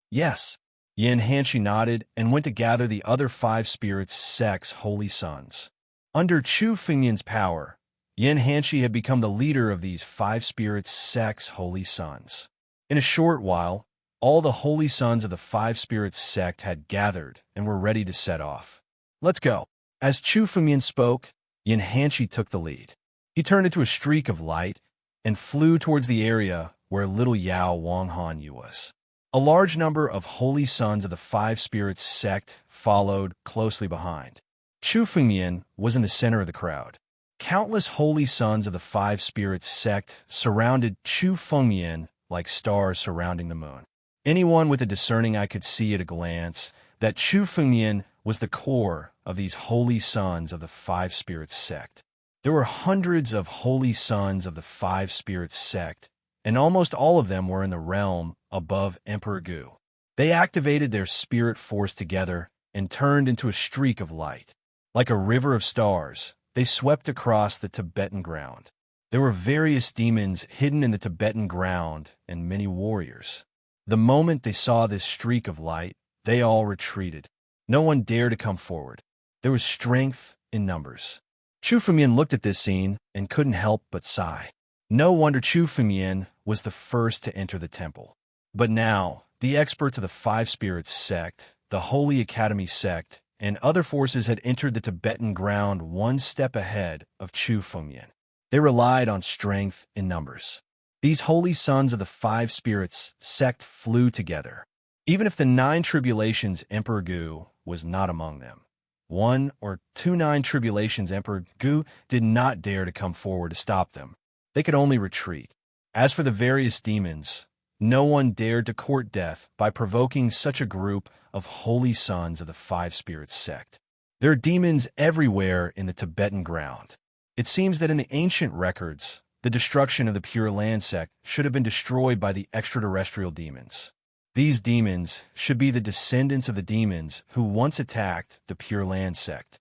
Yes, Yin Hanshi nodded and went to gather the other 5 Spirits sect's holy sons. Under Chu Fengyan's power, Yin Hanshi had become the leader of these 5 Spirits sect's holy sons. In a short while, all the holy sons of the 5 Spirits sect had gathered and were ready to set off. "Let's go." As Chu Fengyan spoke, Yin Hanshi took the lead. He turned into a streak of light and flew towards the area where little Yao Wanghan Yu was. A large number of holy sons of the 5 Spirits sect followed closely behind. Chu Fengyan was in the center of the crowd. Countless holy sons of the 5 Spirits sect surrounded Chu Fengyan like stars surrounding the moon. Anyone with a discerning eye could see at a glance that Chu Fengyan was the core of these holy sons of the 5 Spirits sect. There were hundreds of holy sons of the 5 Spirits sect and almost all of them were in the realm above Emperor Gu. They activated their spirit force together and turned into a streak of light. Like a river of stars, they swept across the Tibetan ground. There were various demons hidden in the Tibetan ground and many warriors. The moment they saw this streak of light, they all retreated. No one dared to come forward. There was strength in numbers. Chu Fengmian looked at this scene and couldn't help but sigh. No wonder Chu Fengmian was the first to enter the temple. But now, the experts of the Five Spirits sect, the Holy Academy sect, and other forces had entered the Tibetan ground one step ahead of Chu Fengmian. They relied on strength in numbers. These holy sons of the Five Spirits sect flew together. Even if the 9 tribulations Emperor Gu was not among them. 1 or 2 9 tribulations Emperor Gu did not dare to come forward to stop them. They could only retreat. As for the various demons, no one dared to court death by provoking such a group of holy sons of the Five Spirits sect. There are demons everywhere in the Tibetan ground. It seems that in the ancient records, the destruction of the Pure Land sect should have been destroyed by the extraterrestrial demons. These demons should be the descendants of the demons who once attacked the Pure Land sect.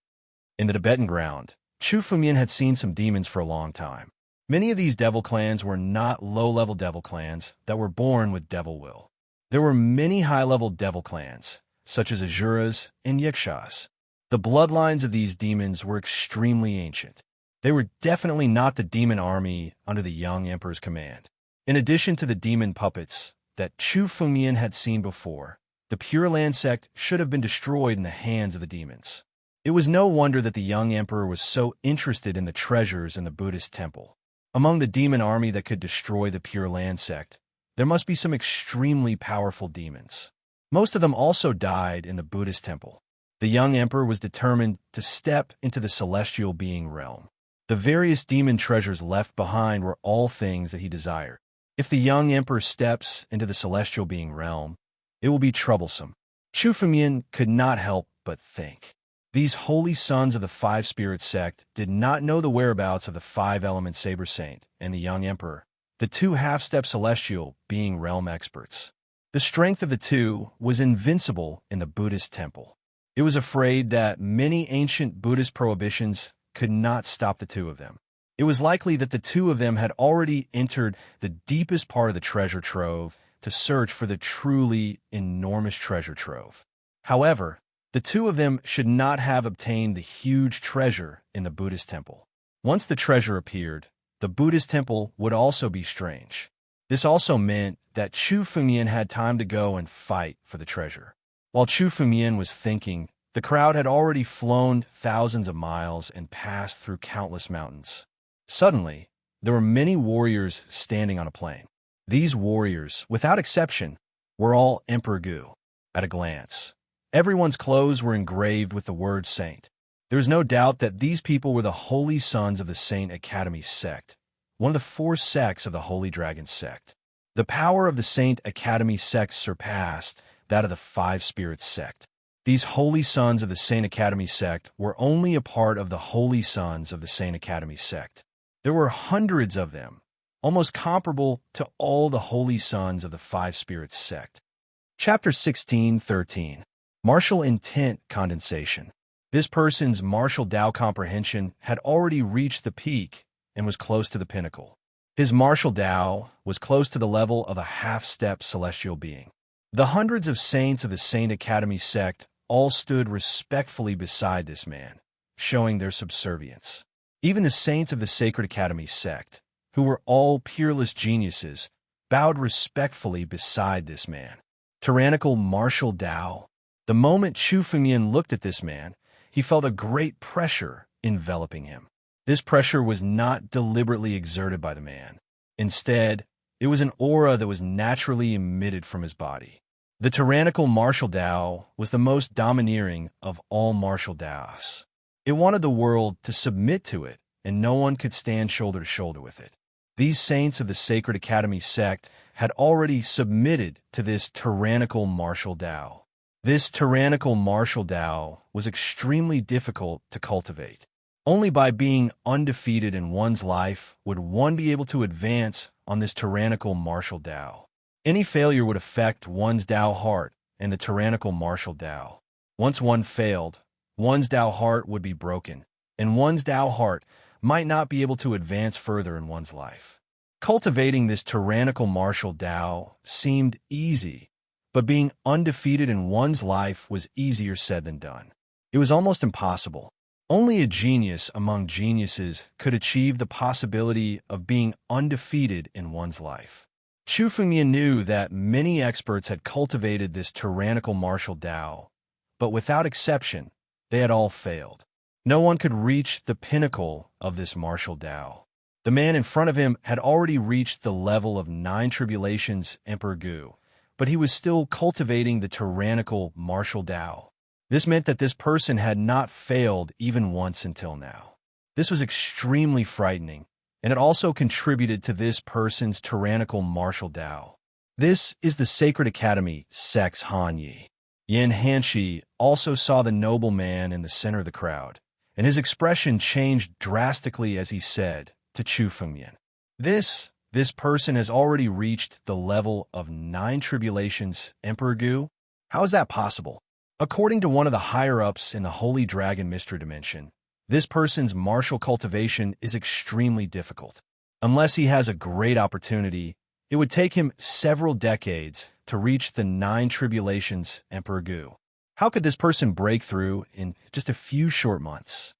In the Tibetan ground, Chu Fengmian had seen some demons for a long time. Many of these devil clans were not low-level devil clans that were born with devil will. There were many high-level devil clans, such as Asuras and Yakshas. The bloodlines of these demons were extremely ancient. They were definitely not the demon army under the young emperor's command. In addition to the demon puppets that Chu Fengmian had seen before, the Pure Land sect should have been destroyed in the hands of the demons. It was no wonder that the young emperor was so interested in the treasures in the Buddhist temple. Among the demon army that could destroy the Pure Land sect, there must be some extremely powerful demons. Most of them also died in the Buddhist temple. The young emperor was determined to step into the celestial being realm. The various demon treasures left behind were all things that he desired. If the young emperor steps into the celestial being realm, it will be troublesome. Chu Fengmian could not help but think. These holy sons of the Five Spirit sect did not know the whereabouts of the Five-Element Saber Saint and the young emperor, the 2 half-step celestial being realm experts. The strength of the two was invincible in the Buddhist temple. It was afraid that many ancient Buddhist prohibitions could not stop the 2 of them. It was likely that the 2 of them had already entered the deepest part of the treasure trove to search for the truly enormous treasure trove. However, the 2 of them should not have obtained the huge treasure in the Buddhist temple. Once the treasure appeared, the Buddhist temple would also be strange. This also meant that Chu Fengmian had time to go and fight for the treasure. While Chu Fengmian was thinking, the crowd had already flown thousands of miles and passed through countless mountains. Suddenly, there were many warriors standing on a plain. These warriors, without exception, were all Emperor Gu. At a glance, everyone's clothes were engraved with the word Saint. There is no doubt that these people were the holy sons of the Saint Academy sect, one of the 4 sects of the Holy Dragon sect. The power of the Saint Academy sect surpassed that of the Five Spirits sect. These holy sons of the Saint Academy sect were only a part of the holy sons of the Saint Academy sect. There were hundreds of them, almost comparable to all the holy sons of the Five Spirits sect. Chapter 16:13. Martial Intent Condensation. This person's martial Tao comprehension had already reached the peak and was close to the pinnacle. His martial Tao was close to the level of a half-step celestial being. The hundreds of saints of the Saint Academy sect all stood respectfully beside this man, showing their subservience. Even the saints of the Sacred Academy sect, who were all peerless geniuses, bowed respectfully beside this man. Tyrannical martial Tao. The moment Chu Fengmian looked at this man, he felt a great pressure enveloping him. This pressure was not deliberately exerted by the man. Instead, it was an aura that was naturally emitted from his body. The tyrannical martial Tao was the most domineering of all martial Taos. It wanted the world to submit to it, and no one could stand shoulder to shoulder with it. These saints of the Sacred Academy sect had already submitted to this tyrannical martial Tao. This tyrannical martial Tao was extremely difficult to cultivate. Only by being undefeated in one's life would one be able to advance on this tyrannical martial Tao. Any failure would affect one's Tao heart and the tyrannical martial Tao. Once one failed, one's Tao heart would be broken, and one's Tao heart might not be able to advance further in one's life. Cultivating this tyrannical martial Tao seemed easy, but being undefeated in one's life was easier said than done. It was almost impossible. Only a genius among geniuses could achieve the possibility of being undefeated in one's life. Chu Fengmian knew that many experts had cultivated this tyrannical martial Tao, but without exception, they had all failed. No one could reach the pinnacle of this martial Tao. The man in front of him had already reached the level of 9 tribulations Emperor Gu, but he was still cultivating the tyrannical martial Tao. This meant that this person had not failed even once until now. This was extremely frightening, and it also contributed to this person's tyrannical martial Tao. This is the Sacred Academy Sex Han Yi. Yin Hanshi also saw the noble man in the center of the crowd, and his expression changed drastically as he said to Chu Fengmian, This person has already reached the level of 9 tribulations Emperor Gu? How is that possible? According to one of the higher-ups in the Holy Dragon Mystery Dimension, this person's martial cultivation is extremely difficult. Unless he has a great opportunity, it would take him several decades to reach the 9 tribulations Emperor Gu. How could this person break through in just a few short months?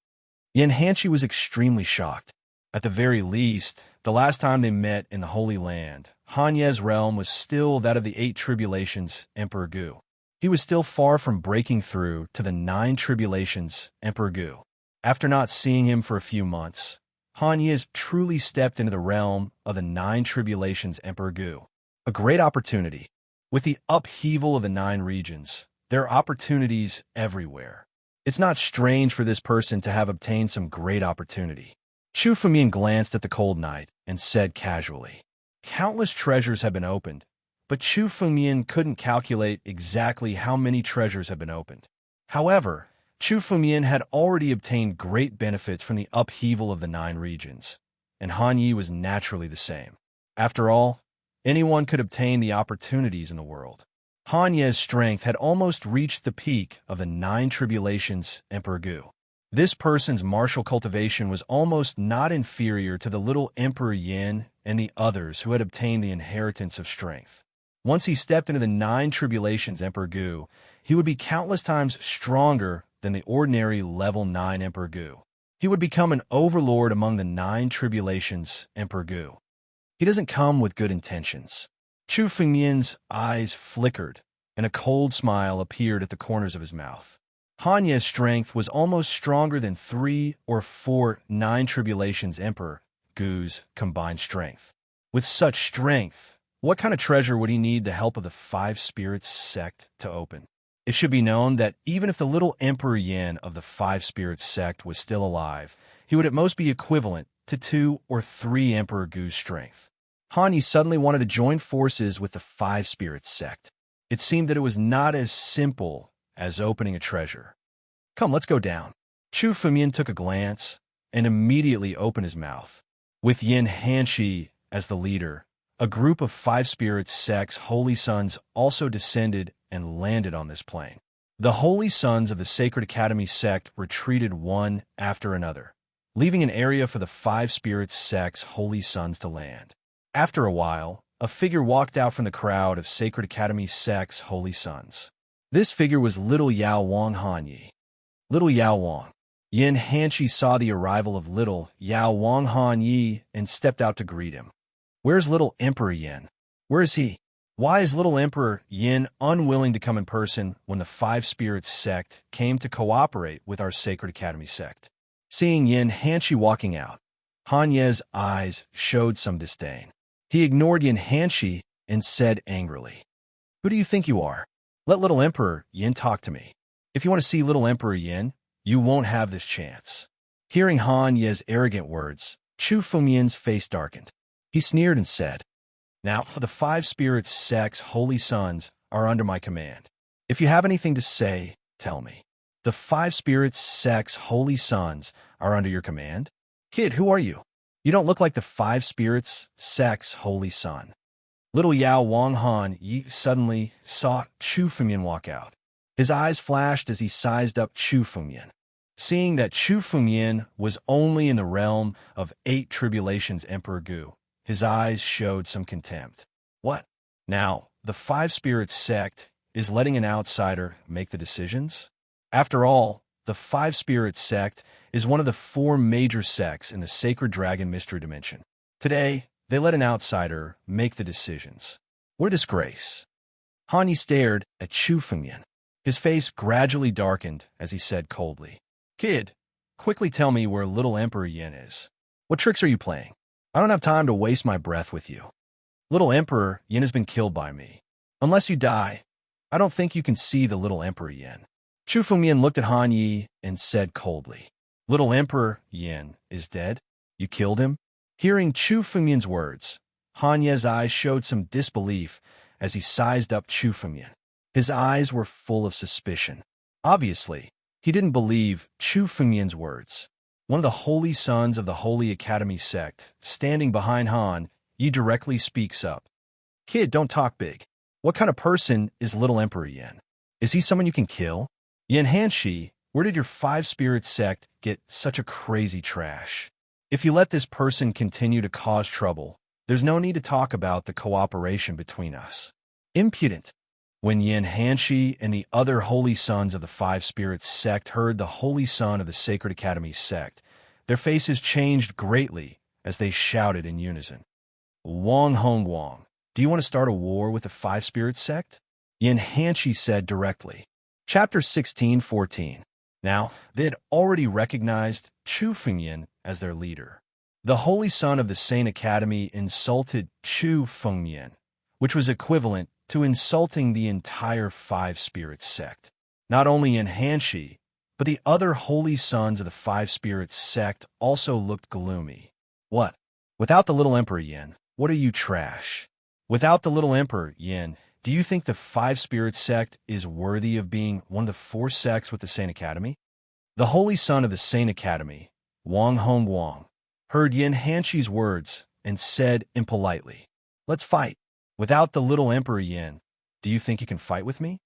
Yin Hanshi was extremely shocked. At the very least, the last time they met in the Holy Land, Han Ye's realm was still that of the 8 tribulations Emperor Gu. He was still far from breaking through to the 9 tribulations Emperor Gu. After not seeing him for a few months, Han Ye has truly stepped into the realm of the 9 tribulations Emperor Gu. A great opportunity. With the upheaval of the 9 regions, there are opportunities everywhere. It's not strange for this person to have obtained some great opportunity. Chu Fengmian glanced at the cold night and said casually, Countless treasures have been opened, but Chu Fengmian couldn't calculate exactly how many treasures had been opened. However, Chu Fengmian had already obtained great benefits from the upheaval of the 9 regions, and Han Yi was naturally the same. After all, anyone could obtain the opportunities in the world. Han Ye's strength had almost reached the peak of the 9 tribulations Emperor Gu. This person's martial cultivation was almost not inferior to the little Emperor Yin and the others who had obtained the inheritance of strength. Once he stepped into the 9 tribulations Emperor Gu, he would be countless times stronger than the ordinary level 9 Emperor Gu. He would become an overlord among the 9 tribulations Emperor Gu. He doesn't come with good intentions. Chu Fengmian's eyes flickered, and a cold smile appeared at the corners of his mouth. Han Ye's strength was almost stronger than 3 or 4 9 tribulations Emperor Gu's combined strength. With such strength, what kind of treasure would he need the help of the 5 Spirits sect to open? It should be known that even if the little Emperor Yin of the 5 Spirits sect was still alive, he would at most be equivalent to 2 or 3 Emperor Gu's strength. Han Yi suddenly wanted to join forces with the 5 Spirits sect. It seemed that it was not as simple as opening a treasure. Come, let's go down. Chu Fengmian took a glance and immediately opened his mouth. With Yin Hanshi as the leader, a group of 5 Spirits sect's Holy Sons also descended and landed on this plain. The Holy Sons of the Sacred Academy sect retreated one after another, leaving an area for the 5 Spirits sect's Holy Sons to land. After a while, a figure walked out from the crowd of Sacred Academy sect's Holy Sons. This figure was little Yao Wang Han Yi. Little Yao Wang. Yin Hanshi saw the arrival of little Yao Wang Han Yi and stepped out to greet him. Where's little Emperor Yin? Where is he? Why is little Emperor Yin unwilling to come in person when the 5 Spirits sect came to cooperate with our Sacred Academy sect? Seeing Yin Hanshi walking out, Han Ye's eyes showed some disdain. He ignored Yin Hanshi and said angrily, Who do you think you are? Let little Emperor Yin talk to me. If you want to see little Emperor Yin, you won't have this chance. Hearing Han Ye's arrogant words, Chu Fengmian's face darkened. He sneered and said, Now, the 5 Spirits sect's Holy Sons are under my command. If you have anything to say, tell me. The 5 Spirits sect's Holy Sons are under your command? Kid, who are you? You don't look like the five spirits, sect's holy son. Little Yao Wang Han Yi suddenly saw Chu Fengyan walk out. His eyes flashed as he sized up Chu Fengyan. Seeing that Chu Fengyan was only in the realm of 8 tribulations Emperor Gu, his eyes showed some contempt. What? Now, the five spirits sect is letting an outsider make the decisions? After all, the five spirits sect is one of the 4 major sects in the sacred dragon mystery dimension. Today, they let an outsider make the decisions. What a disgrace. Han Yi stared at Chu Fengyan. His face gradually darkened as he said coldly, "Kid, quickly tell me where little Emperor Yin is. What tricks are you playing? I don't have time to waste my breath with you. Little Emperor Yin has been killed by me. Unless you die, I don't think you can see the little Emperor Yin." Chu Fengyan looked at Han Yi and said coldly, "Little Emperor Yin is dead? You killed him?" Hearing Chu Fengyan's words, Han Yi's eyes showed some disbelief as he sized up Chu Fengyan. His eyes were full of suspicion. Obviously, he didn't believe Chu Fengyan's words. One of the holy sons of the Holy Academy sect, standing behind Han Yi, directly speaks up. "Kid, don't talk big. What kind of person is little Emperor Yin? Is he someone you can kill? Yin Hanshi, where did your five spirit sect get such a crazy trash? If you let this person continue to cause trouble, there's no need to talk about the cooperation between us." Impudent. When Yin Hanshi and the other holy sons of the five spirits sect heard the holy son of the Sacred Academy sect, their faces changed greatly as they shouted in unison. "Wang Hong Wang, do you want to start a war with the five spirits sect?" Yin Hanshi said directly. Chapter 16:14. Now, they had already recognized Chu Fengyan as their leader. The holy son of the Sane Academy insulted Chu Fengyan, which was equivalent to insulting the entire five spirits sect. Not only in Hanshi, but the other holy sons of the five spirits sect also looked gloomy. "What? Without the little Emperor Yin, what are you, trash? Without the little Emperor Yin, do you think the five spirits sect is worthy of being one of the 4 sects with the Sane Academy?" The holy son of the Sane Academy, Wang Hong Wang, heard Yin Hanshi's words and said impolitely, "Let's fight. Without the little Emperor Yin, do you think you can fight with me?"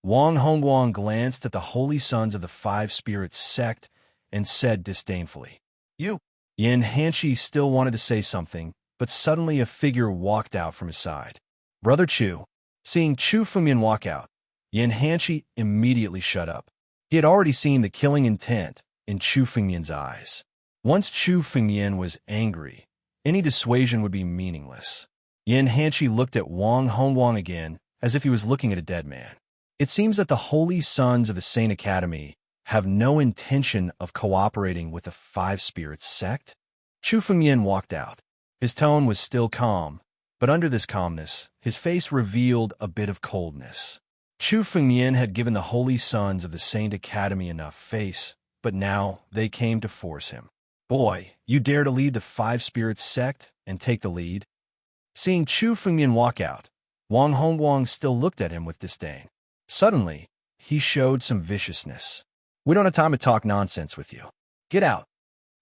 Wang Hong Wang glanced at the holy sons of the five spirits sect and said disdainfully, "You." Yin Hanshi still wanted to say something, but suddenly a figure walked out from his side. Brother Chu. Seeing Chu Fengyan walk out, Yin Hanshi immediately shut up. He had already seen the killing intent in Chu Fengyan's eyes. Once Chu Fengyan was angry, any dissuasion would be meaningless. Yin Hanshi looked at Wang Hongwang again, as if he was looking at a dead man. It seems that the holy sons of the Sane Academy have no intention of cooperating with the five spirits sect. Chu Fengyan walked out. His tone was still calm, but under this calmness, his face revealed a bit of coldness. Chu Fengyan had given the holy sons of the Saint Academy enough face, but now they came to force him. "Boy, you dare to lead the five spirits sect and take the lead?" Seeing Chu Fengyan walk out, Wang Hongwang still looked at him with disdain. Suddenly, he showed some viciousness. "We don't have time to talk nonsense with you. Get out."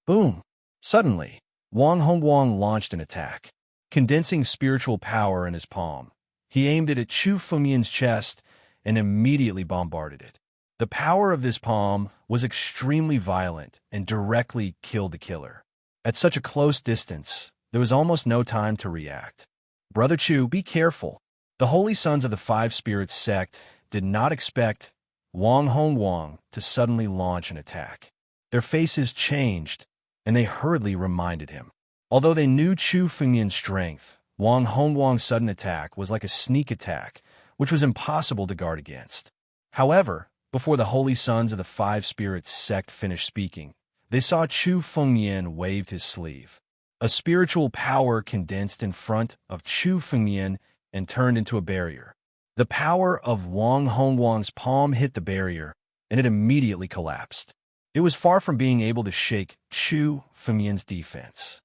Boom! Suddenly, Wang Hongwang launched an attack. Condensing spiritual power in his palm, he aimed it at Chu Fengyan's chest and immediately bombarded it. The power of this palm was extremely violent and directly killed the killer. At such a close distance, there was almost no time to react. "Brother Chu, be careful." The holy sons of the five spirits sect did not expect Wang Hongwang to suddenly launch an attack. Their faces changed, and they hurriedly reminded him. Although they knew Chu Fengyan's strength, Wang Hongwang's sudden attack was like a sneak attack, which was impossible to guard against. However, before the holy sons of the five spirits sect finished speaking, they saw Chu Fengyan wave his sleeve. A spiritual power condensed in front of Chu Fengyan and turned into a barrier. The power of Wang Hongwang's palm hit the barrier, and it immediately collapsed. It was far from being able to shake Chu Fengyan's defense.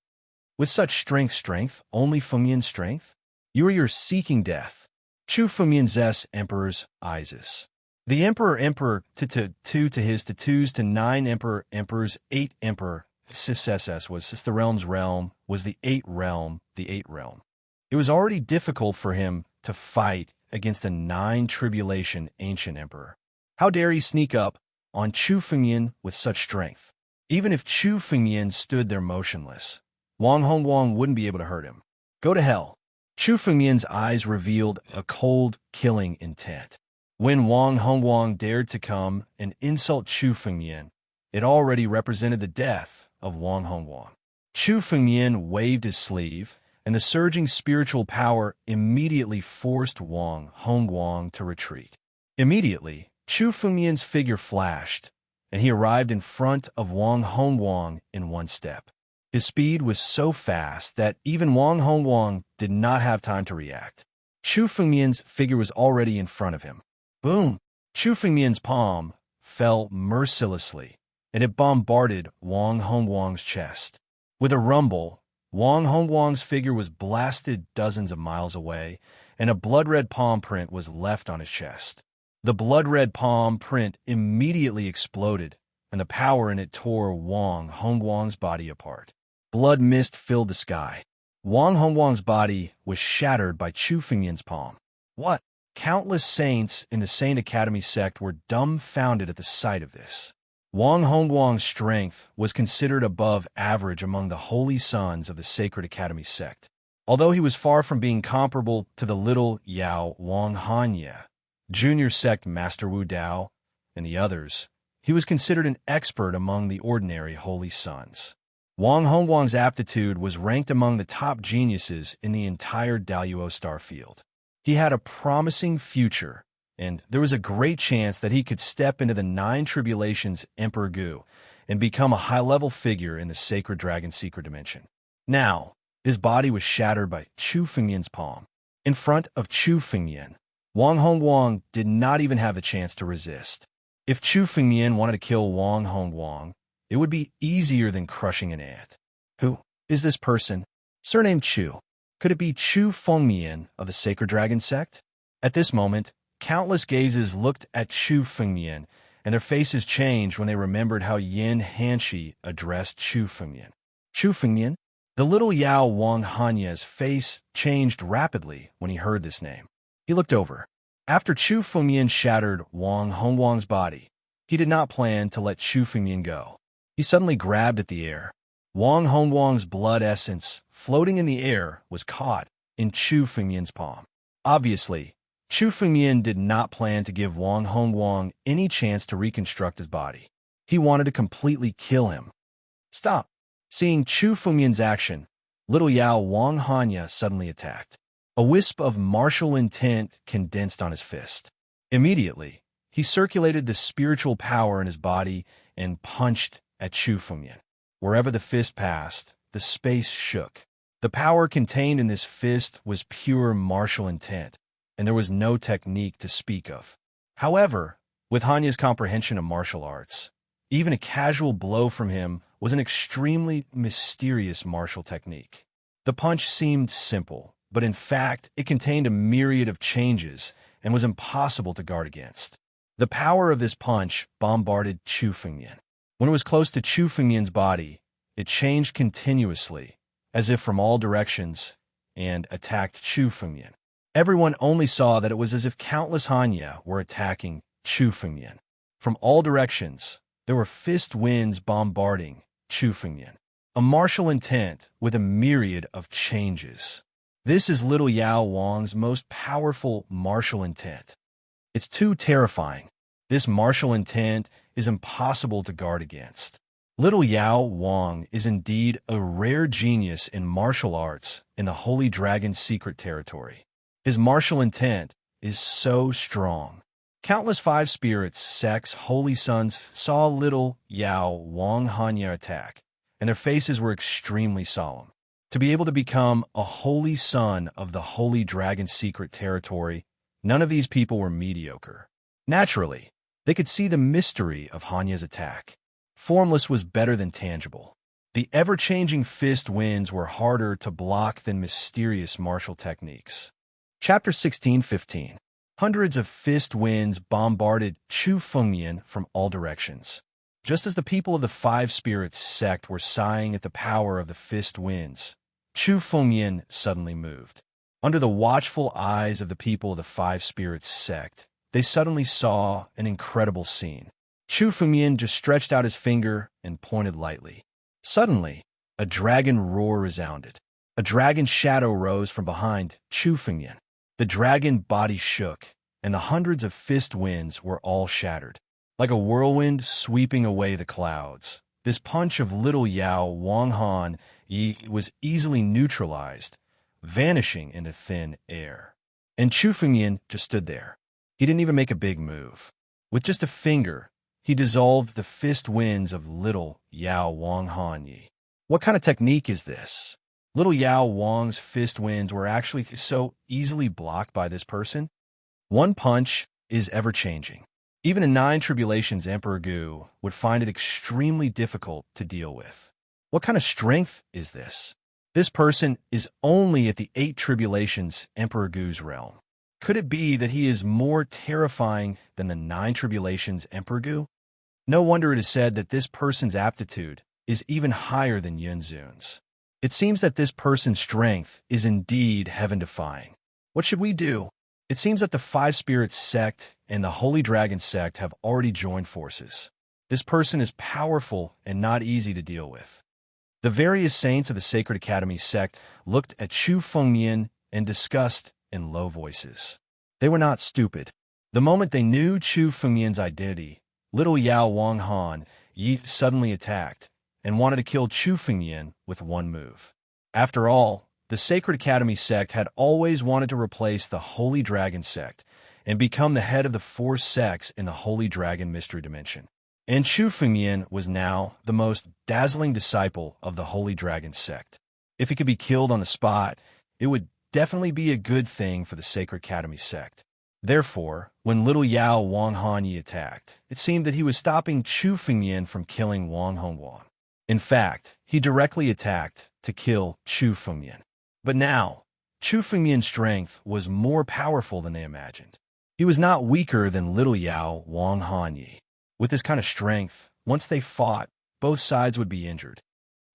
With such strength, only Fengyan's strength? You are seeking death. Chu Fengyan's Emperor's Isis. The Emperor to his to twos to 9 Emperors 8 Emperor SSS was the realm, was the eighth realm, the eighth realm. It was already difficult for him to fight against a 9 tribulation ancient emperor. How dare he sneak up on Chu Fengyan with such strength? Even if Chu Fengyan stood there motionless, Wang Hongwang wouldn't be able to hurt him. Go to hell. Chu Fengyan's eyes revealed a cold, killing intent. When Wang Hongwang dared to come and insult Chu Fengyan, it already represented the death of Wang Hongwang. Chu Fengyan waved his sleeve, and the surging spiritual power immediately forced Wang Hongwang to retreat. Immediately, Chu Fengyan's figure flashed, and he arrived in front of Wang Hongwang in one step. His speed was so fast that even Wang Hongwang did not have time to react. Chu Fengyan's figure was already in front of him. Boom! Chu Fengyan's palm fell mercilessly, and it bombarded Wang Hongwang's chest. With a rumble, Wang Hongwang's figure was blasted dozens of miles away, and a blood-red palm print was left on his chest. The blood-red palm print immediately exploded, and the power in it tore Wang Hongwang's body apart. Blood mist filled the sky. Wang Hongwang's body was shattered by Chu Fengyan's palm. What? Countless saints in the Saint Academy sect were dumbfounded at the sight of this. Wang Hongwang's strength was considered above average among the holy sons of the Sacred Academy sect. Although he was far from being comparable to the little Yao Wang Hanya, junior sect Master Wu Dao, and the others, he was considered an expert among the ordinary holy sons. Wang Hongwang's aptitude was ranked among the top geniuses in the entire Daluo star field. He had a promising future, and there was a great chance that he could step into the 9 tribulations Emperor Gu and become a high-level figure in the Sacred Dragon Secret Dimension. Now, his body was shattered by Chu Fengyan's palm. In front of Chu Fengyan, Wang Hongwang did not even have the chance to resist. If Chu Fengyan wanted to kill Wang Hongwang, it would be easier than crushing an ant. Who is this person? Surnamed Chu. Could it be Chu Fengyan of the Sacred Dragon sect? At this moment, countless gazes looked at Chu Fengyan, and their faces changed when they remembered how Yin Hanshi addressed Chu Fengyan. Chu Fengyan? The little Yao Wang Hanya's face changed rapidly when he heard this name. He looked over. After Chu Fengyan shattered Wang Hongwang's body, he did not plan to let Chu Fengyan go. He suddenly grabbed at the air. Wang Hongwang's blood essence floating in the air was caught in Chu Fengyan's palm. Obviously, Chu Fengyan did not plan to give Wang Hongwang any chance to reconstruct his body. He wanted to completely kill him. Stop! Seeing Chu Fengyan's action, little Yao Wang Hanya suddenly attacked. A wisp of martial intent condensed on his fist. Immediately, he circulated the spiritual power in his body and punched at Chu Fengyan. Wherever the fist passed, the space shook. The power contained in this fist was pure martial intent, and there was no technique to speak of. However, with Hanya's comprehension of martial arts, even a casual blow from him was an extremely mysterious martial technique. The punch seemed simple, but in fact, it contained a myriad of changes and was impossible to guard against. The power of this punch bombarded Chu Fengyan. When it was close to Chu Fengyan's body, it changed continuously, as if from all directions, and attacked Chu Fengyan. Everyone only saw that it was as if countless Hanya were attacking Chu Fengyan. From all directions, there were fist winds bombarding Chu Fengyan. A martial intent with a myriad of changes. This is little Yao Wang's most powerful martial intent. It's too terrifying. This martial intent is impossible to guard against. Little Yao Wang is indeed a rare genius in martial arts in the Holy Dragon Secret Territory. His martial intent is so strong. Countless 5 spirits, sects, holy sons saw little Yao Wang Hanya attack, and their faces were extremely solemn. To be able to become a holy son of the Holy Dragon Secret Territory, none of these people were mediocre. Naturally, they could see the mystery of Hanya's attack. Formless was better than tangible. The ever-changing fist winds were harder to block than mysterious martial techniques. Chapter 16:15. Hundreds of fist winds bombarded Chu Fengyan from all directions. Just as the people of the Five Spirits sect were sighing at the power of the fist winds, Chu Fengyan suddenly moved. Under the watchful eyes of the people of the Five Spirits sect, they suddenly saw an incredible scene. Chu Fengyan just stretched out his finger and pointed lightly. Suddenly, a dragon roar resounded. A dragon shadow rose from behind Chu Fengyan. The dragon body shook, and the hundreds of fist winds were all shattered. Like a whirlwind sweeping away the clouds, this punch of little Yao Wanghan Yi was easily neutralized, vanishing into thin air. And Chu Fengyan just stood there. He didn't even make a big move. With just a finger, he dissolved the fist winds of little Yao Wanghan Yi. What kind of technique is this? Little Yao Wang's fist winds were actually so easily blocked by this person? One punch is ever-changing. Even in Nine Tribulations, Emperor Gu would find it extremely difficult to deal with. What kind of strength is this? This person is only at the Eight Tribulations, Emperor Gu's realm. Could it be that he is more terrifying than the Nine Tribulations, Emperor Gu? No wonder it is said that this person's aptitude is even higher than Yunzun's. It seems that this person's strength is indeed heaven-defying. What should we do? It seems that the Five Spirits sect and the Holy Dragon sect have already joined forces. This person is powerful and not easy to deal with. The various saints of the Sacred Academy sect looked at Chu Fengyan and discussed in low voices. They were not stupid. The moment they knew Chu Fengyan's identity, little Yao Wanghan Yi suddenly attacked and wanted to kill Chu Fengyan with one move. After all, the Sacred Academy sect had always wanted to replace the Holy Dragon sect and become the head of the four sects in the Holy Dragon Mystery Dimension. And Chu Fengyan was now the most dazzling disciple of the Holy Dragon sect. If he could be killed on the spot, it would definitely be a good thing for the Sacred Academy sect. Therefore, when little Yao Wanghan Yi attacked, it seemed that he was stopping Chu Fengyan from killing Wang Hongwang. In fact, he directly attacked to kill Chu Fengyan. But now, Chu Fengyan's strength was more powerful than they imagined. He was not weaker than little Yao Wanghan Yi. With this kind of strength, once they fought, both sides would be injured.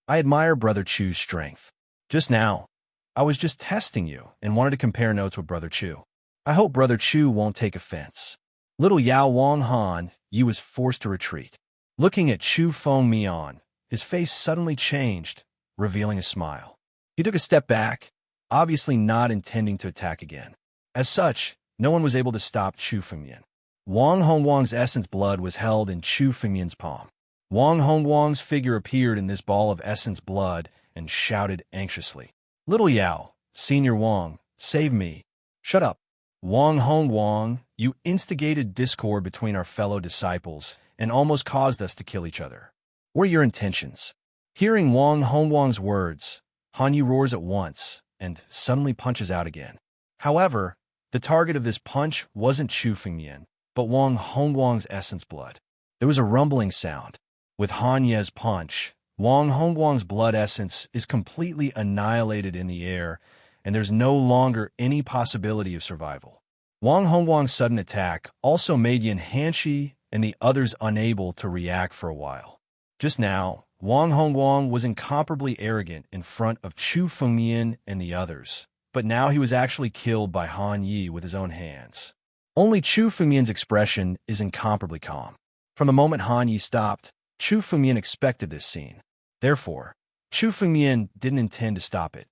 I admire Brother Chu's strength. Just now, I was just testing you and wanted to compare notes with Brother Chu. I hope Brother Chu won't take offense. Little Yao Wanghan Yi was forced to retreat. Looking at Chu Fengyan, his face suddenly changed, revealing a smile. He took a step back, obviously not intending to attack again. As such, no one was able to stop Chu Fengyan. Wang Hongwang's essence blood was held in Chu Fengyan's palm. Wang Hongwang's figure appeared in this ball of essence blood and shouted anxiously, "Little Yao, Senior Wang, save me." "Shut up. Wang Hongwang, you instigated discord between our fellow disciples and almost caused us to kill each other. What are your intentions?" Hearing Wang Hongwang's words, Han Yi roars at once and suddenly punches out again. However, the target of this punch wasn't Chu Fengyan, but Wang Hongwang's essence blood. There was a rumbling sound. With Han Ye's punch, Wang Hongwang's blood essence is completely annihilated in the air, and there's no longer any possibility of survival. Wang Hongwang's sudden attack also made Yin Hanshi and the others unable to react for a while. Just now, Wang Hongwang was incomparably arrogant in front of Chu Fengyan and the others, but now he was actually killed by Han Yi with his own hands. Only Chu Fengyan's expression is incomparably calm. From the moment Han Yi stopped, Chu Fengyan expected this scene. Therefore, Chu Fengyan didn't intend to stop it.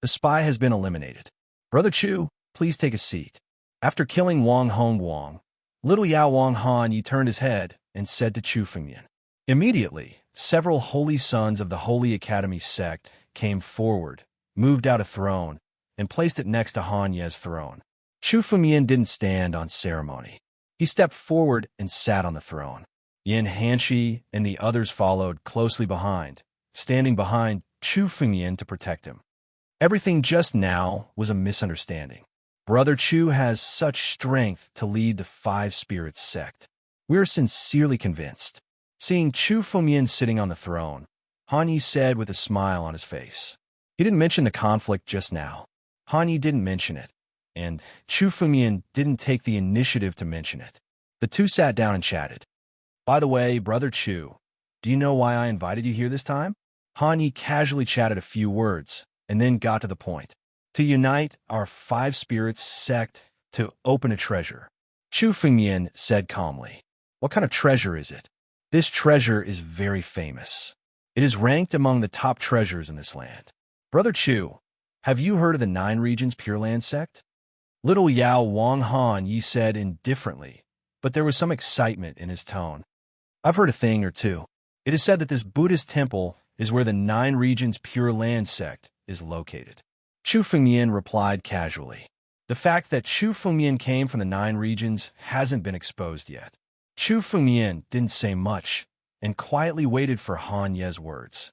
The spy has been eliminated. Brother Chu, please take a seat. After killing Wang Hongwang, little Yao Wanghan Yi turned his head and said to Chu Fengyan. Immediately, several holy sons of the Holy Academy sect came forward, moved out a throne, and placed it next to Han Ye's throne. Chu Fengyan didn't stand on ceremony. He stepped forward and sat on the throne. Yin Hanshi and the others followed closely behind, standing behind Chu Fengyan to protect him. Everything just now was a misunderstanding. Brother Chu has such strength to lead the Five Spirits sect. We are sincerely convinced. Seeing Chu Fengyan sitting on the throne, Han Yi said with a smile on his face. He didn't mention the conflict just now. Han Yi didn't mention it, and Chu Fengyan didn't take the initiative to mention it. The two sat down and chatted. By the way, Brother Chu, do you know why I invited you here this time? Han Yi casually chatted a few words, and then got to the point. To unite our five spirits sect to open a treasure. Chu Fengmian said calmly. What kind of treasure is it? This treasure is very famous. It is ranked among the top treasures in this land. Brother Chu, have you heard of the Nine Regions Pure Land sect? Little Yao Wang Han Yi said indifferently, but there was some excitement in his tone. I've heard a thing or two. It is said that this Buddhist temple is where the Nine Regions Pure Land sect is located. Chu Fengmian replied casually. The fact that Chu Fengmian came from the Nine Regions hasn't been exposed yet. Chu Fengmian didn't say much and quietly waited for Han Ye's words.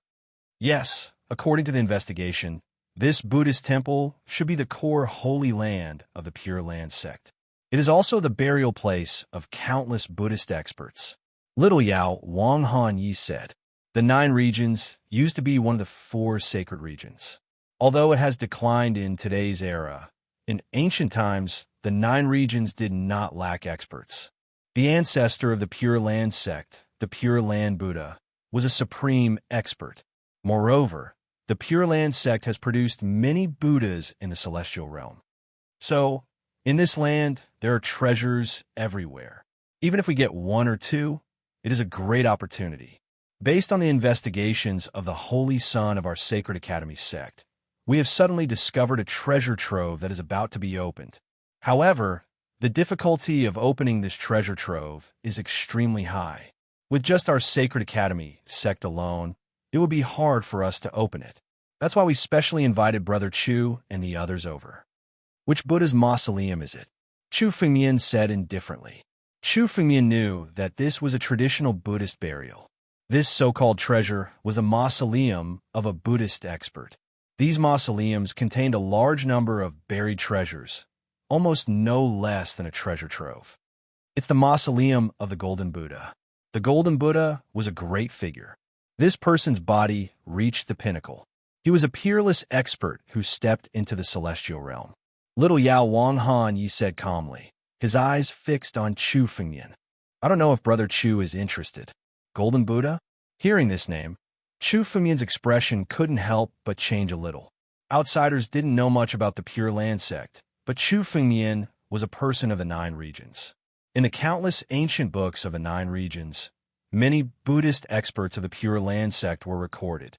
Yes, according to the investigation, this Buddhist temple should be the core holy land of the Pure Land sect. It is also the burial place of countless Buddhist experts. Little Yao Wang Han Yi said, the Nine Regions used to be one of the four sacred regions. Although it has declined in today's era, in ancient times, the Nine Regions did not lack experts. The ancestor of the Pure Land sect, the Pure Land Buddha, was a supreme expert. Moreover, the Pure Land sect has produced many Buddhas in the celestial realm. So, in this land, there are treasures everywhere. Even if we get one or two, it is a great opportunity. Based on the investigations of the Holy Son of our Sacred Academy sect, we have suddenly discovered a treasure trove that is about to be opened. However, the difficulty of opening this treasure trove is extremely high. With just our Sacred Academy sect alone, it would be hard for us to open it. That's why we specially invited Brother Chu and the others over. Which Buddha's mausoleum is it? Chu Fengmian said indifferently. Chu Fengmian knew that this was a traditional Buddhist burial. This so-called treasure was a mausoleum of a Buddhist expert. These mausoleums contained a large number of buried treasures, almost no less than a treasure trove. It's the mausoleum of the Golden Buddha. The Golden Buddha was a great figure. This person's body reached the pinnacle. He was a peerless expert who stepped into the celestial realm. Little Yao Wang Han Yi said calmly, his eyes fixed on Chu Fengmian. I don't know if Brother Chu is interested. Golden Buddha? Hearing this name, Chu Fengmian's expression couldn't help but change a little. Outsiders didn't know much about the Pure Land sect, but Chu Fengmian was a person of the Nine Regions. In the countless ancient books of the Nine Regions, many Buddhist experts of the Pure Land sect were recorded.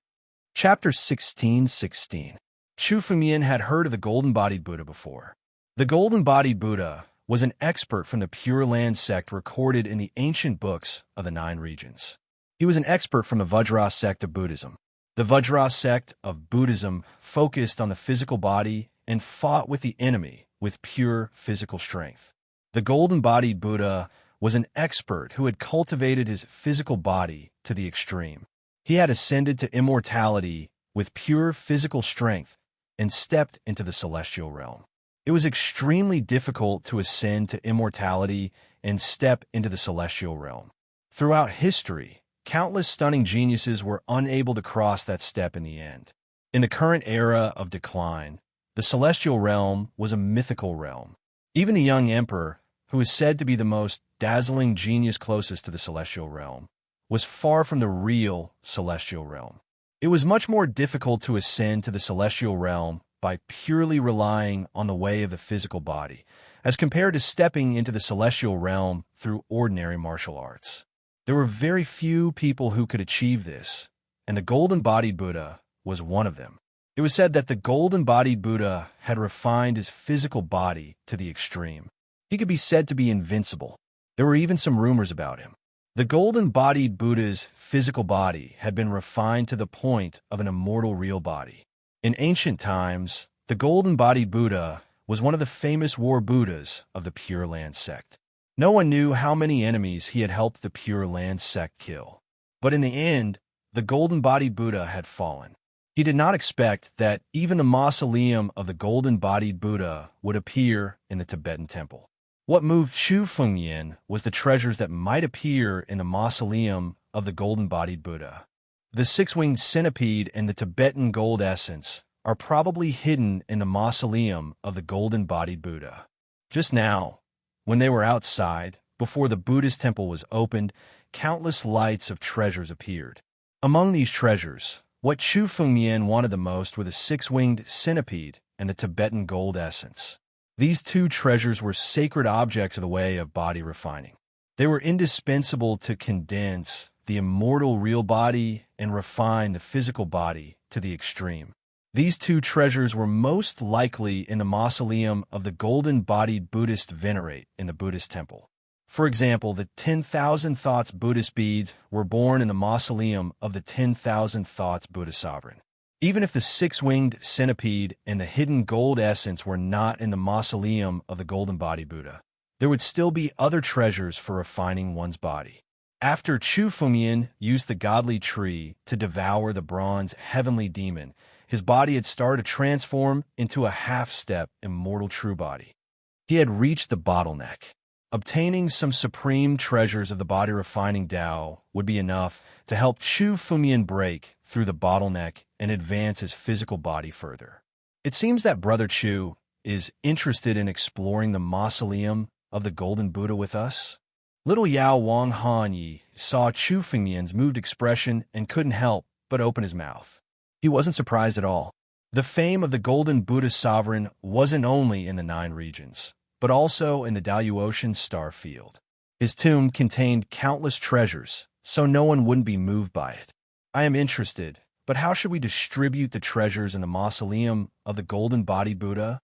Chapter 16:16. Chu Fengmian had heard of the golden-bodied Buddha before. The golden-bodied Buddha was an expert from the Pure Land sect recorded in the ancient books of the Nine Regions. He was an expert from the Vajra sect of Buddhism. The Vajra sect of Buddhism focused on the physical body and fought with the enemy with pure physical strength. The golden-bodied Buddha was an expert who had cultivated his physical body to the extreme. He had ascended to immortality with pure physical strength and stepped into the celestial realm. It was extremely difficult to ascend to immortality and step into the celestial realm. Throughout history, countless stunning geniuses were unable to cross that step in the end. In the current era of decline, the celestial realm was a mythical realm. Even the young emperor, who is said to be the most dazzling genius closest to the celestial realm, was far from the real celestial realm. It was much more difficult to ascend to the celestial realm by purely relying on the way of the physical body, as compared to stepping into the celestial realm through ordinary martial arts. There were very few people who could achieve this, and the golden-bodied Buddha was one of them. It was said that the golden-bodied Buddha had refined his physical body to the extreme. He could be said to be invincible. There were even some rumors about him. The golden-bodied Buddha's physical body had been refined to the point of an immortal real body. In ancient times, the golden-bodied Buddha was one of the famous war Buddhas of the Pure Land sect. No one knew how many enemies he had helped the Pure Land sect kill. But in the end, the golden-bodied Buddha had fallen. He did not expect that even the mausoleum of the golden-bodied Buddha would appear in the Tibetan temple. What moved Chu Fengmian was the treasures that might appear in the mausoleum of the golden-bodied Buddha. The six-winged centipede and the Tibetan gold essence are probably hidden in the mausoleum of the golden-bodied Buddha. Just now, when they were outside, before the Buddhist temple was opened, countless lights of treasures appeared. Among these treasures, what Chu Fengmian wanted the most were the six-winged centipede and the Tibetan gold essence. These two treasures were sacred objects of the way of body refining. They were indispensable to condense the immortal real body and refine the physical body to the extreme. These two treasures were most likely in the mausoleum of the golden-bodied Buddhist venerate in the Buddhist temple. For example, the 10,000 Thoughts Buddhist beads were born in the mausoleum of the 10,000 Thoughts Buddha sovereign. Even if the six-winged centipede and the hidden gold essence were not in the mausoleum of the golden-bodied Buddha, there would still be other treasures for refining one's body. After Chu Fengmian used the godly tree to devour the bronze heavenly demon, his body had started to transform into a half-step immortal true body. He had reached the bottleneck. Obtaining some supreme treasures of the body-refining Tao would be enough to help Chu Fengmian break through the bottleneck and advance his physical body further. It seems that Brother Chu is interested in exploring the mausoleum of the Golden Buddha with us. Little Yao Wang Hanyi saw Chu Fengmian's moved expression and couldn't help but open his mouth. He wasn't surprised at all. The fame of the Golden Buddha sovereign wasn't only in the 9 regions, but also in the Daluotian star field. His tomb contained countless treasures, so no one wouldn't be moved by it. I am interested, but how should we distribute the treasures in the mausoleum of the golden-bodied Buddha?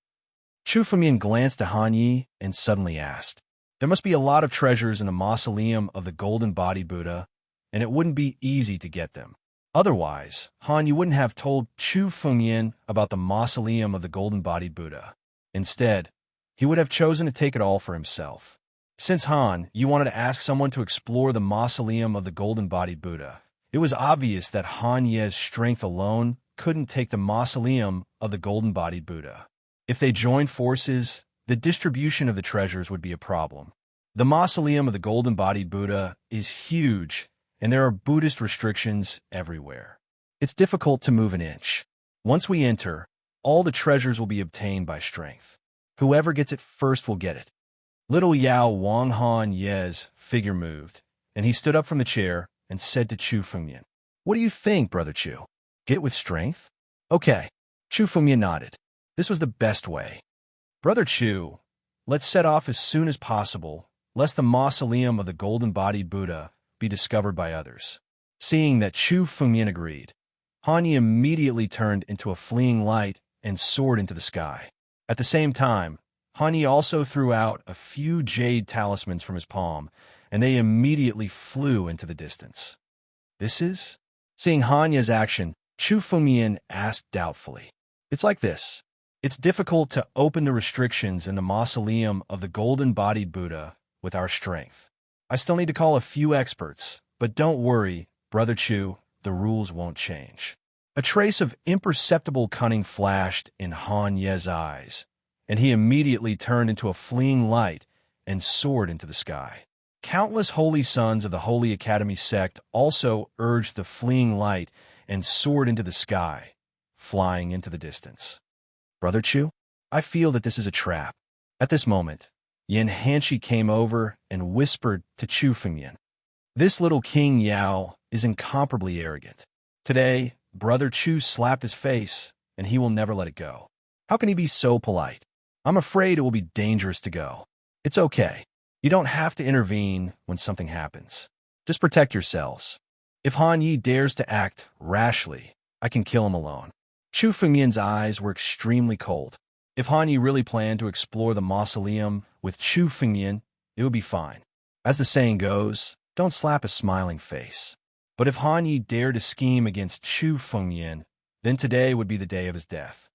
Chu Fengmian glanced at Han Yi and suddenly asked, "There must be a lot of treasures in the mausoleum of the golden-bodied Buddha, and it wouldn't be easy to get them. Otherwise, Han Yi wouldn't have told Chu Fengmian about the mausoleum of the golden-bodied Buddha. Instead, he would have chosen to take it all for himself. Since Han Yi wanted to ask someone to explore the mausoleum of the golden-bodied Buddha, it was obvious that Han Ye's strength alone couldn't take the mausoleum of the golden-bodied Buddha. If they joined forces, the distribution of the treasures would be a problem. The mausoleum of the golden-bodied Buddha is huge, and there are Buddhist restrictions everywhere. It's difficult to move an inch. Once we enter, all the treasures will be obtained by strength. Whoever gets it first will get it." Little Yao Wang Han Ye's figure moved, and he stood up from the chair and said to Chu Fengmian, "What do you think, Brother Chu? Get it with strength?" "Okay." Chu Fengmian nodded. This was the best way. "Brother Chu, let's set off as soon as possible, lest the mausoleum of the golden-bodied Buddha be discovered by others." Seeing that Chu Fengmian agreed, Han Yi immediately turned into a fleeing light and soared into the sky. At the same time, Han Yi also threw out a few jade talismans from his palm, and they immediately flew into the distance. "This is?" Seeing Han Yi's action, Chu Fengmian asked doubtfully. "It's like this. It's difficult to open the restrictions in the mausoleum of the golden-bodied Buddha with our strength. I still need to call a few experts, but don't worry, Brother Chu, the rules won't change." A trace of imperceptible cunning flashed in Han Ye's eyes, and he immediately turned into a fleeing light and soared into the sky. Countless holy sons of the Holy Academy sect also urged the fleeing light and soared into the sky, flying into the distance. "Brother Chu, I feel that this is a trap." At this moment, Yin Hanshi came over and whispered to Chu Fengmian, "This little King Yao is incomparably arrogant. Today, Brother Chu slapped his face, and he will never let it go. How can he be so polite? I'm afraid it will be dangerous to go. It's okay. You don't have to intervene when something happens. Just protect yourselves. If Han Yi dares to act rashly, I can kill him alone." Chu Fengmian's eyes were extremely cold. If Han Yi really planned to explore the mausoleum with Chu Fengmian, it would be fine. As the saying goes, don't slap a smiling face. But if Han Yi dared to scheme against Chu Fengmian, then today would be the day of his death.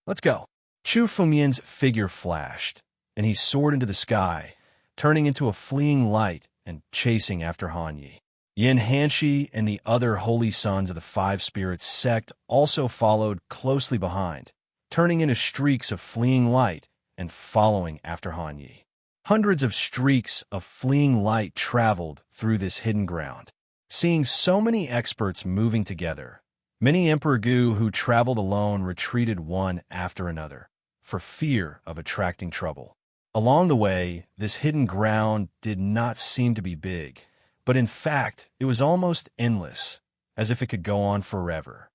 "Let's go." Chu Fengmian's figure flashed, and he soared into the sky, turning into a fleeing light and chasing after Han Yi. Yin Hanshi and the other holy sons of the Five Spirits sect also followed closely behind, turning into streaks of fleeing light and following after Han Yi. Hundreds of streaks of fleeing light traveled through this hidden ground. Seeing so many experts moving together, many Emperor Gu who traveled alone retreated one after another, for fear of attracting trouble. Along the way, this hidden ground did not seem to be big, but in fact, it was almost endless, as if it could go on forever.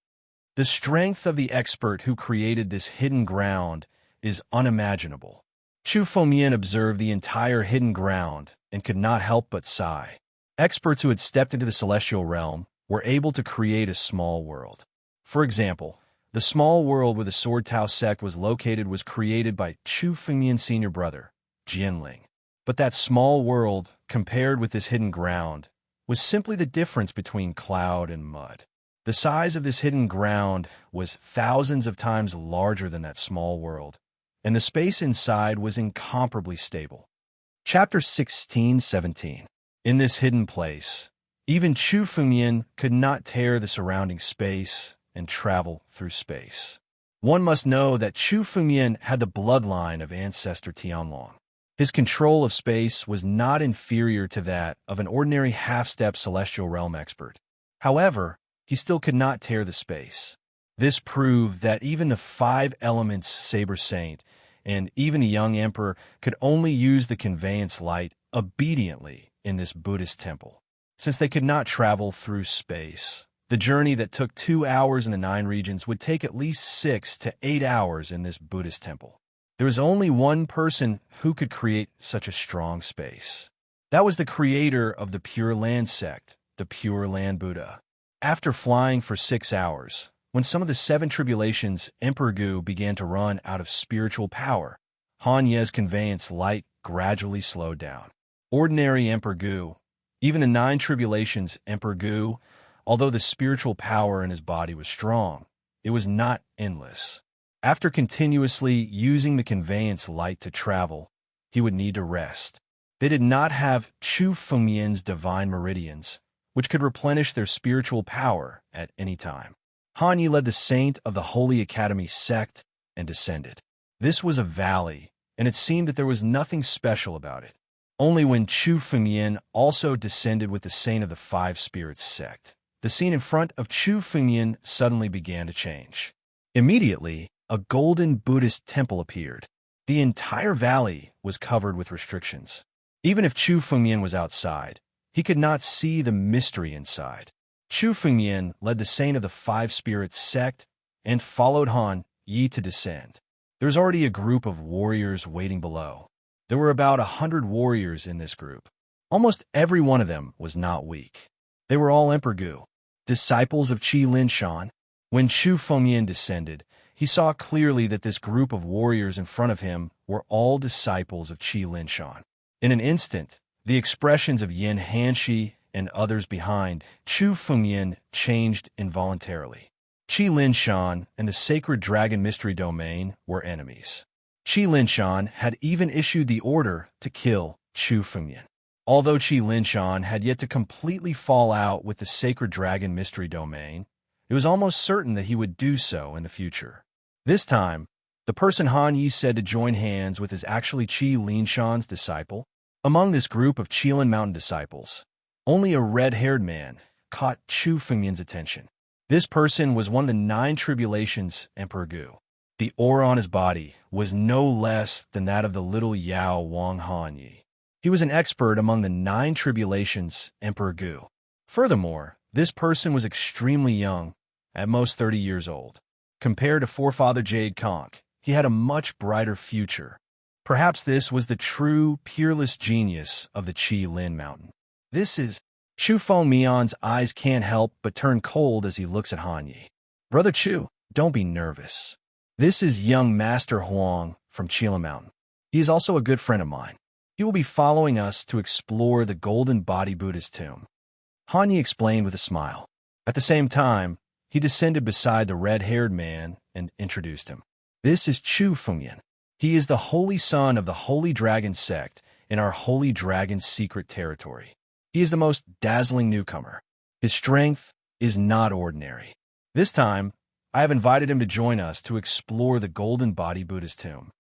The strength of the expert who created this hidden ground is unimaginable. Chu Fengmian observed the entire hidden ground and could not help but sigh. Experts who had stepped into the celestial realm were able to create a small world. For example, the small world where the Sword Tao sect was located was created by Chu Fengmian's senior brother, Jianling. But that small world, compared with this hidden ground, was simply the difference between cloud and mud. The size of this hidden ground was thousands of times larger than that small world, and the space inside was incomparably stable. Chapter 16-17. In this hidden place, even Chu Fengmian could not tear the surrounding space and travel through space. One must know that Chu Fengmian had the bloodline of ancestor Tianlong. His control of space was not inferior to that of an ordinary half-step celestial realm expert. However, he still could not tear the space. This proved that even the 5 elements Saber Saint and even the young emperor could only use the conveyance light obediently in this Buddhist temple. Since they could not travel through space, the journey that took 2 hours in the 9 regions would take at least 6 to 8 hours in this Buddhist temple. There was only one person who could create such a strong space. That was the creator of the Pure Land sect, the Pure Land Buddha. After flying for 6 hours, when some of the 7 tribulations Emperor Gu began to run out of spiritual power, Han Ye's conveyance light gradually slowed down. Ordinary Emperor Gu, even the 9 tribulations Emperor Gu, although the spiritual power in his body was strong, it was not endless. After continuously using the conveyance light to travel, he would need to rest. They did not have Chu Fengmian's divine meridians, which could replenish their spiritual power at any time. Han Yi led the saint of the Holy Academy sect and descended. This was a valley, and it seemed that there was nothing special about it. Only when Chu Fengmian also descended with the saint of the 5 spirits sect, the scene in front of Chu Fengmian suddenly began to change. Immediately, a golden Buddhist temple appeared. The entire valley was covered with restrictions. Even if Chu Fengmian was outside, he could not see the mystery inside. Chu Fengmian led the saint of the 5 spirits sect and followed Han Yi to descend. There was already a group of warriors waiting below. There were about 100 warriors in this group. Almost every one of them was not weak. They were all Emperor Gu, disciples of Qi Linshan. When Chu Fengmian descended, he saw clearly that this group of warriors in front of him were all disciples of Qi Linshan. In an instant, the expressions of Yin Hanshi and others behind Chu Fengmian changed involuntarily. Qi Linshan and the sacred dragon mystery domain were enemies. Qi Linshan had even issued the order to kill Chu Fengmian. Although Qi Linshan had yet to completely fall out with the sacred dragon mystery domain, it was almost certain that he would do so in the future. This time, the person Han Yi said to join hands with is actually Qi Linshan's disciple. Among this group of Qilin Mountain disciples, only a red-haired man caught Chu Fengmian's attention. This person was one of the 9 tribulations Emperor Gu. The aura on his body was no less than that of the little Yao Wang Han Yi. He was an expert among the 9 tribulations Emperor Gu. Furthermore, this person was extremely young, at most 30 years old. Compared to forefather Jade Conch, he had a much brighter future. Perhaps this was the true, peerless genius of the Qi Lin Mountain. This is... Chu Fengmian's eyes can't help but turn cold as he looks at Han Yi. Brother Chu, don't be nervous. This is young Master Huang from Qilin Mountain. He is also a good friend of mine. He will be following us to explore the Golden Body Buddha's tomb. Han Yi explained with a smile. At the same time, he descended beside the red-haired man and introduced him. This is Chu Fengmian. He is the holy son of the Holy Dragon sect in our Holy Dragon's secret territory. He is the most dazzling newcomer. His strength is not ordinary. This time, I have invited him to join us to explore the Golden Body Buddha's tomb.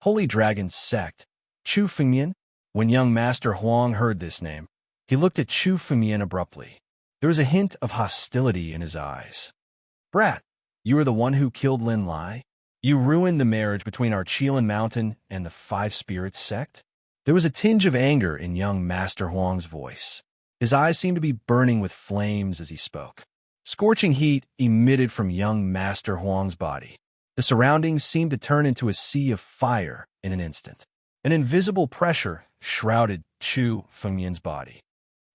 Holy Dragon sect, Chu Fengmian? When young Master Huang heard this name, he looked at Chu Fengmian abruptly. There was a hint of hostility in his eyes. Brat, you are the one who killed Lin Lai? You ruined the marriage between our Qilin Mountain and the 5 Spirits sect? There was a tinge of anger in young Master Huang's voice. His eyes seemed to be burning with flames as he spoke. Scorching heat emitted from young Master Huang's body. The surroundings seemed to turn into a sea of fire in an instant. An invisible pressure shrouded Chu Fengmian's body.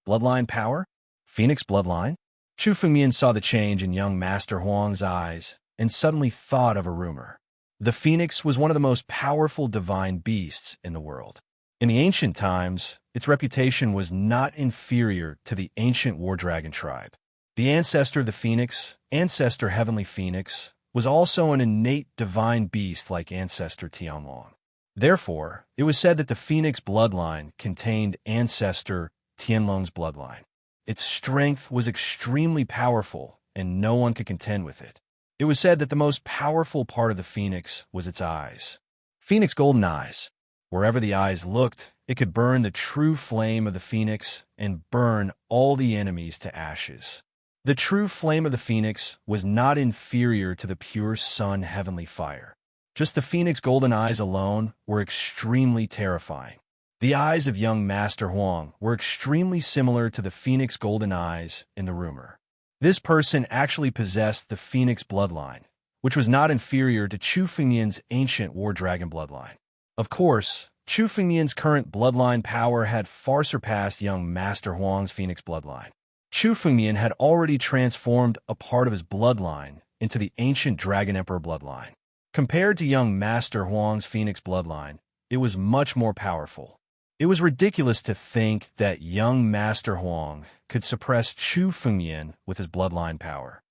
Bloodline power? Phoenix bloodline? Chu Fengmian saw the change in young Master Huang's eyes and suddenly thought of a rumor. The phoenix was one of the most powerful divine beasts in the world. In the ancient times, its reputation was not inferior to the ancient war dragon tribe. The ancestor of the phoenix, ancestor heavenly phoenix, was also an innate divine beast like ancestor Tianlong. Therefore, it was said that the phoenix bloodline contained ancestor Tianlong's bloodline. Its strength was extremely powerful, and no one could contend with it. It was said that the most powerful part of the phoenix was its eyes. Phoenix golden eyes. Wherever the eyes looked, it could burn the true flame of the phoenix and burn all the enemies to ashes. The true flame of the phoenix was not inferior to the pure sun heavenly fire. Just the phoenix golden eyes alone were extremely terrifying. The eyes of young Master Huang were extremely similar to the phoenix golden eyes in the rumor. This person actually possessed the phoenix bloodline, which was not inferior to Chu Fengmian's ancient war dragon bloodline. Of course, Chu Fengmian's current bloodline power had far surpassed young Master Huang's phoenix bloodline. Chu Fengmian had already transformed a part of his bloodline into the ancient Dragon Emperor bloodline. Compared to young Master Huang's phoenix bloodline, it was much more powerful. It was ridiculous to think that young Master Huang could suppress Chu Fengmian with his bloodline power.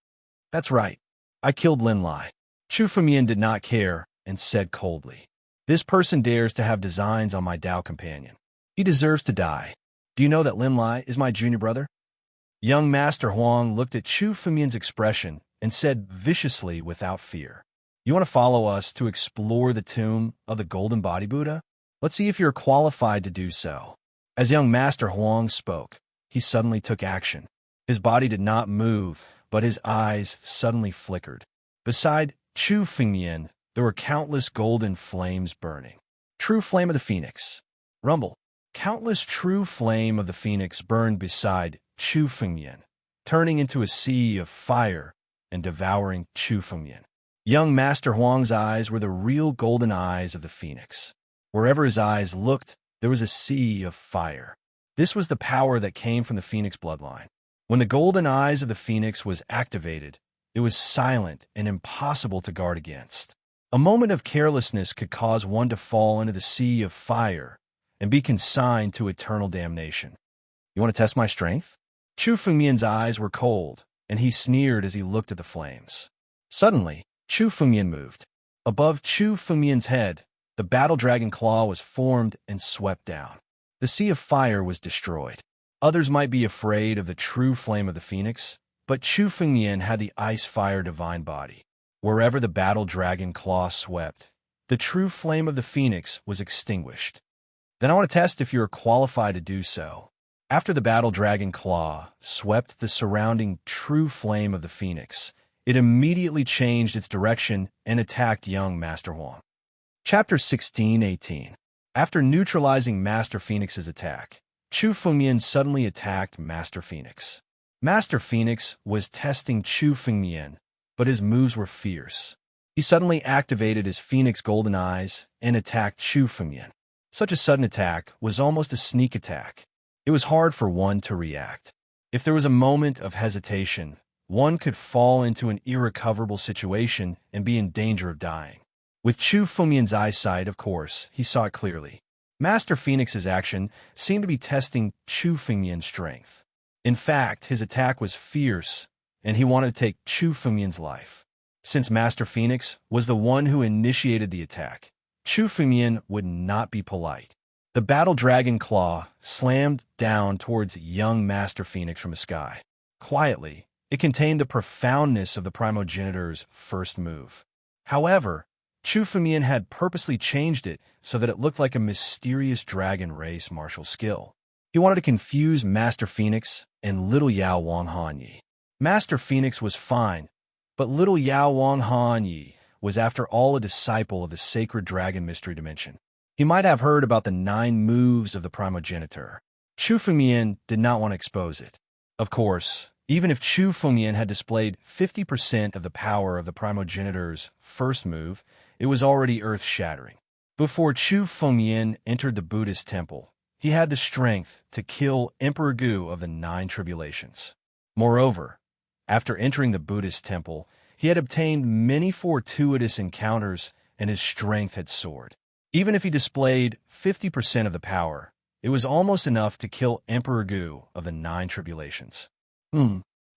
That's right. I killed Lin Lai. Chu Fengmian did not care and said coldly, "This person dares to have designs on my Dao companion. He deserves to die. Do you know that Lin Lai is my junior brother?" Young Master Huang looked at Chu Fengmian's expression and said viciously without fear, "You want to follow us to explore the tomb of the Golden Body Buddha? Let's see if you're qualified to do so." As young Master Huang spoke, he suddenly took action. His body did not move, but his eyes suddenly flickered. Beside Chu Fengmian, there were countless golden flames burning. True flame of the phoenix. Rumble. Countless true flame of the phoenix burned beside Chu Fengmian, turning into a sea of fire and devouring Chu Fengmian. Young Master Huang's eyes were the real golden eyes of the phoenix. Wherever his eyes looked, there was a sea of fire. This was the power that came from the phoenix bloodline. When the golden eyes of the phoenix was activated, it was silent and impossible to guard against. A moment of carelessness could cause one to fall into the sea of fire and be consigned to eternal damnation. You want to test my strength? Chu Fengmian's eyes were cold, and he sneered as he looked at the flames. Suddenly, Chu Fengmian moved. Above Chu Fengmian's head, the battle dragon claw was formed and swept down. The sea of fire was destroyed. Others might be afraid of the true flame of the phoenix, but Chu Fengmian had the ice-fire divine body. Wherever the battle dragon claw swept, the true flame of the phoenix was extinguished. Then I want to test if you are qualified to do so. After the battle dragon claw swept the surrounding true flame of the phoenix, it immediately changed its direction and attacked young Master Huang. Chapter 16-18. After neutralizing Master Phoenix's attack, Chu Fengmian suddenly attacked Master Phoenix. Master Phoenix was testing Chu Fengmian, but his moves were fierce. He suddenly activated his Phoenix Golden Eyes and attacked Chu Fengmian. Such a sudden attack was almost a sneak attack. It was hard for one to react. If there was a moment of hesitation, one could fall into an irrecoverable situation and be in danger of dying. With Chu Fengmian's eyesight, of course, he saw it clearly. Master Phoenix's action seemed to be testing Chu Fengmian's strength. In fact, his attack was fierce, and he wanted to take Chu Fengmian's life. Since Master Phoenix was the one who initiated the attack, Chu Fengmian would not be polite. The battle dragon claw slammed down towards young Master Phoenix from the sky. Quietly, it contained the profoundness of the primogenitor's first move. However, Chu Fengmian had purposely changed it so that it looked like a mysterious dragon race martial skill. He wanted to confuse Master Phoenix and little Yao Wang Hanyi. Master Phoenix was fine, but little Yao Wang Hanyi was after all a disciple of the sacred dragon mystery dimension. He might have heard about the 9 moves of the primogenitor. Chu Fengmian did not want to expose it. Of course, even if Chu Fengmian had displayed 50% of the power of the primogenitor's first move, it was already earth-shattering. Before Chu Fengmian entered the Buddhist temple, he had the strength to kill Emperor Gu of the Nine Tribulations. Moreover, after entering the Buddhist temple, he had obtained many fortuitous encounters and his strength had soared. Even if he displayed 50% of the power, it was almost enough to kill Emperor Gu of the Nine Tribulations.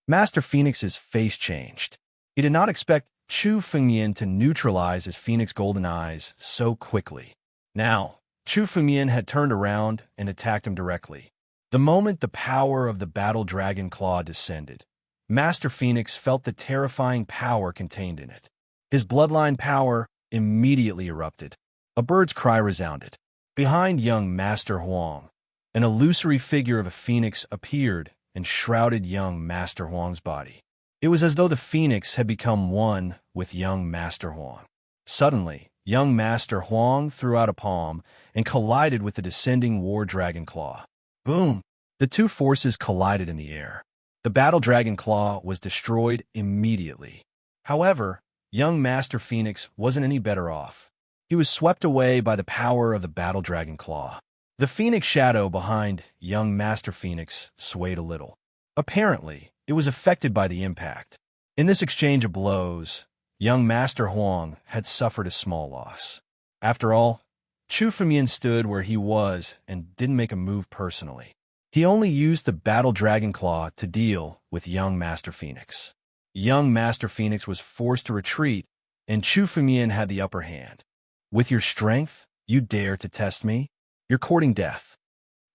Master Phoenix's face changed. He did not expect Chu Fengmian to neutralize his Phoenix Golden Eyes so quickly. Now, Chu Fengmian had turned around and attacked him directly. The moment the power of the Battle Dragon Claw descended, Master Phoenix felt the terrifying power contained in it. His bloodline power immediately erupted. A bird's cry resounded. Behind young Master Huang, an illusory figure of a phoenix appeared and shrouded young Master Huang's body. It was as though the phoenix had become one with young Master Huang. Suddenly, young Master Huang threw out a palm and collided with the descending War Dragon Claw. Boom! The two forces collided in the air. The Battle Dragon Claw was destroyed immediately. However, young Master Phoenix wasn't any better off. He was swept away by the power of the Battle Dragon Claw. The Phoenix shadow behind young Master Phoenix swayed a little. Apparently, it was affected by the impact. In this exchange of blows, young Master Huang had suffered a small loss. After all, Chu Fengmian stood where he was and didn't make a move personally. He only used the Battle Dragon Claw to deal with young Master Phoenix. Young Master Phoenix was forced to retreat, and Chu Fengmian had the upper hand. With your strength, you dare to test me? You're courting death.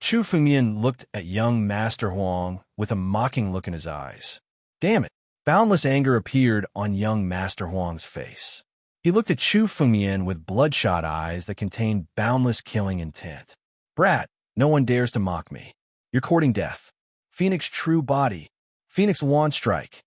Chu Fengmian looked at young Master Huang with a mocking look in his eyes. Damn it! Boundless anger appeared on young Master Huang's face. He looked at Chu Fengmian with bloodshot eyes that contained boundless killing intent. Brat, no one dares to mock me. You're courting death. Phoenix true body. Phoenix wand strike.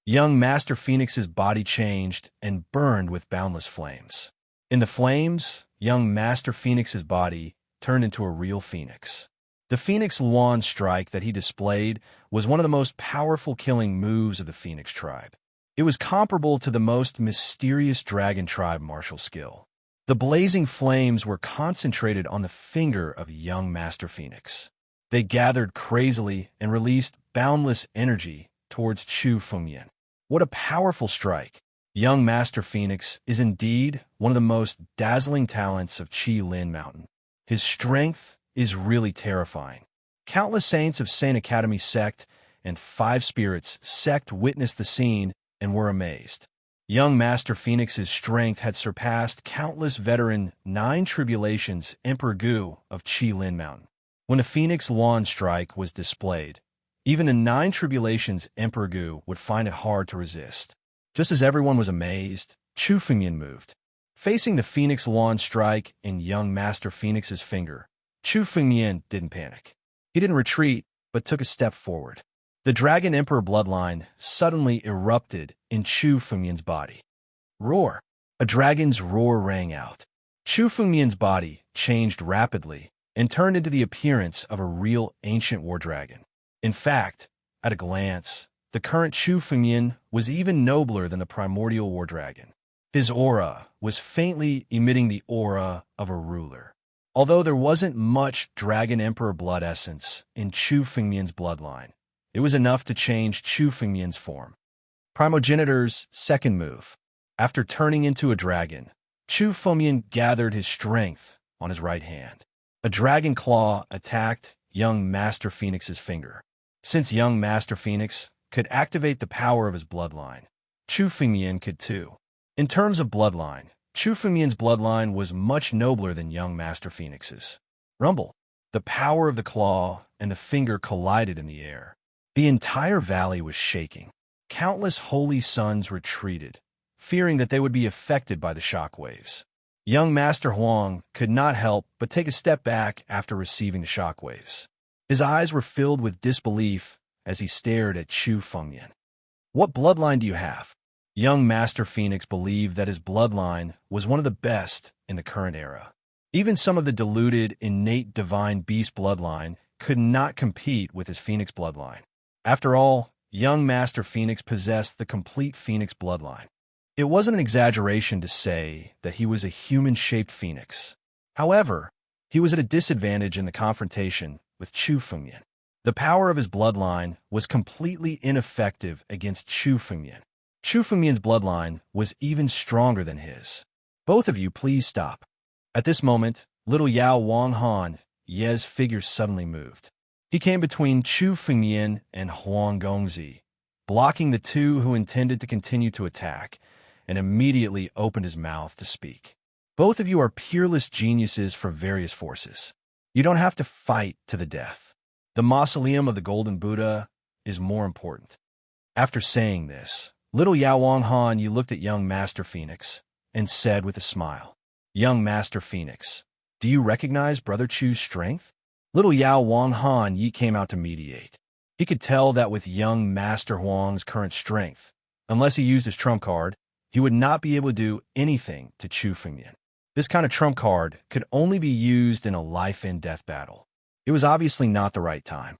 Young Master Phoenix's body changed and burned with boundless flames. In the flames, young Master Phoenix's body turned into a real phoenix. The Phoenix wand strike that he displayed was one of the most powerful killing moves of the Phoenix tribe. It was comparable to the most mysterious dragon tribe martial skill. The blazing flames were concentrated on the finger of young Master Phoenix. They gathered crazily and released boundless energy towards Chu Fengmian. What a powerful strike! Young Master Phoenix is indeed one of the most dazzling talents of Qi Lin Mountain. His strength is really terrifying. Countless saints of Saint Academy Sect and Five Spirits Sect witnessed the scene and were amazed. Young Master Phoenix's strength had surpassed countless veteran Nine Tribulations Emperor Gu of Qi Lin Mountain. When the Phoenix wand strike was displayed, even the Nine Tribulations Emperor Gu would find it hard to resist. Just as everyone was amazed, Chu Fengmian moved. Facing the Phoenix wand strike in young Master Phoenix's finger, Chu Fengmian didn't panic. He didn't retreat, but took a step forward. The Dragon Emperor bloodline suddenly erupted in Chu Fengmian's body. Roar! A dragon's roar rang out. Chu Fengmian's body changed rapidly and turned into the appearance of a real ancient war dragon. In fact, at a glance, the current Chu Fengmian was even nobler than the primordial war dragon. His aura was faintly emitting the aura of a ruler. Although there wasn't much Dragon Emperor blood essence in Chu Fengmian's bloodline, it was enough to change Chu Fengmian's form. Primogenitor's second move. After turning into a dragon, Chu Fengmian gathered his strength on his right hand. A dragon claw attacked young Master Phoenix's finger. Since young Master Phoenix could activate the power of his bloodline, Chu Fengmian could too. In terms of bloodline, Chu Fengmian's bloodline was much nobler than young Master Phoenix's. Rumble. The power of the claw and the finger collided in the air. The entire valley was shaking. Countless holy sons retreated, fearing that they would be affected by the shockwaves. Young Master Huang could not help but take a step back after receiving the shockwaves. His eyes were filled with disbelief as he stared at Chu Fengmian. What bloodline do you have? Young Master Phoenix believed that his bloodline was one of the best in the current era. Even some of the diluted, innate divine beast bloodline could not compete with his Phoenix bloodline. After all, young Master Phoenix possessed the complete Phoenix bloodline. It wasn't an exaggeration to say that he was a human-shaped phoenix. However, he was at a disadvantage in the confrontation with Chu Fengyan. The power of his bloodline was completely ineffective against Chu Fengyan. Chu Fengyan's bloodline was even stronger than his. Both of you, please stop. At this moment, little Yao Wanghan Ye's figure suddenly moved. He came between Chu Fengyan and Huang Gongzi, blocking the two who intended to continue to attack, and immediately opened his mouth to speak. Both of you are peerless geniuses for various forces. You don't have to fight to the death. The mausoleum of the Golden Buddha is more important. After saying this, little Yao Wanghan Ye looked at young Master Phoenix and said with a smile, "Young Master Phoenix, do you recognize Brother Chu's strength?" Little Yao Wanghan Yi came out to mediate. He could tell that with young Master Huang's current strength, unless he used his trump card, he would not be able to do anything to Chu Fengyan. This kind of trump card could only be used in a life-and-death battle. It was obviously not the right time.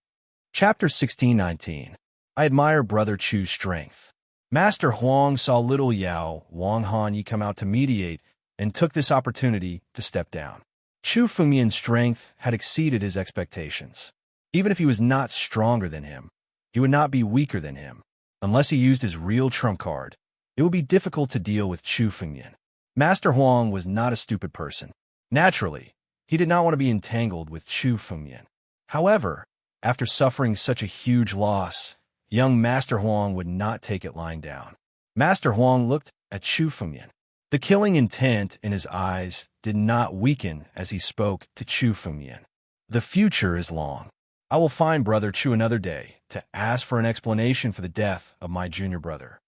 Chapter 1619. I admire Brother Chu's strength. Master Huang saw little Yao Wanghan Yi come out to mediate and took this opportunity to step down. Chu Fengyan's strength had exceeded his expectations. Even if he was not stronger than him, he would not be weaker than him. Unless he used his real trump card, it would be difficult to deal with Chu Fengyan. Master Huang was not a stupid person. Naturally, he did not want to be entangled with Chu Fengyan. However, after suffering such a huge loss, young Master Huang would not take it lying down. Master Huang looked at Chu Fengyan. The killing intent in his eyes did not weaken as he spoke to Chu Fengyan. The future is long. I will find Brother Chu another day to ask for an explanation for the death of my junior brother.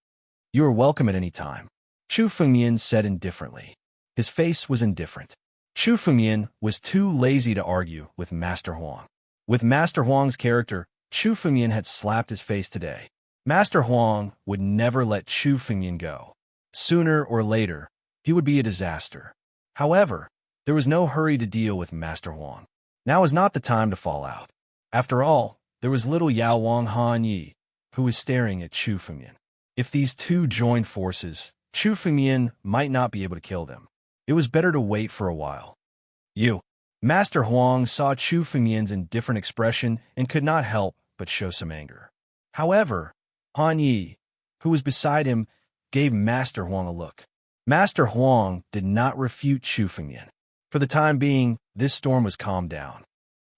You are welcome at any time. Chu Fengyan said indifferently. His face was indifferent. Chu Fengyan was too lazy to argue with Master Huang. With Master Huang's character, Chu Fengyan had slapped his face today. Master Huang would never let Chu Fengyan go. Sooner or later, he would be a disaster. However, there was no hurry to deal with Master Huang. Now is not the time to fall out. After all, there was little Yao Wanghan Yi, who was staring at Chu Fengyan. If these two joined forces, Chu Fengyan might not be able to kill them. It was better to wait for a while. You. Master Huang saw Chu Fengyan's indifferent expression and could not help but show some anger. However, Han Yi, who was beside him, gave Master Huang a look. Master Huang did not refute Chu Fengyan. For the time being, this storm was calmed down.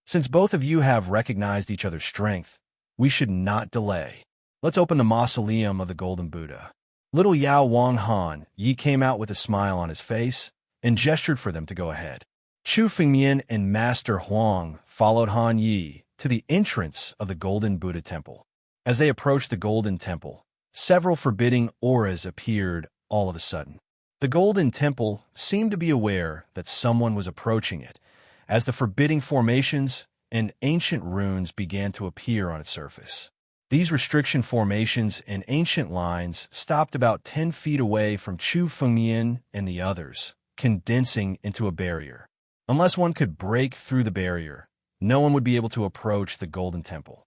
Since both of you have recognized each other's strength, we should not delay. Let's open the mausoleum of the Golden Buddha. Little Yao Wanghan Yi came out with a smile on his face and gestured for them to go ahead. Chu Fengyan and Master Huang followed Han Yi to the entrance of the Golden Buddha Temple. As they approached the Golden Temple, several forbidding auras appeared all of a sudden. The Golden Temple seemed to be aware that someone was approaching it, as the forbidding formations and ancient runes began to appear on its surface. These restriction formations and ancient lines stopped about 10 feet away from Chu Fengyan and the others, condensing into a barrier. Unless one could break through the barrier, no one would be able to approach the Golden Temple.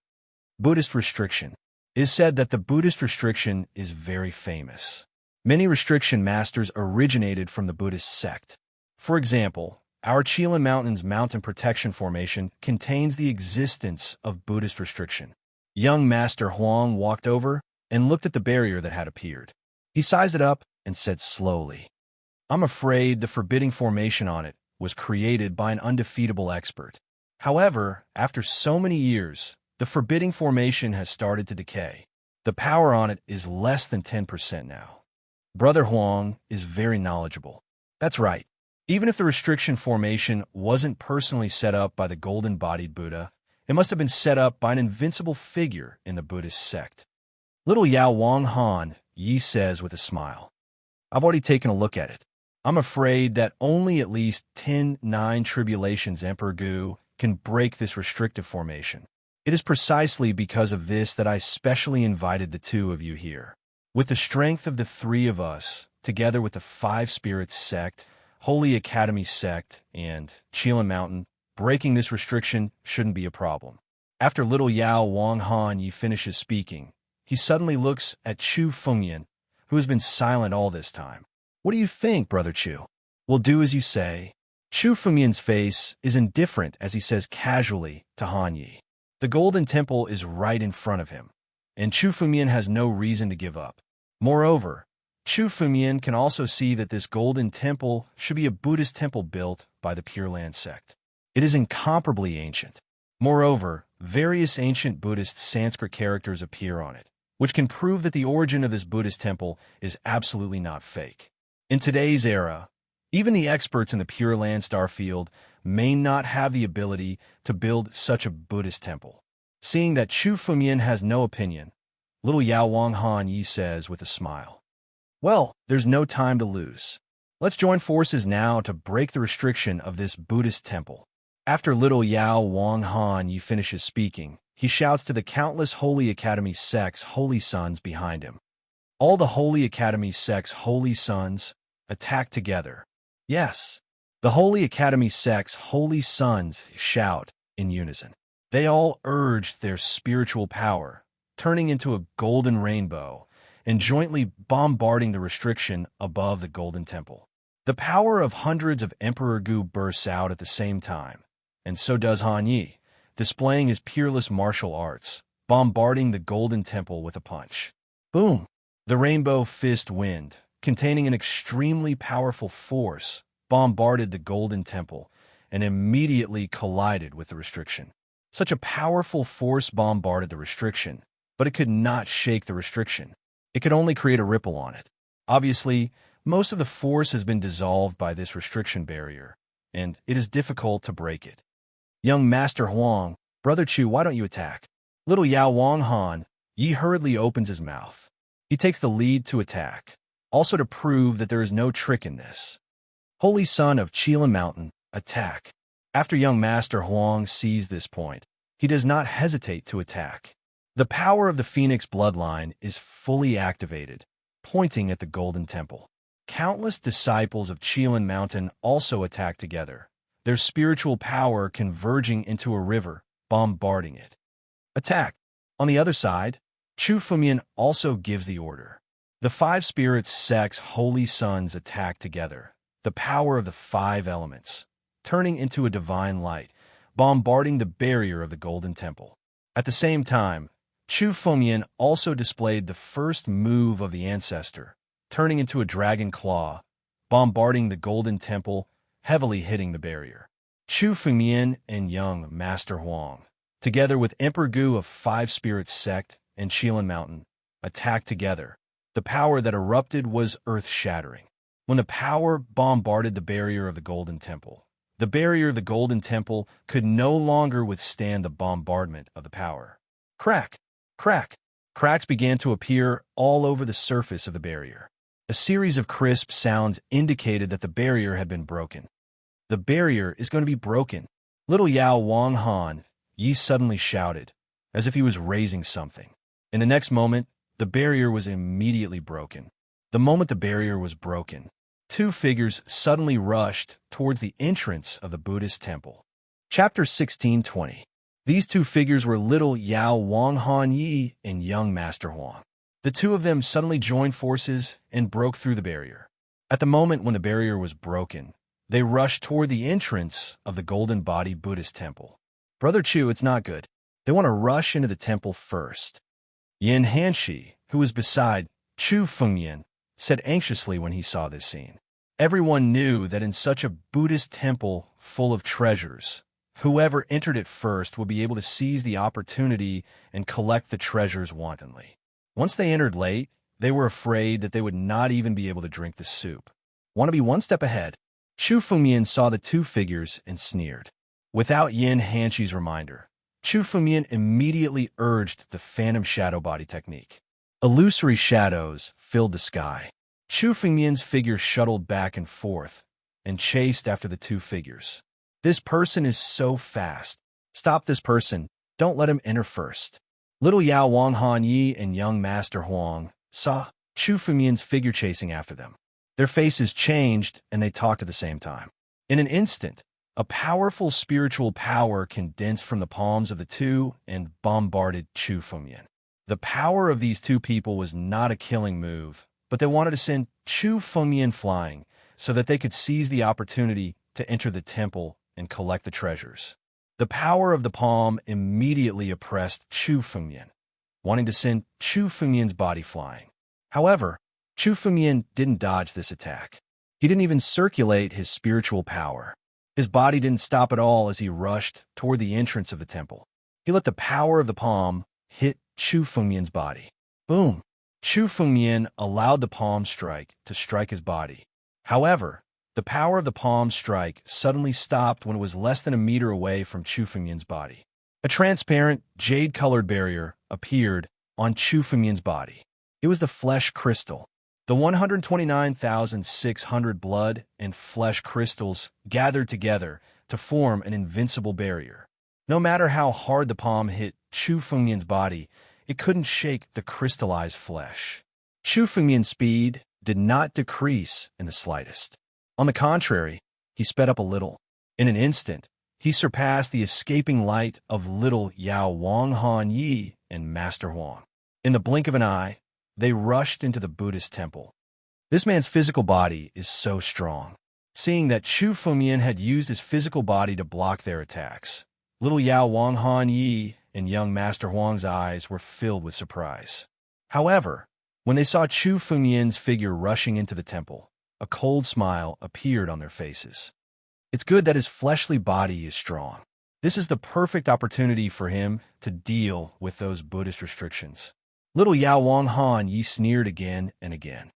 Buddhist restriction. It is said that the Buddhist restriction is very famous. Many restriction masters originated from the Buddhist sect. For example, our Chilan Mountains Mountain Protection Formation contains the existence of Buddhist restriction. Young Master Huang walked over and looked at the barrier that had appeared. He sized it up and said slowly, "I'm afraid the forbidding formation on it was created by an undefeatable expert. However, after so many years, the forbidding formation has started to decay. The power on it is less than 10% now. Brother Huang is very knowledgeable." That's right. Even if the restriction formation wasn't personally set up by the golden-bodied Buddha, it must have been set up by an invincible figure in the Buddhist sect. Little Yao Wanghan Yi says with a smile, "I've already taken a look at it. I'm afraid that only at least 10-9 Tribulations Emperor Gu can break this restrictive formation. It is precisely because of this that I specially invited the two of you here. With the strength of the three of us, together with the Five Spirits sect, Holy Academy sect, and Chilan Mountain breaking this restriction shouldn't be a problem. After little Yao Wang Han Yi finishes speaking, he suddenly looks at Chu Fengyan, who has been silent all this time. What do you think, Brother Chu? We'll do as you say. Chu Fengyan's face is indifferent as he says casually to Han Yi. The Golden Temple is right in front of him, and Chu Fengyan has no reason to give up. Moreover, Chu Fengyan can also see that this Golden Temple should be a Buddhist temple built by the Pure Land sect. It is incomparably ancient. Moreover, various ancient Buddhist Sanskrit characters appear on it, which can prove that the origin of this Buddhist temple is absolutely not fake. In today's era, even the experts in the Pure Land star field may not have the ability to build such a Buddhist temple. Seeing that Chu Fengyan has no opinion, little Yao Wang Han Yi says with a smile, "Well, there's no time to lose. Let's join forces now to break the restriction of this Buddhist temple." After little Yao Wang Han Yi finishes speaking, he shouts to the countless Holy Academy sect's holy sons behind him. All the Holy Academy sect's holy sons attack together. Yes, the Holy Academy sect's holy sons shout in unison. They all urged their spiritual power, turning into a golden rainbow, and jointly bombarding the restriction above the Golden Temple. The power of hundreds of Emperor Gu bursts out at the same time, and so does Han Yi, displaying his peerless martial arts, bombarding the Golden Temple with a punch. Boom! The rainbow fist wind, containing an extremely powerful force, bombarded the Golden Temple and immediately collided with the restriction. Such a powerful force bombarded the restriction, but it could not shake the restriction. It could only create a ripple on it. Obviously, most of the force has been dissolved by this restriction barrier, and it is difficult to break it. Young Master Huang, Brother Chu, why don't you attack? Little Yao Wang Han Yi hurriedly opens his mouth. He takes the lead to attack, also to prove that there is no trick in this. Holy Son of Qilin Mountain, attack. After young Master Huang sees this point, he does not hesitate to attack. The power of the Phoenix bloodline is fully activated, pointing at the Golden Temple. Countless disciples of Qilin Mountain also attack together, their spiritual power converging into a river, bombarding it. Attack! On the other side, Chu Fengyan also gives the order. The five spirits sect's holy sons attack together, the power of the five elements, turning into a divine light, bombarding the barrier of the Golden Temple. At the same time, Chu Fengyan also displayed the first move of the ancestor, turning into a dragon claw, bombarding the Golden Temple, heavily hitting the barrier. Chu Fengyan and young Master Huang, together with Emperor Gu of Five Spirits Sect and Qilin Mountain, attacked together. The power that erupted was earth-shattering. When the power bombarded the barrier of the Golden Temple, the barrier of the Golden Temple could no longer withstand the bombardment of the power. Crack! Crack! Cracks began to appear all over the surface of the barrier. A series of crisp sounds indicated that the barrier had been broken. The barrier is going to be broken. Little Yao Wang Han Yi suddenly shouted, as if he was raising something. In the next moment, the barrier was immediately broken. The moment the barrier was broken, two figures suddenly rushed towards the entrance of the Buddhist temple. Chapter 16:20. These two figures were little Yao Wang Han Yi and young Master Huang. The two of them suddenly joined forces and broke through the barrier. At the moment when the barrier was broken, they rushed toward the entrance of the Golden Body Buddhist temple. Brother Chu, it's not good. They want to rush into the temple first. Yin Hanshi, who was beside Chu Fengyan, said anxiously when he saw this scene. Everyone knew that in such a Buddhist temple full of treasures, whoever entered it first would be able to seize the opportunity and collect the treasures wantonly. Once they entered late, they were afraid that they would not even be able to drink the soup. Want to be one step ahead? Chu Fengyan saw the two figures and sneered. Without Yin Hanshi's reminder, Chu Fengyan immediately urged the phantom shadow body technique. Illusory shadows filled the sky. Chu Fengyan's figure shuttled back and forth and chased after the two figures. This person is so fast. Stop this person. Don't let him enter first. Little Yao Wang Han Yi and young Master Huang saw Chu Fengyan's figure chasing after them. Their faces changed and they talked at the same time. In an instant, A powerful spiritual power condensed from the palms of the two and bombarded Chu Fengyan. The power of these two people was not a killing move, but they wanted to send Chu Fengyan flying so that they could seize the opportunity to enter the temple and collect the treasures. The power of the palm immediately oppressed Chu Fengyan, wanting to send Chu Fengyan's body flying. However, Chu Fengyan didn't dodge this attack. He didn't even circulate his spiritual power. His body didn't stop at all as he rushed toward the entrance of the temple. He let the power of the palm hit Chu Fengyan's body. Boom! Chu Fengyan allowed the palm strike to strike his body. However, the power of the palm strike suddenly stopped when it was less than a meter away from Chu Fengyan's body. A transparent, jade-colored barrier appeared on Chu Fengyan's body. It was the flesh crystal. The 129,600 blood and flesh crystals gathered together to form an invincible barrier. No matter how hard the palm hit Chu Fengyan's body, it couldn't shake the crystallized flesh. Chu Fengyan's speed did not decrease in the slightest. On the contrary, he sped up a little. In an instant, he surpassed the escaping light of little Yao Wang Han Yi and Master Huang. In the blink of an eye, they rushed into the Buddhist temple. This man's physical body is so strong. Seeing that Chu Fengyan had used his physical body to block their attacks, little Yao Wang Han Yi and young Master Huang's eyes were filled with surprise. However, when they saw Chu Fengyan's figure rushing into the temple, a cold smile appeared on their faces. It's good that his fleshly body is strong. This is the perfect opportunity for him to deal with those Buddhist restrictions. Little Yao Wang Han Yi sneered again and again.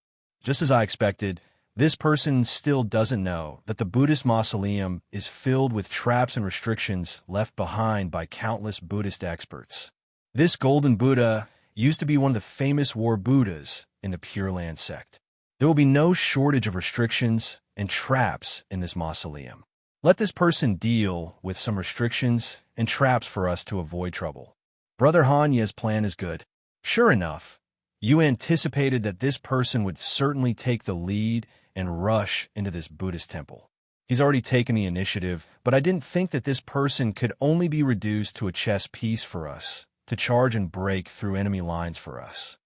Just as I expected, this person still doesn't know that the Buddhist mausoleum is filled with traps and restrictions left behind by countless Buddhist experts. This golden Buddha used to be one of the famous war Buddhas in the Pure Land sect. There will be no shortage of restrictions and traps in this mausoleum. Let this person deal with some restrictions and traps for us to avoid trouble. Brother Hanya's plan is good. Sure enough, you anticipated that this person would certainly take the lead and rush into this Buddhist temple. He's already taken the initiative, but I didn't think that this person could only be reduced to a chess piece for us, to charge and break through enemy lines for us.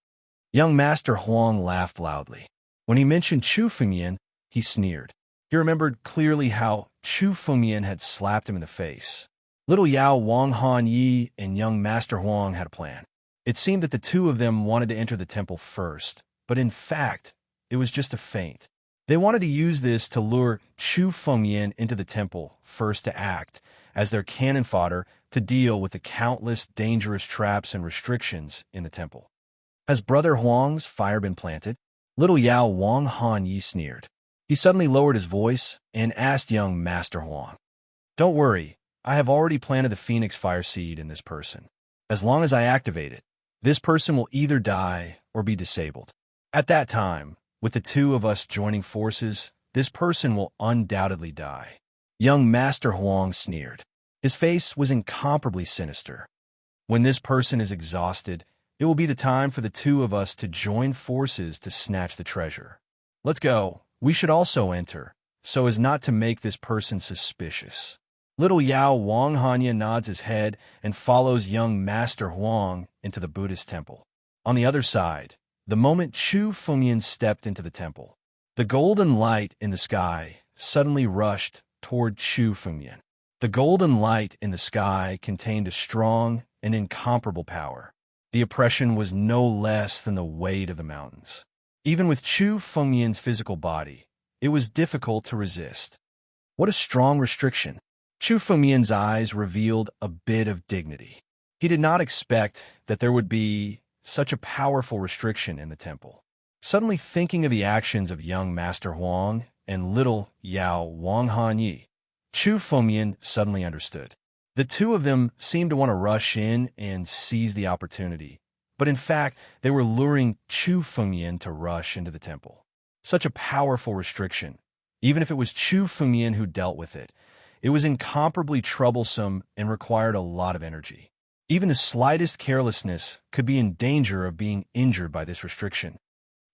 Young Master Huang laughed loudly. When he mentioned Chu Fengyan, he sneered. He remembered clearly how Chu Fengyan had slapped him in the face. Little Yao Wang Han Yi and young Master Huang had a plan. It seemed that the two of them wanted to enter the temple first, but in fact, it was just a feint. They wanted to use this to lure Chu Fengyan into the temple first to act as their cannon fodder to deal with the countless dangerous traps and restrictions in the temple. Has Brother Huang's fire been planted? Little Yao Wang Han Yi sneered. He suddenly lowered his voice and asked young Master Huang, "Don't worry, I have already planted the phoenix fire seed in this person. As long as I activate it, this person will either die or be disabled. At that time, with the two of us joining forces, this person will undoubtedly die." Young Master Huang sneered. His face was incomparably sinister. When this person is exhausted, it will be the time for the two of us to join forces to snatch the treasure. Let's go. We should also enter, so as not to make this person suspicious. Little Yao Wang Hanya nods his head and follows young Master Huang into the Buddhist temple. On the other side, the moment Chu Fengyan stepped into the temple, the golden light in the sky suddenly rushed toward Chu Fengyan. The golden light in the sky contained a strong and incomparable power. The oppression was no less than the weight of the mountains. Even with Chu Fengyan's physical body, it was difficult to resist. What a strong restriction! Chu Fengyan's eyes revealed a bit of dignity. He did not expect that there would be such a powerful restriction in the temple. Suddenly thinking of the actions of young Master Huang and little Yao Wang Han Yi, Chu Fengyan suddenly understood. The two of them seemed to want to rush in and seize the opportunity, but in fact, they were luring Chu Fengyan to rush into the temple. Such a powerful restriction, even if it was Chu Fengyan who dealt with it, it was incomparably troublesome and required a lot of energy. Even the slightest carelessness could be in danger of being injured by this restriction.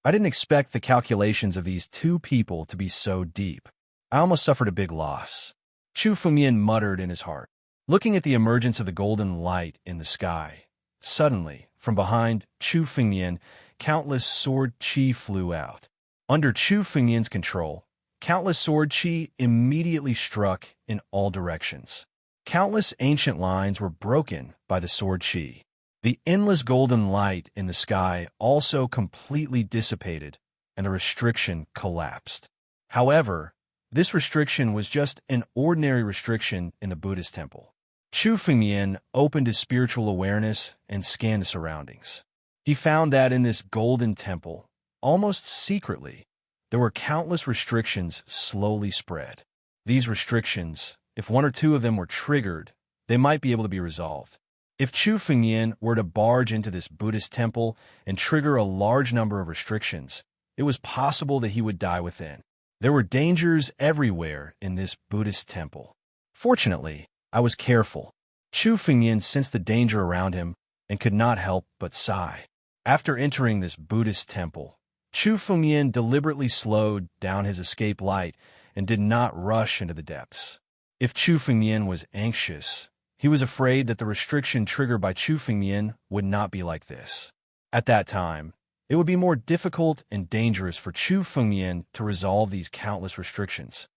I didn't expect the calculations of these two people to be so deep. I almost suffered a big loss. Chu Fengmian muttered in his heart. Looking at the emergence of the golden light in the sky, suddenly, from behind Chu Fengmian, countless sword qi flew out. Under Chu Fengmian's control, countless sword qi immediately struck in all directions. Countless ancient lines were broken by the sword qi. The endless golden light in the sky also completely dissipated, and the restriction collapsed. However, this restriction was just an ordinary restriction in the Buddhist temple. Chu Fengmian opened his spiritual awareness and scanned the surroundings. He found that in this golden temple, almost secretly, there were countless restrictions slowly spread. These restrictions, if one or two of them were triggered, they might be able to be resolved. If Chu Fengmian were to barge into this Buddhist temple and trigger a large number of restrictions, it was possible that he would die within. There were dangers everywhere in this Buddhist temple. Fortunately, I was careful. Chu Fengmian sensed the danger around him and could not help but sigh. After entering this Buddhist temple, Chu Fengmian deliberately slowed down his escape light and did not rush into the depths. If Chu Fengmian was anxious, he was afraid that the restriction triggered by Chu Fengmian would not be like this. At that time, it would be more difficult and dangerous for Chu Fengmian to resolve these countless restrictions.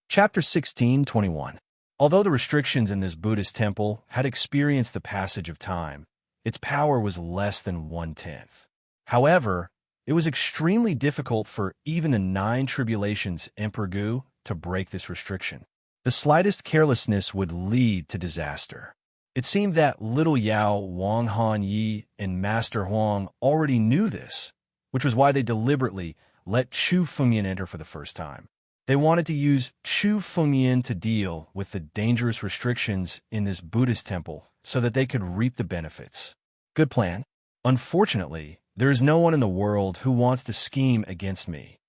Chapter 16:21. Although the restrictions in this Buddhist temple had experienced the passage of time, its power was less than 1/10. However, it was extremely difficult for even the 9 tribulations Emperor Gu to break this restriction. The slightest carelessness would lead to disaster. It seemed that little Yao, Wang Han Yi, and Master Huang already knew this, which was why they deliberately let Chu Fengmian enter for the first time. They wanted to use Chu Fengmian to deal with the dangerous restrictions in this Buddhist temple so that they could reap the benefits. Good plan. Unfortunately, there is no one in the world who wants to scheme against me.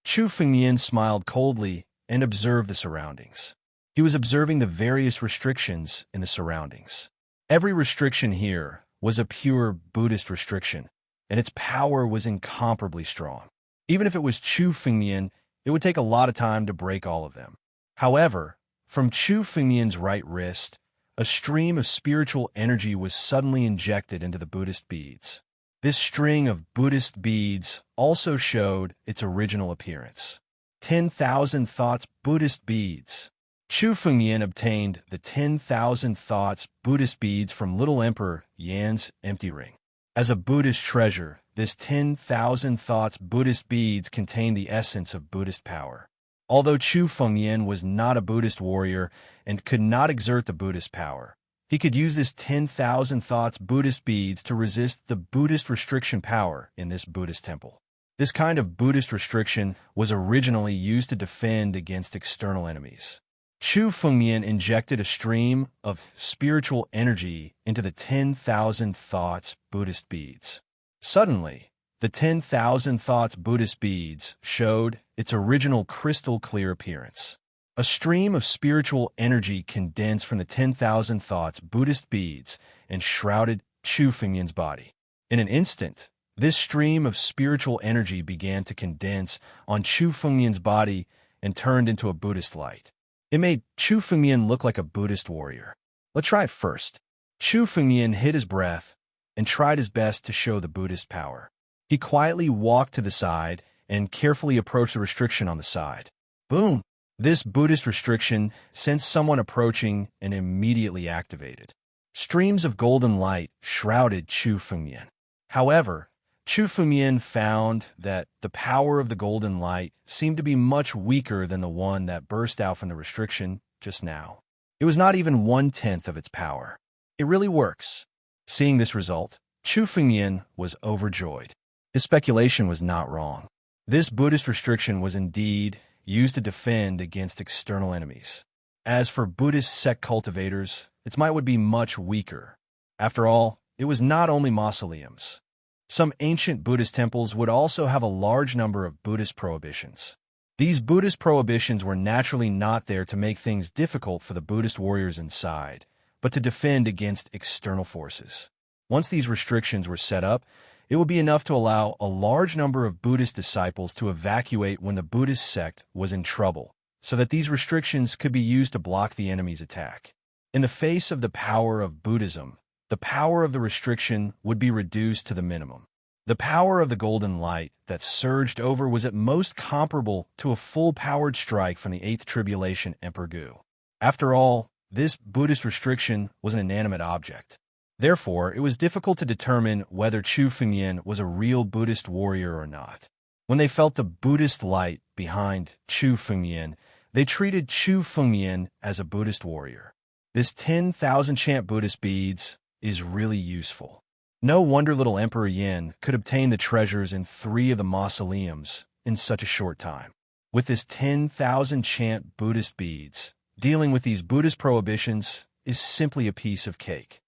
Chu Fengmian smiled coldly and observed the surroundings. He was observing the various restrictions in the surroundings. Every restriction here was a pure Buddhist restriction, and its power was incomparably strong. Even if it was Chu Fengmian, it would take a lot of time to break all of them. However, from Chu Fengmian's right wrist, a stream of spiritual energy was suddenly injected into the Buddhist beads. This string of Buddhist beads also showed its original appearance. 10,000 Thoughts Buddhist Beads. Chu Fengmian obtained the 10,000 Thoughts Buddhist beads from Little Emperor Yan's empty ring. As a Buddhist treasure, this 10,000 Thoughts Buddhist beads contained the essence of Buddhist power. Although Chu Fengmian was not a Buddhist warrior and could not exert the Buddhist power, he could use this 10,000 Thoughts Buddhist beads to resist the Buddhist restriction power in this Buddhist temple. This kind of Buddhist restriction was originally used to defend against external enemies. Chu Fengmian injected a stream of spiritual energy into the 10,000 Thoughts Buddhist beads. Suddenly, the 10,000 Thoughts Buddhist beads showed its original crystal-clear appearance. A stream of spiritual energy condensed from the 10,000 Thoughts Buddhist beads and shrouded Chu Fengmian's body. In an instant, this stream of spiritual energy began to condense on Chu Fengmian's body and turned into a Buddhist light. It made Chu Fengmian look like a Buddhist warrior. Let's try it first. Chu Fengmian hid his breath and tried his best to show the Buddhist power. He quietly walked to the side and carefully approached the restriction on the side. Boom! This Buddhist restriction sensed someone approaching and immediately activated. Streams of golden light shrouded Chu Fengmian. However, Chu Fengmian found that the power of the golden light seemed to be much weaker than the one that burst out from the restriction just now. It was not even 1/10 of its power. It really works. Seeing this result, Chu Fengmian was overjoyed. His speculation was not wrong. This Buddhist restriction was indeed used to defend against external enemies. As for Buddhist sect cultivators, its might would be much weaker. After all, it was not only mausoleums. Some ancient Buddhist temples would also have a large number of Buddhist prohibitions. These Buddhist prohibitions were naturally not there to make things difficult for the Buddhist warriors inside, but to defend against external forces. Once these restrictions were set up, it would be enough to allow a large number of Buddhist disciples to evacuate when the Buddhist sect was in trouble, so that these restrictions could be used to block the enemy's attack. In the face of the power of Buddhism, the power of the restriction would be reduced to the minimum. The power of the golden light that surged over was at most comparable to a full-powered strike from the 8th Tribulation Emperor Gu. After all, this Buddhist restriction was an inanimate object. Therefore, it was difficult to determine whether Chu Fengyan was a real Buddhist warrior or not. When they felt the Buddhist light behind Chu Fengyan, they treated Chu Fengyan as a Buddhist warrior. This 10,000 chant Buddhist beads is really useful. No wonder little Emperor Yin could obtain the treasures in 3 of the mausoleums in such a short time. With this 10,000 chant Buddhist beads, dealing with these Buddhist prohibitions is simply a piece of cake.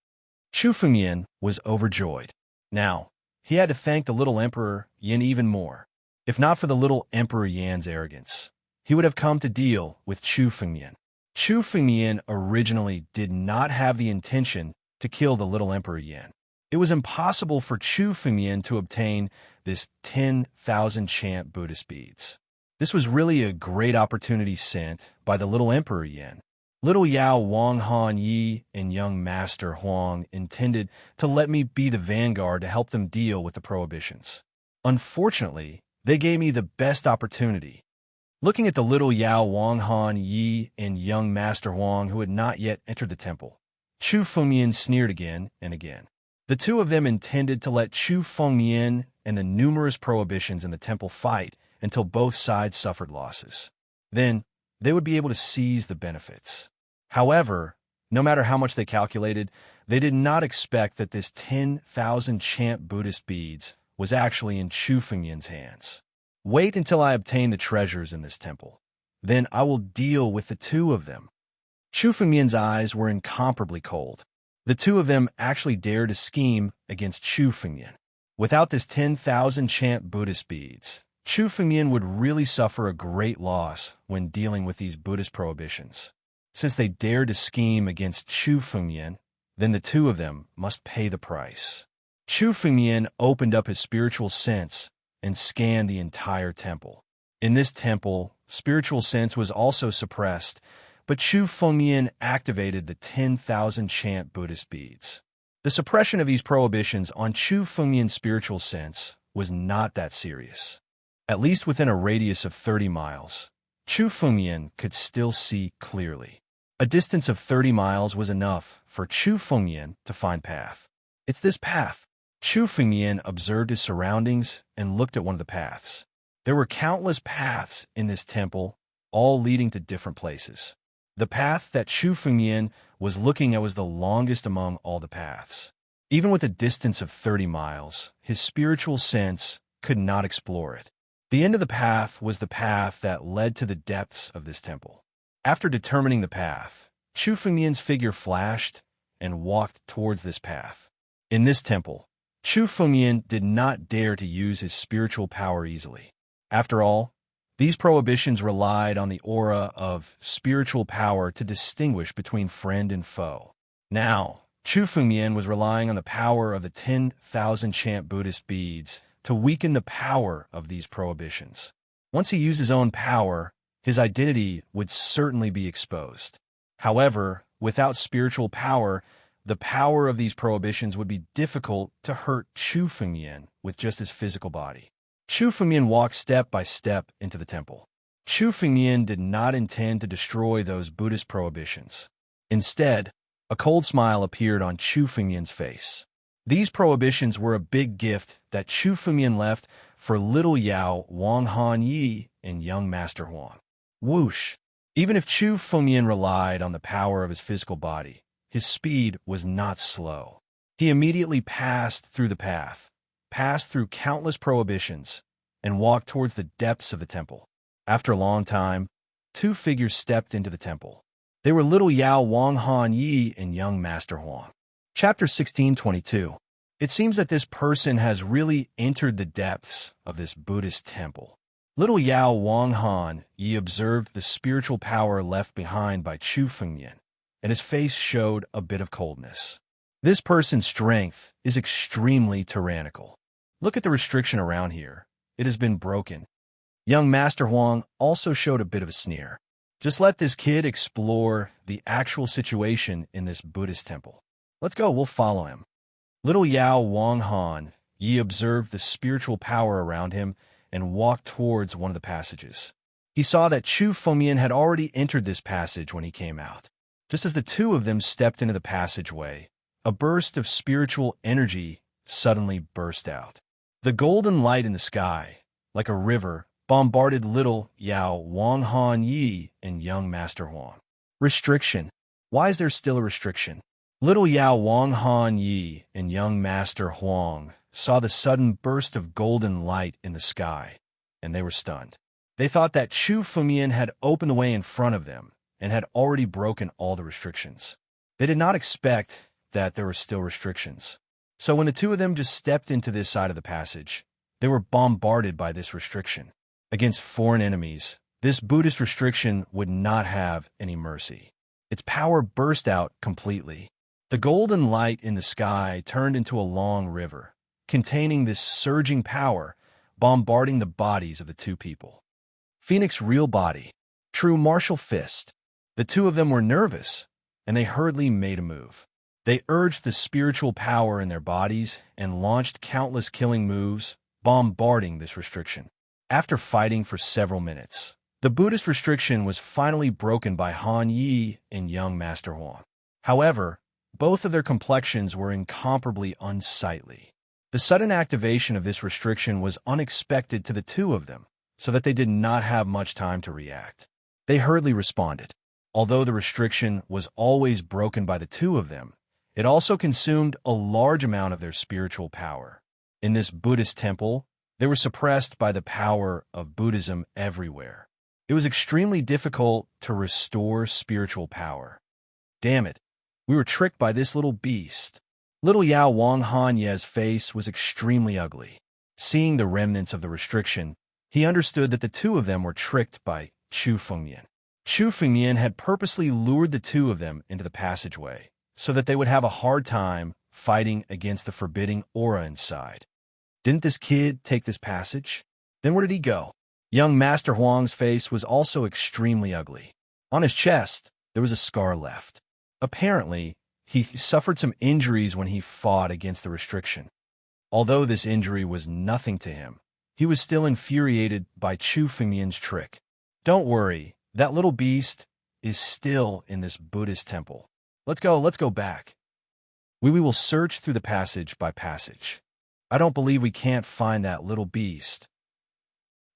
Chu Fengyan was overjoyed. Now, he had to thank the little Emperor Yin even more. If not for the little Emperor Yan's arrogance, he would have come to deal with Chu Fengyan. Chu Fengyan originally did not have the intention to kill the little Emperor Yin. It was impossible for Chu Fengyan to obtain this 10,000 chant Buddhist beads. This was really a great opportunity sent by the little Emperor Yin. Little Yao Wang Han Yi and young Master Huang intended to let me be the vanguard to help them deal with the prohibitions. Unfortunately, they gave me the best opportunity. Looking at the little Yao Wang Han Yi and young Master Huang who had not yet entered the temple, Chu Fengyan sneered again and again. The two of them intended to let Chu Fengyan and the numerous prohibitions in the temple fight until both sides suffered losses. Then, they would be able to seize the benefits. However, no matter how much they calculated, they did not expect that this 10,000 chant Buddhist beads was actually in Chu Fengyan's hands. Wait until I obtain the treasures in this temple. Then I will deal with the two of them. Chu Fengyan's eyes were incomparably cold. The two of them actually dared to scheme against Chu Fengyan. Without this 10,000 chant Buddhist beads, Chu Fengyan would really suffer a great loss when dealing with these Buddhist prohibitions. Since they dared to scheme against Chu Fengyan, then the two of them must pay the price. Chu Fengyan opened up his spiritual sense and scanned the entire temple. In this temple, spiritual sense was also suppressed, but Chu Fengyan activated the 10,000 chant Buddhist beads. The suppression of these prohibitions on Chu Fengyan's spiritual sense was not that serious. At least within a radius of 30 miles, Chu Fengyan could still see clearly. A distance of 30 miles was enough for Chu Fengyan to find path. It's this path. Chu Fengyan observed his surroundings and looked at one of the paths. There were countless paths in this temple, all leading to different places. The path that Chu Fengyan was looking at was the longest among all the paths. Even with a distance of 30 miles, his spiritual sense could not explore it. The end of the path was the path that led to the depths of this temple. After determining the path, Chu Fengyan's figure flashed and walked towards this path. In this temple, Chu Fengyan did not dare to use his spiritual power easily. After all, these prohibitions relied on the aura of spiritual power to distinguish between friend and foe. Now, Chu Fengyan was relying on the power of the 10,000 chant Buddhist beads to weaken the power of these prohibitions. Once he used his own power, his identity would certainly be exposed. However, without spiritual power, the power of these prohibitions would be difficult to hurt Chu Fengyan with just his physical body. Chu Fengyan walked step by step into the temple. Chu Fengyan did not intend to destroy those Buddhist prohibitions. Instead, a cold smile appeared on Chu Fengyan's face. These prohibitions were a big gift that Chu Fengyan left for little Yao Wang Han Yi and young Master Huang. Whoosh! Even if Chu Fengyan relied on the power of his physical body, his speed was not slow. He immediately passed through the path, passed through countless prohibitions, and walked towards the depths of the temple. After a long time, two figures stepped into the temple. They were little Yao Wang Han Yi and young Master Huang. Chapter 16:22. It seems that this person has really entered the depths of this Buddhist temple. Little Yao Wang Han Yi observed the spiritual power left behind by Chu Fengyan, and his face showed a bit of coldness. This person's strength is extremely tyrannical. Look at the restriction around here. It has been broken. Young Master Huang also showed a bit of a sneer. Just let this kid explore the actual situation in this Buddhist temple. Let's go, we'll follow him. Little Yao Wang Han Yi observed the spiritual power around him and walked towards one of the passages. He saw that Chu Fengmian had already entered this passage when he came out. Just as the two of them stepped into the passageway, a burst of spiritual energy suddenly burst out. The golden light in the sky, like a river, bombarded little Yao Wang Han Yi and young Master Huang. Restriction. Why is there still a restriction? Little Yao Wang Han Yi and young Master Huang saw the sudden burst of golden light in the sky, and they were stunned. They thought that Chu Fengmian had opened the way in front of them and had already broken all the restrictions. They did not expect that there were still restrictions. So when the two of them just stepped into this side of the passage, they were bombarded by this restriction. Against foreign enemies, this Buddhist restriction would not have any mercy. Its power burst out completely. The golden light in the sky turned into a long river, containing this surging power, bombarding the bodies of the two people. Phoenix real body, true martial fist. The two of them were nervous, and they hurriedly made a move. They urged the spiritual power in their bodies and launched countless killing moves, bombarding this restriction. After fighting for several minutes, the Buddhist restriction was finally broken by Han Yi and young Master Huang. However, both of their complexions were incomparably unsightly. The sudden activation of this restriction was unexpected to the two of them, so that they did not have much time to react. They hurriedly responded. Although the restriction was always broken by the two of them, it also consumed a large amount of their spiritual power. In this Buddhist temple, they were suppressed by the power of Buddhism everywhere. It was extremely difficult to restore spiritual power. Damn it, we were tricked by this little beast. Little Yao Wang Han Ye's face was extremely ugly. Seeing the remnants of the restriction, he understood that the two of them were tricked by Chu Fengmian. Chu Fengmian had purposely lured the two of them into the passageway so that they would have a hard time fighting against the forbidding aura inside. Didn't this kid take this passage? Then where did he go? Young Master Huang's face was also extremely ugly. On his chest, there was a scar left. Apparently, he suffered some injuries when he fought against the restriction. Although this injury was nothing to him, he was still infuriated by Chu Fengmian's trick. Don't worry, that little beast is still in this Buddhist temple. Let's go back. We will search through the passage by passage. I don't believe we can't find that little beast.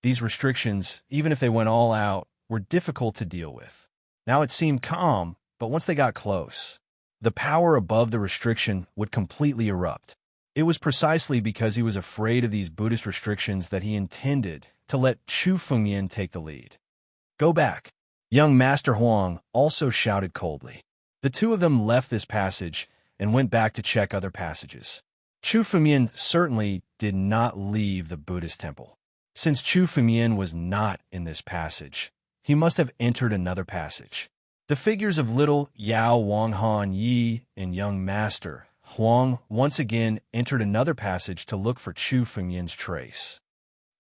These restrictions, even if they went all out, were difficult to deal with. Now it seemed calm, but once they got close, the power above the restriction would completely erupt. It was precisely because he was afraid of these Buddhist restrictions that he intended to let Chu Fengmian take the lead. Go back. Young Master Huang also shouted coldly. The two of them left this passage and went back to check other passages. Chu Fengmian certainly did not leave the Buddhist temple. Since Chu Fengmian was not in this passage, he must have entered another passage. The figures of little Yao Wang Han Yi and young Master Huang once again entered another passage to look for Chu Fengmian's trace.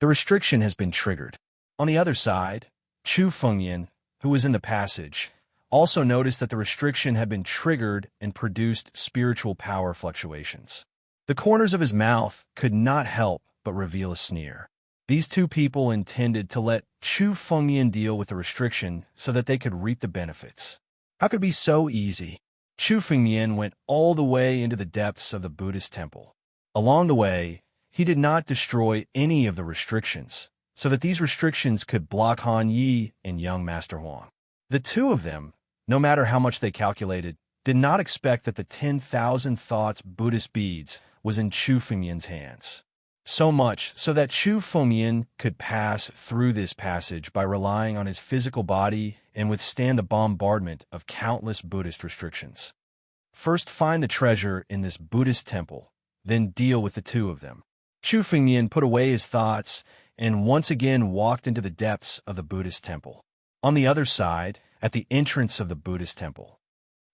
The restriction has been triggered. On the other side, Chu Fengmian, who was in the passage, also noticed that the restriction had been triggered and produced spiritual power fluctuations. The corners of his mouth could not help but reveal a sneer. These two people intended to let Chu Fengmian deal with the restriction so that they could reap the benefits. How could it be so easy? Chu Fengmian went all the way into the depths of the Buddhist temple. Along the way, he did not destroy any of the restrictions, so that these restrictions could block Han Yi and young Master Huang. The two of them, no matter how much they calculated, did not expect that the 10,000 thoughts Buddhist beads was in Chu Fengmian's hands. So much so that Chu Fengmian could pass through this passage by relying on his physical body and withstand the bombardment of countless Buddhist restrictions. First find the treasure in this Buddhist temple, then deal with the two of them. Chu Fengmian put away his thoughts and once again walked into the depths of the Buddhist temple. On the other side, at the entrance of the Buddhist temple.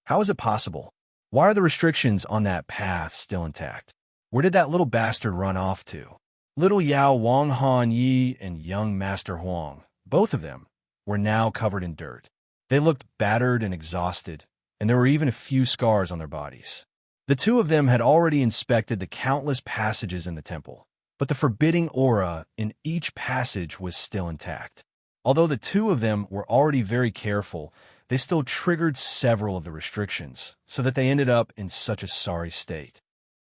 How is it possible? Why are the restrictions on that path still intact? Where did that little bastard run off to? Little Yao Wang Han Yi and young Master Huang, both of them, were now covered in dirt. They looked battered and exhausted, and there were even a few scars on their bodies. The two of them had already inspected the countless passages in the temple, but the forbidding aura in each passage was still intact. Although the two of them were already very careful, they still triggered several of the restrictions, so that they ended up in such a sorry state.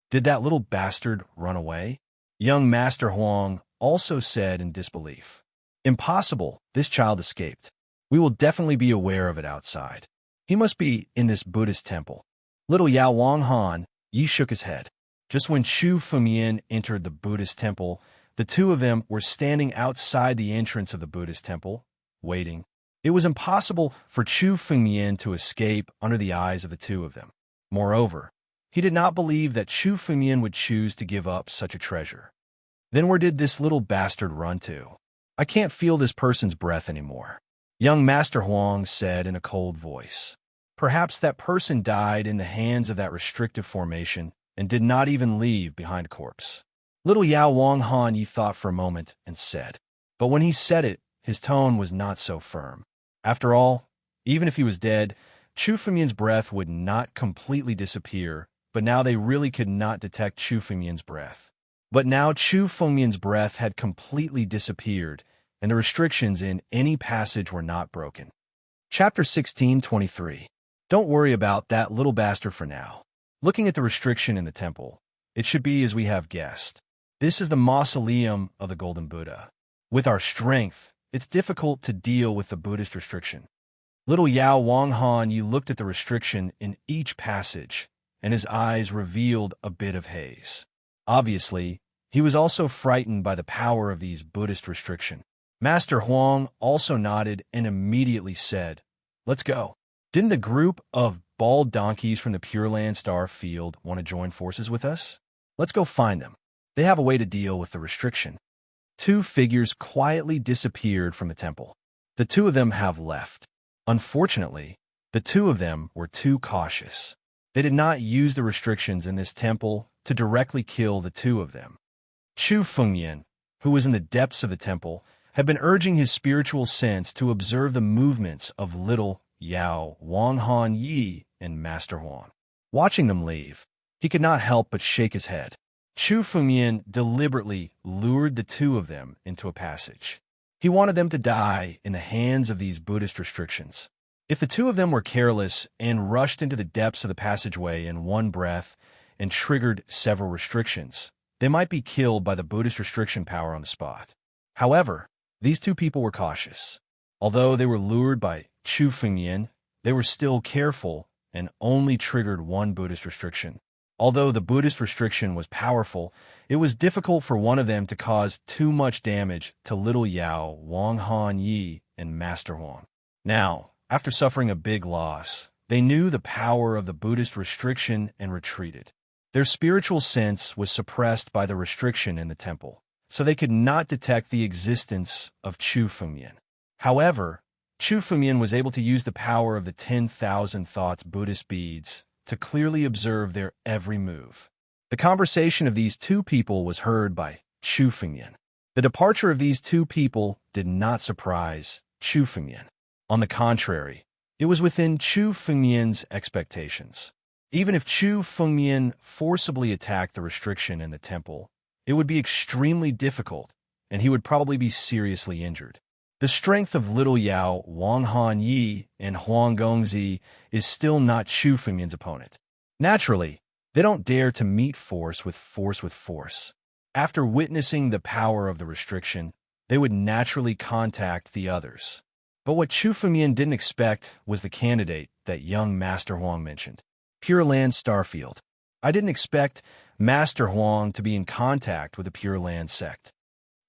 Did that little bastard run away? Young Master Huang also said in disbelief. Impossible, this child escaped. We will definitely be aware of it outside. He must be in this Buddhist temple. Little Yao Wang Han, Yi shook his head. Just when Chu Fengyan entered the Buddhist temple, the two of them were standing outside the entrance of the Buddhist temple, waiting. It was impossible for Chu Fengyan to escape under the eyes of the two of them. Moreover, he did not believe that Chu Fengyan would choose to give up such a treasure. Then where did this little bastard run to? I can't feel this person's breath anymore, young Master Huang said in a cold voice. Perhaps that person died in the hands of that restrictive formation and did not even leave behind a corpse. Little Yao Wang Han Yi thought for a moment and said, but when he said it, his tone was not so firm. After all, even if he was dead, Chu Fengyan's breath would not completely disappear, but now they really could not detect Chu Fengyan's breath. But now Chu Fengyan's breath had completely disappeared, and the restrictions in any passage were not broken. Chapter 16:23. Don't worry about that little bastard for now. Looking at the restriction in the temple, it should be as we have guessed. This is the mausoleum of the Golden Buddha. With our strength, it's difficult to deal with the Buddhist restriction. Little Yao Wang Han Yi looked at the restriction in each passage, and his eyes revealed a bit of haze. Obviously, he was also frightened by the power of these Buddhist restriction. Master Huang also nodded and immediately said, let's go. Didn't the group of bald donkeys from the Pure Land Star Field want to join forces with us? Let's go find them. They have a way to deal with the restriction. Two figures quietly disappeared from the temple. The two of them have left. Unfortunately, the two of them were too cautious. They did not use the restrictions in this temple to directly kill the two of them. Chu Fengyan, who was in the depths of the temple, had been urging his spiritual sense to observe the movements of little Yao Wang Han Yi and Master Huang. Watching them leave, he could not help but shake his head. Chu Fengyan deliberately lured the two of them into a passage. He wanted them to die in the hands of these Buddhist restrictions. If the two of them were careless and rushed into the depths of the passageway in one breath and triggered several restrictions, they might be killed by the Buddhist restriction power on the spot. However, these two people were cautious. Although they were lured by Chu Fengyan, they were still careful and only triggered one Buddhist restriction. Although the Buddhist restriction was powerful, it was difficult for one of them to cause too much damage to little Yao Wang Han Yi and Master Huang. Now, after suffering a big loss, they knew the power of the Buddhist restriction and retreated. Their spiritual sense was suppressed by the restriction in the temple, so they could not detect the existence of Chu Fengyan. However, Chu Fengyan was able to use the power of the 10,000 Thoughts Buddhist beads to clearly observe their every move. The conversation of these two people was heard by Chu Fengyan. The departure of these two people did not surprise Chu Fengyan. On the contrary, it was within Chu Fengyan's expectations. Even if Chu Fengyan forcibly attacked the restriction in the temple, it would be extremely difficult, and he would probably be seriously injured. The strength of little Yao Wang Han Yi and Huang Gongzi is still not Chu Fengyan's opponent. Naturally, they don't dare to meet force with force. After witnessing the power of the restriction, they would naturally contact the others. But what Chu Fengyan didn't expect was the candidate that young Master Huang mentioned. Pure Land Starfield. I didn't expect Master Huang to be in contact with the Pure Land sect.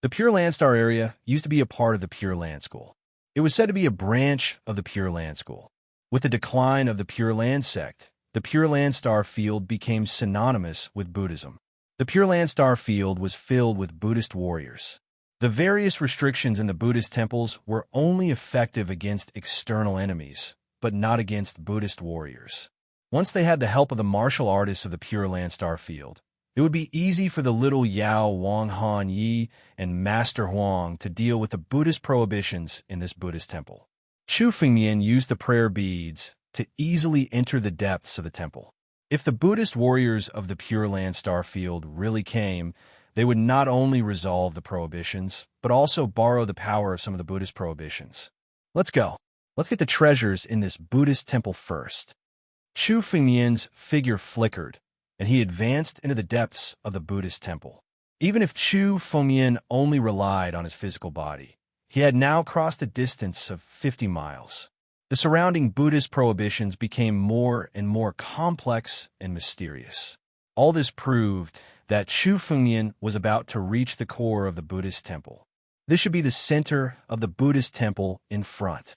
The Pure Land Star area used to be a part of the Pure Land School. It was said to be a branch of the Pure Land School. With the decline of the Pure Land sect, the Pure Land Star field became synonymous with Buddhism. The Pure Land Star field was filled with Buddhist warriors. The various restrictions in the Buddhist temples were only effective against external enemies, but not against Buddhist warriors. Once they had the help of the martial artists of the Pure Land Star field, it would be easy for the little Yao Wang Han Yi and Master Huang to deal with the Buddhist prohibitions in this Buddhist temple. Chu Fengmian used the prayer beads to easily enter the depths of the temple. If the Buddhist warriors of the Pure Land Star Field really came, they would not only resolve the prohibitions, but also borrow the power of some of the Buddhist prohibitions. Let's go. Let's get the treasures in this Buddhist temple first. Chu Fengmian's figure flickered, and he advanced into the depths of the Buddhist temple. Even if Chu Fengmian only relied on his physical body, he had now crossed a distance of 50 miles. The surrounding Buddhist prohibitions became more and more complex and mysterious. All this proved that Chu Fengmian was about to reach the core of the Buddhist temple. This should be the center of the Buddhist temple in front.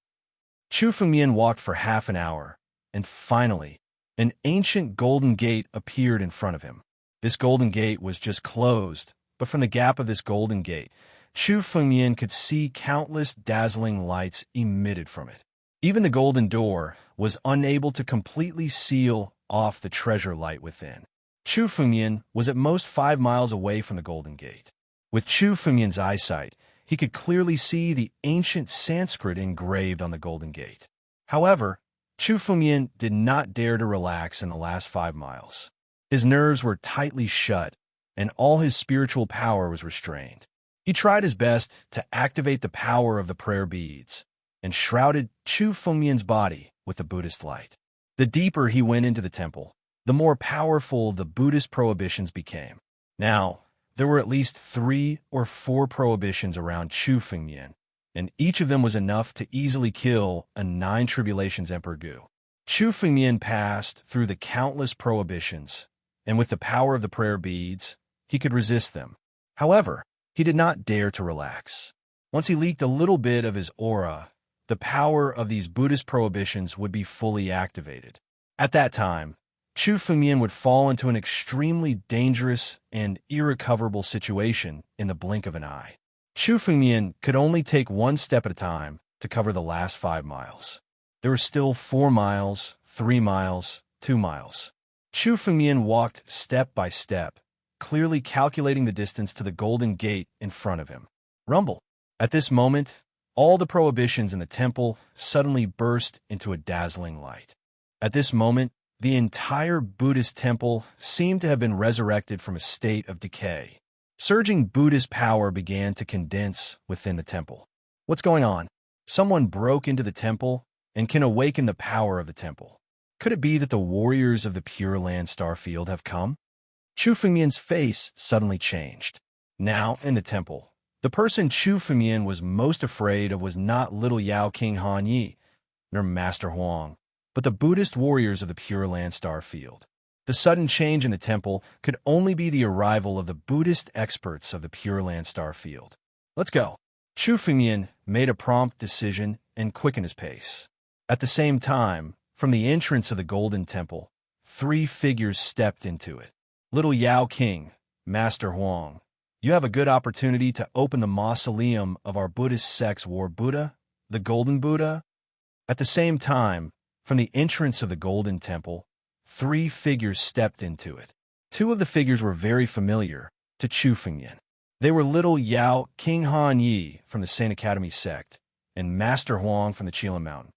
Chu Fengmian walked for half an hour, and finally, an ancient golden gate appeared in front of him. This golden gate was just closed, but from the gap of this golden gate, Chu Fengmian could see countless dazzling lights emitted from it. Even the golden door was unable to completely seal off the treasure light within. Chu Fengmian was at most 5 miles away from the golden gate. With Chu Fengmian's eyesight, he could clearly see the ancient Sanskrit engraved on the golden gate. However, Chu Fengmian did not dare to relax in the last 5 miles. His nerves were tightly shut, and all his spiritual power was restrained. He tried his best to activate the power of the prayer beads, and shrouded Chu Fengmian's body with the Buddhist light. The deeper he went into the temple, the more powerful the Buddhist prohibitions became. Now, there were at least 3 or 4 prohibitions around Chu Fengmian, and each of them was enough to easily kill a 9 tribulations Emperor Gu. Chu Fengmian passed through the countless prohibitions, and with the power of the prayer beads, he could resist them. However, he did not dare to relax. Once he leaked a little bit of his aura, the power of these Buddhist prohibitions would be fully activated. At that time, Chu Fengmian would fall into an extremely dangerous and irrecoverable situation in the blink of an eye. Chu Fengmian could only take 1 step at a time to cover the last 5 miles. There were still 4 miles, 3 miles, 2 miles. Chu Fengmian walked step by step, clearly calculating the distance to the golden gate in front of him. Rumble. At this moment, all the prohibitions in the temple suddenly burst into a dazzling light. At this moment, the entire Buddhist temple seemed to have been resurrected from a state of decay. Surging Buddhist power began to condense within the temple. What's going on? Someone broke into the temple and can awaken the power of the temple. Could it be that the warriors of the Pure Land Star Field have come? Chu Fengmian's face suddenly changed. Now, in the temple, the person Chu Fengmian was most afraid of was not little Yao King Han Yi, nor Master Huang, but the Buddhist warriors of the Pure Land Star Field. The sudden change in the temple could only be the arrival of the Buddhist experts of the Pure Land Star Field. Let's go. Chu Fengmian made a prompt decision and quickened his pace. At the same time, from the entrance of the Golden Temple, 3 figures stepped into it. Little Yao King, Master Huang, you have a good opportunity to open the mausoleum of our Buddhist sect's War Buddha, the Golden Buddha. At the same time, from the entrance of the Golden Temple, 3 figures stepped into it. 2 of the figures were very familiar to Chu Fengmian. They were little Yao King Han Yi from the Saint Academy sect and Master Huang from the Qilin Mountain.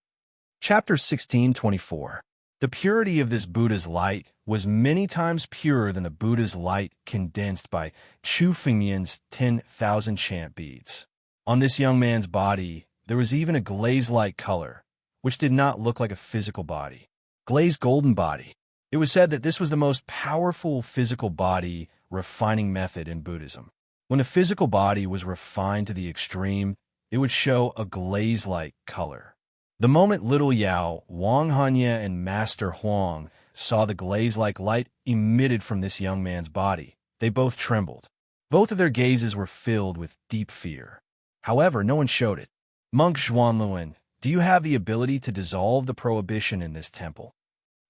Chapter 16:24. The purity of this Buddha's light was many times purer than the Buddha's light condensed by Chu Fengmian's 10,000 chant beads. On this young man's body, there was even a glaze-like color, which did not look like a physical body. Glazed golden body. It was said that this was the most powerful physical body refining method in Buddhism. When the physical body was refined to the extreme, it would show a glaze-like color. The moment little Yao, Wang Hanya, and Master Huang saw the glaze-like light emitted from this young man's body, they both trembled. Both of their gazes were filled with deep fear. However, no one showed it. Monk Zhuanluan, do you have the ability to dissolve the prohibition in this temple?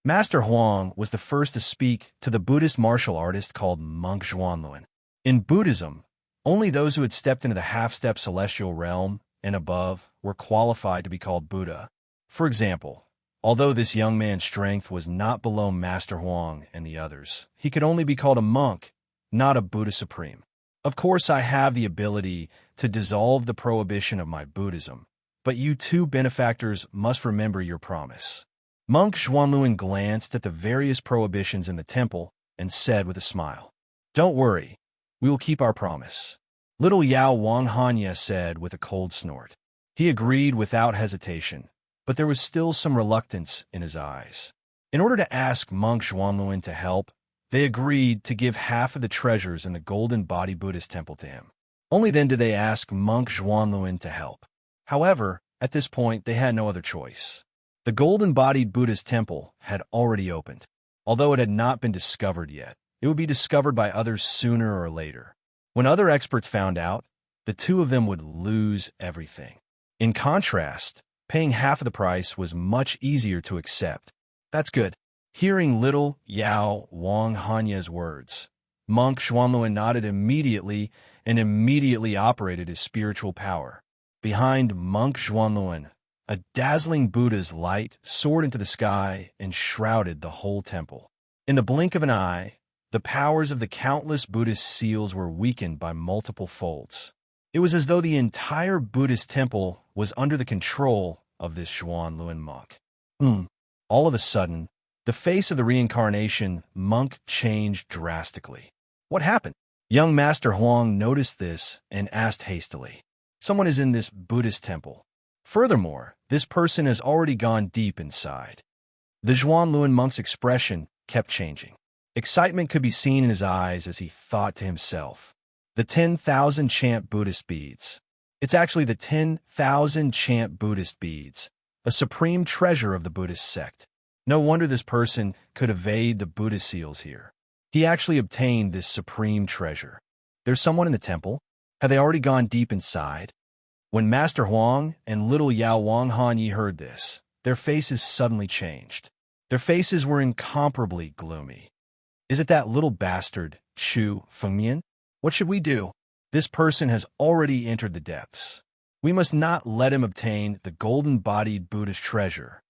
Master Huang was the first to speak to the Buddhist martial artist called Monk Zhuanluan. In Buddhism, only those who had stepped into the half-step celestial realm and above were qualified to be called Buddha. For example, although this young man's strength was not below Master Huang and the others, he could only be called a monk, not a Buddha Supreme. Of course, I have the ability to dissolve the prohibition of my Buddhism, but you two benefactors must remember your promise. Monk Zhuanluan glanced at the various prohibitions in the temple and said with a smile, "Don't worry, we will keep our promise." Little Yao Wanghanya said with a cold snort. He agreed without hesitation, but there was still some reluctance in his eyes. In order to ask Monk Zhuanluan to help, they agreed to give half of the treasures in the Golden Body Buddhist temple to him. Only then did they ask Monk Zhuanluan to help. However, at this point, they had no other choice. The golden-bodied Buddhist temple had already opened. Although it had not been discovered yet, it would be discovered by others sooner or later. When other experts found out, the two of them would lose everything. In contrast, paying half of the price was much easier to accept. That's good. Hearing little Yao Wanghanya's words, Monk Zhuanluan nodded immediately and immediately operated his spiritual power. Behind Monk Zhuanluan, a dazzling Buddha's light soared into the sky and shrouded the whole temple. In the blink of an eye, the powers of the countless Buddhist seals were weakened by multiple folds. It was as though the entire Buddhist temple was under the control of this Zhuanluan monk. All of a sudden, the face of the reincarnation monk changed drastically. What happened? Young Master Huang noticed this and asked hastily. Someone is in this Buddhist temple. Furthermore, this person has already gone deep inside. The Zhuanluan monk's expression kept changing. Excitement could be seen in his eyes as he thought to himself, the 10,000 chant Buddhist beads. It's actually the 10,000 chant Buddhist beads, a supreme treasure of the Buddhist sect. No wonder this person could evade the Buddhist seals here. He actually obtained this supreme treasure. There's someone in the temple. Have they already gone deep inside? When Master Huang and little Yao Wanghanyi heard this, their faces suddenly changed. Their faces were incomparably gloomy. Is it that little bastard, Chu Fengmian? What should we do? This person has already entered the depths. We must not let him obtain the golden-bodied Buddhist treasure.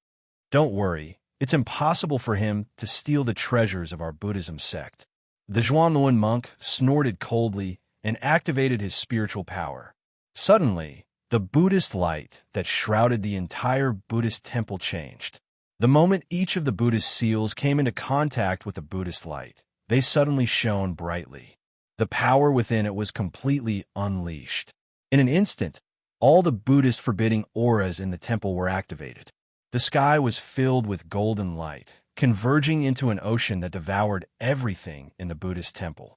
Don't worry, it's impossible for him to steal the treasures of our Buddhism sect. The Zhuanluan monk snorted coldly and activated his spiritual power. Suddenly, the Buddhist light that shrouded the entire Buddhist temple changed. The moment each of the Buddhist seals came into contact with the Buddhist light, they suddenly shone brightly. The power within it was completely unleashed. In an instant, all the Buddhist forbidding auras in the temple were activated. The sky was filled with golden light, converging into an ocean that devoured everything in the Buddhist temple.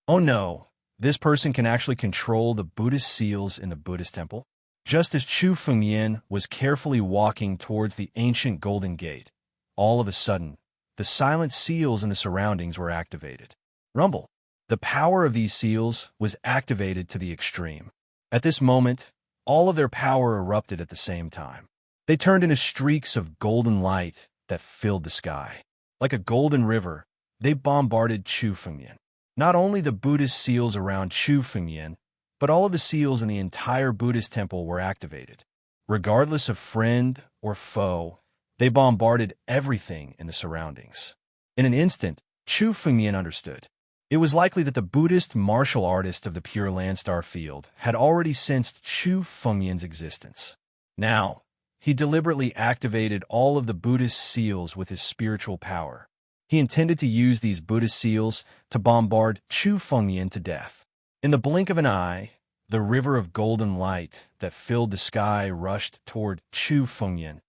Oh no, this person can actually control the Buddhist seals in the Buddhist temple? Just as Chu Fengmian was carefully walking towards the ancient Golden Gate, all of a sudden, the silent seals in the surroundings were activated. Rumble. The power of these seals was activated to the extreme. At this moment, all of their power erupted at the same time. They turned into streaks of golden light that filled the sky. Like a golden river, they bombarded Chu Fengmian. Not only the Buddhist seals around Chu Fengmian, but all of the seals in the entire Buddhist temple were activated. Regardless of friend or foe, they bombarded everything in the surroundings. In an instant, Chu Fengmian understood. It was likely that the Buddhist martial artist of the Pure Landstar field had already sensed Chu Fengmian's existence. Now, he deliberately activated all of the Buddhist seals with his spiritual power. He intended to use these Buddhist seals to bombard Chu Fengmian to death. In the blink of an eye, the river of golden light that filled the sky rushed toward Chu Fengmian,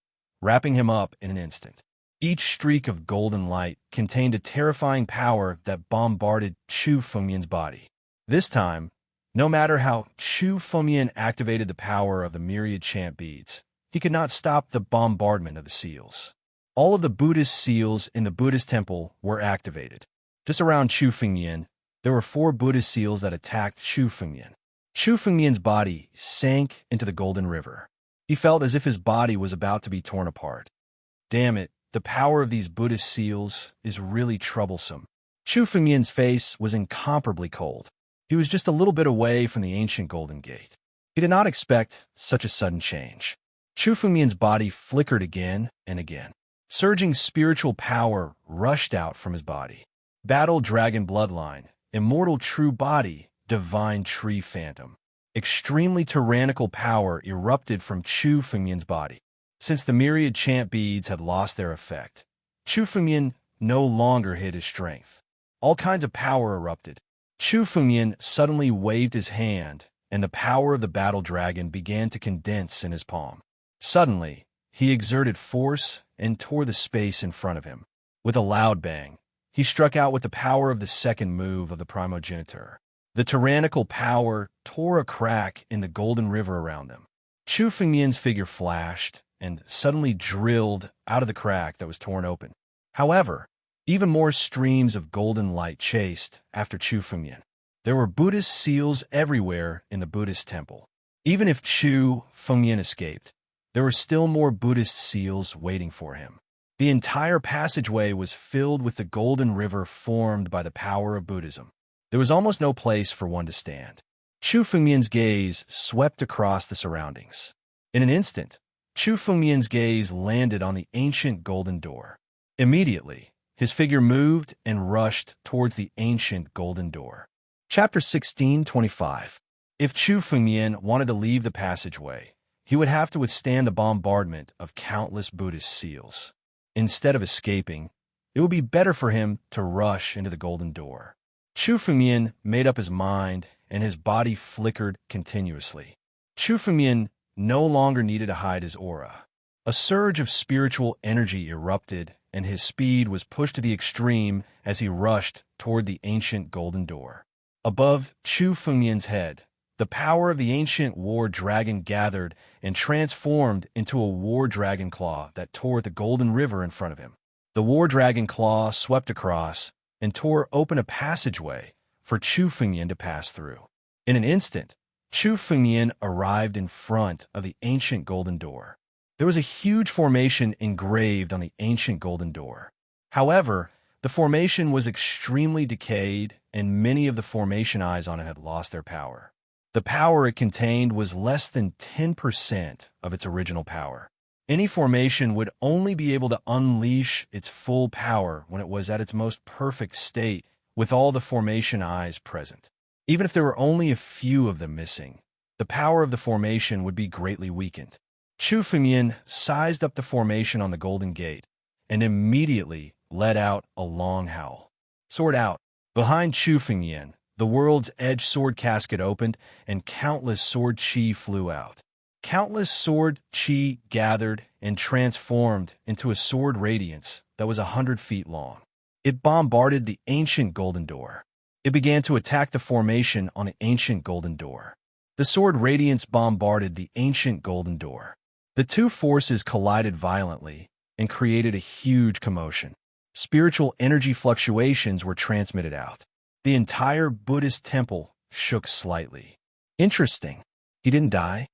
wrapping him up in an instant. Each streak of golden light contained a terrifying power that bombarded Chu Fengmian's body. This time, no matter how Chu Fengmian activated the power of the myriad chant beads, he could not stop the bombardment of the seals. All of the Buddhist seals in the Buddhist temple were activated. Just around Chu Fengmian, there were 4 Buddhist seals that attacked Chu Fengmian. Chu Fengmian's body sank into the golden river. He felt as if his body was about to be torn apart. Damn it, the power of these Buddhist seals is really troublesome. Chu Fengmian's face was incomparably cold. He was just a little bit away from the ancient Golden Gate. He did not expect such a sudden change. Chu Fengmian's body flickered again and again. Surging spiritual power rushed out from his body. Battle Dragon Bloodline, Immortal True Body, Divine Tree Phantom. Extremely tyrannical power erupted from Chu Fengmian's body. Since the myriad chant beads had lost their effect, Chu Fengmian no longer hid his strength. All kinds of power erupted. Chu Fengmian suddenly waved his hand, and the power of the battle dragon began to condense in his palm. Suddenly, he exerted force and tore the space in front of him. With a loud bang, he struck out with the power of the second move of the primogenitor. The tyrannical power tore a crack in the golden river around them. Chu Fengmian's figure flashed and suddenly drilled out of the crack that was torn open. However, even more streams of golden light chased after Chu Fengmian. There were Buddhist seals everywhere in the Buddhist temple. Even if Chu Fengmian escaped, there were still more Buddhist seals waiting for him. The entire passageway was filled with the golden river formed by the power of Buddhism. There was almost no place for one to stand. Chu Fengmian's gaze swept across the surroundings. In an instant, Chu Fengmian's gaze landed on the ancient golden door. Immediately, his figure moved and rushed towards the ancient golden door. Chapter 16:25. If Chu Fengmian wanted to leave the passageway, he would have to withstand the bombardment of countless Buddhist seals. Instead of escaping, it would be better for him to rush into the golden door. Chu Fengmian made up his mind, and his body flickered continuously. Chu Fengmian no longer needed to hide his aura. A surge of spiritual energy erupted, and his speed was pushed to the extreme as he rushed toward the ancient golden door. Above Chu Fengmian's head, the power of the ancient war dragon gathered and transformed into a war dragon claw that tore the golden river in front of him. The war dragon claw swept across and tore open a passageway for Chu Fengmian to pass through. In an instant, Chu Fengmian arrived in front of the ancient golden door. There was a huge formation engraved on the ancient golden door. However, the formation was extremely decayed, and many of the formation eyes on it had lost their power. The power it contained was less than 10% of its original power. Any formation would only be able to unleash its full power when it was at its most perfect state, with all the formation eyes present. Even if there were only a few of them missing, the power of the formation would be greatly weakened. Chu Fengmian sized up the formation on the golden gate and immediately let out a long howl. Sword out. Behind Chu Fengmian, the world's edge sword casket opened and countless sword chi flew out. Countless sword chi gathered and transformed into a sword radiance that was 100 feet long. It bombarded the ancient golden door. It began to attack the formation on the ancient golden door. The sword radiance bombarded the ancient golden door. The two forces collided violently and created a huge commotion. Spiritual energy fluctuations were transmitted out. The entire Buddhist temple shook slightly. Interesting. He didn't die?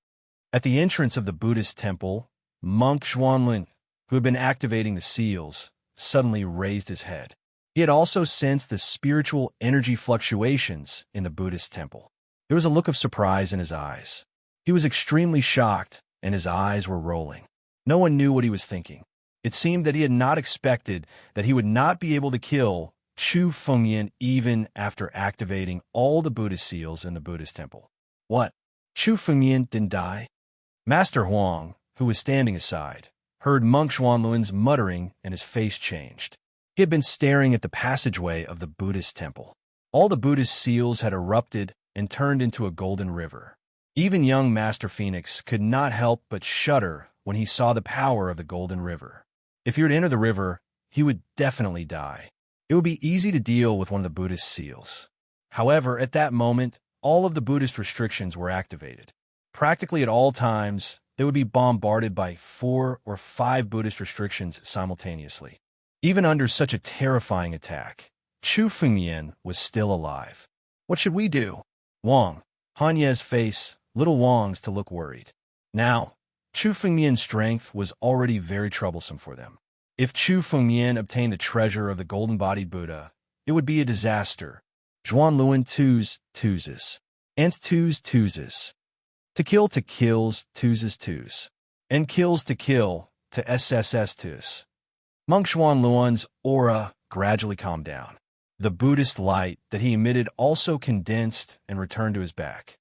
At the entrance of the Buddhist temple, monk Zhuanlin, who had been activating the seals, suddenly raised his head. He had also sensed the spiritual energy fluctuations in the Buddhist temple. There was a look of surprise in his eyes. He was extremely shocked, and his eyes were rolling. No one knew what he was thinking. It seemed that he had not expected that he would not be able to kill Chu Fengmian even after activating all the Buddhist seals in the Buddhist temple. What? Chu Fengmian didn't die? Master Huang, who was standing aside, heard Monk Zhuanluan's muttering, and his face changed. He had been staring at the passageway of the Buddhist temple. All the Buddhist seals had erupted and turned into a golden river. Even young Master Phoenix could not help but shudder when he saw the power of the golden river. If he were to enter the river, he would definitely die. It would be easy to deal with one of the Buddhist seals. However, at that moment, all of the Buddhist restrictions were activated. Practically at all times, they would be bombarded by 4 or 5 Buddhist restrictions simultaneously. Even under such a terrifying attack, Chu Fengmian was still alive. What should we do? Wang, Hanye's face, little Wang's to look worried. Now, Chu Fengmian's strength was already very troublesome for them. If Chu Fengmian obtained the treasure of the golden-bodied Buddha, it would be a disaster. Zhuanluan twos, ants twos. To kills twos, and kills to kill to SSS twos. Monk Zhuanluan's aura gradually calmed down. The Buddhist light that he emitted also condensed and returned to his back.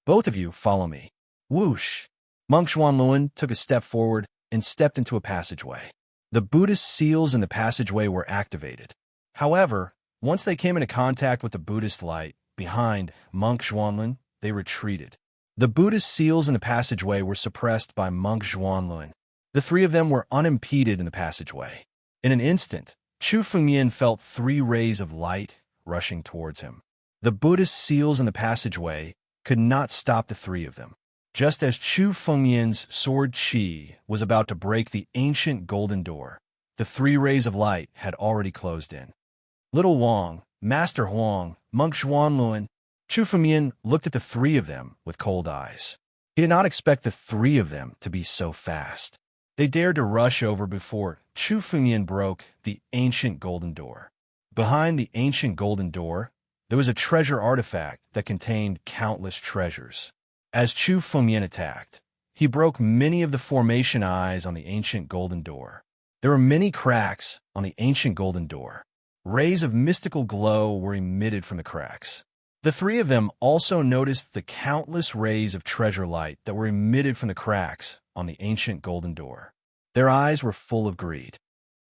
Both of you follow me. Whoosh! Monk Xuanluan took a step forward and stepped into a passageway. The Buddhist seals in the passageway were activated. However, once they came into contact with the Buddhist light behind Monk Xuanluan, they retreated. The Buddhist seals in the passageway were suppressed by Monk Xuanluan. The three of them were unimpeded in the passageway. In an instant, Chu Fengyan felt 3 rays of light rushing towards him. The Buddhist seals in the passageway could not stop the 3 of them. Just as Chu Fengyan's sword Qi was about to break the ancient golden door, the 3 rays of light had already closed in. Little Wang, Master Huang, Monk Xuanluan, Chu Fengyan looked at the 3 of them with cold eyes. He did not expect the 3 of them to be so fast. They dared to rush over before Chu Fengyan broke the ancient golden door. Behind the ancient golden door, there was a treasure artifact that contained countless treasures. As Chu Fengyan attacked, he broke many of the formation eyes on the ancient golden door. There were many cracks on the ancient golden door. Rays of mystical glow were emitted from the cracks. The 3 of them also noticed the countless rays of treasure light that were emitted from the cracks on the ancient golden door. Their eyes were full of greed.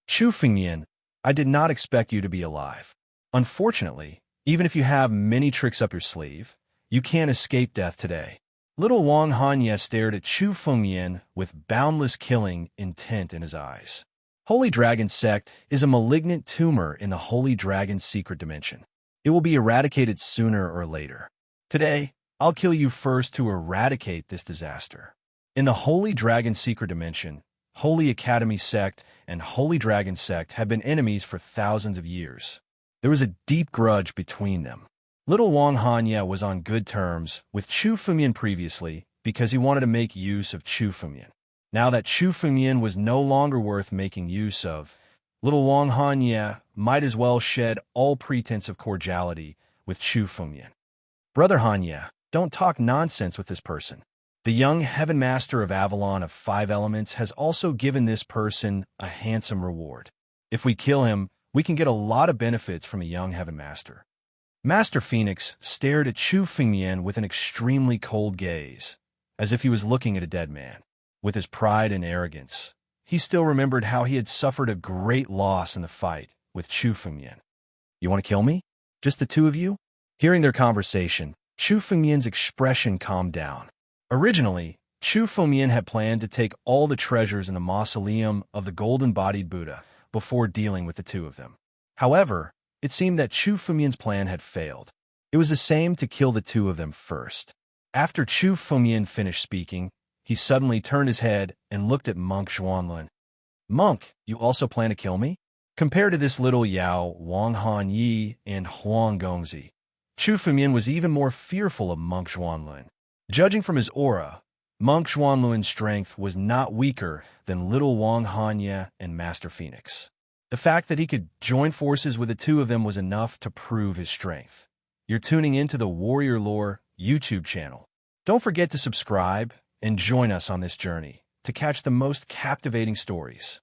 Chu Fengyan, I did not expect you to be alive. Unfortunately, even if you have many tricks up your sleeve, you can't escape death today. Little Wang Hanya stared at Chu Fengyan with boundless killing intent in his eyes. Holy Dragon Sect is a malignant tumor in the Holy Dragon secret dimension. It will be eradicated sooner or later. Today, I'll kill you first to eradicate this disaster. In the Holy Dragon secret dimension, Holy Academy Sect and Holy Dragon Sect have been enemies for thousands of years. There was a deep grudge between them. Little Wang Hanya was on good terms with Chu Fengyan previously because he wanted to make use of Chu Fengyan. Now that Chu Fengyan was no longer worth making use of, Little Wang Hanya might as well shed all pretense of cordiality with Chu Fengyan. Brother Hanya, don't talk nonsense with this person. The young Heaven Master of Avalon of 5 elements has also given this person a handsome reward. If we kill him, we can get a lot of benefits from a young Heaven Master. Master Phoenix stared at Chu Fengyan with an extremely cold gaze, as if he was looking at a dead man. With his pride and arrogance, he still remembered how he had suffered a great loss in the fight with Chu Fengyan. You want to kill me? Just the 2 of you? Hearing their conversation, Chu Fengyan's expression calmed down. Originally, Chu Fengyan had planned to take all the treasures in the mausoleum of the golden-bodied Buddha before dealing with the 2 of them. However, it seemed that Chu Fengyan's plan had failed. It was the same to kill the 2 of them first. After Chu Fengyan finished speaking, he suddenly turned his head and looked at Monk Xuanluan. Monk, you also plan to kill me? Compared to this little Yao, Wang Han Yi, and Huang Gongzi, Chu Fengyan was even more fearful of Monk Xuanluan. Judging from his aura, Monk Xuanluan's strength was not weaker than little Wang Hanya and Master Phoenix. The fact that he could join forces with the 2 of them was enough to prove his strength. You're tuning into the Warrior Lore YouTube channel. Don't forget to subscribe and join us on this journey to catch the most captivating stories.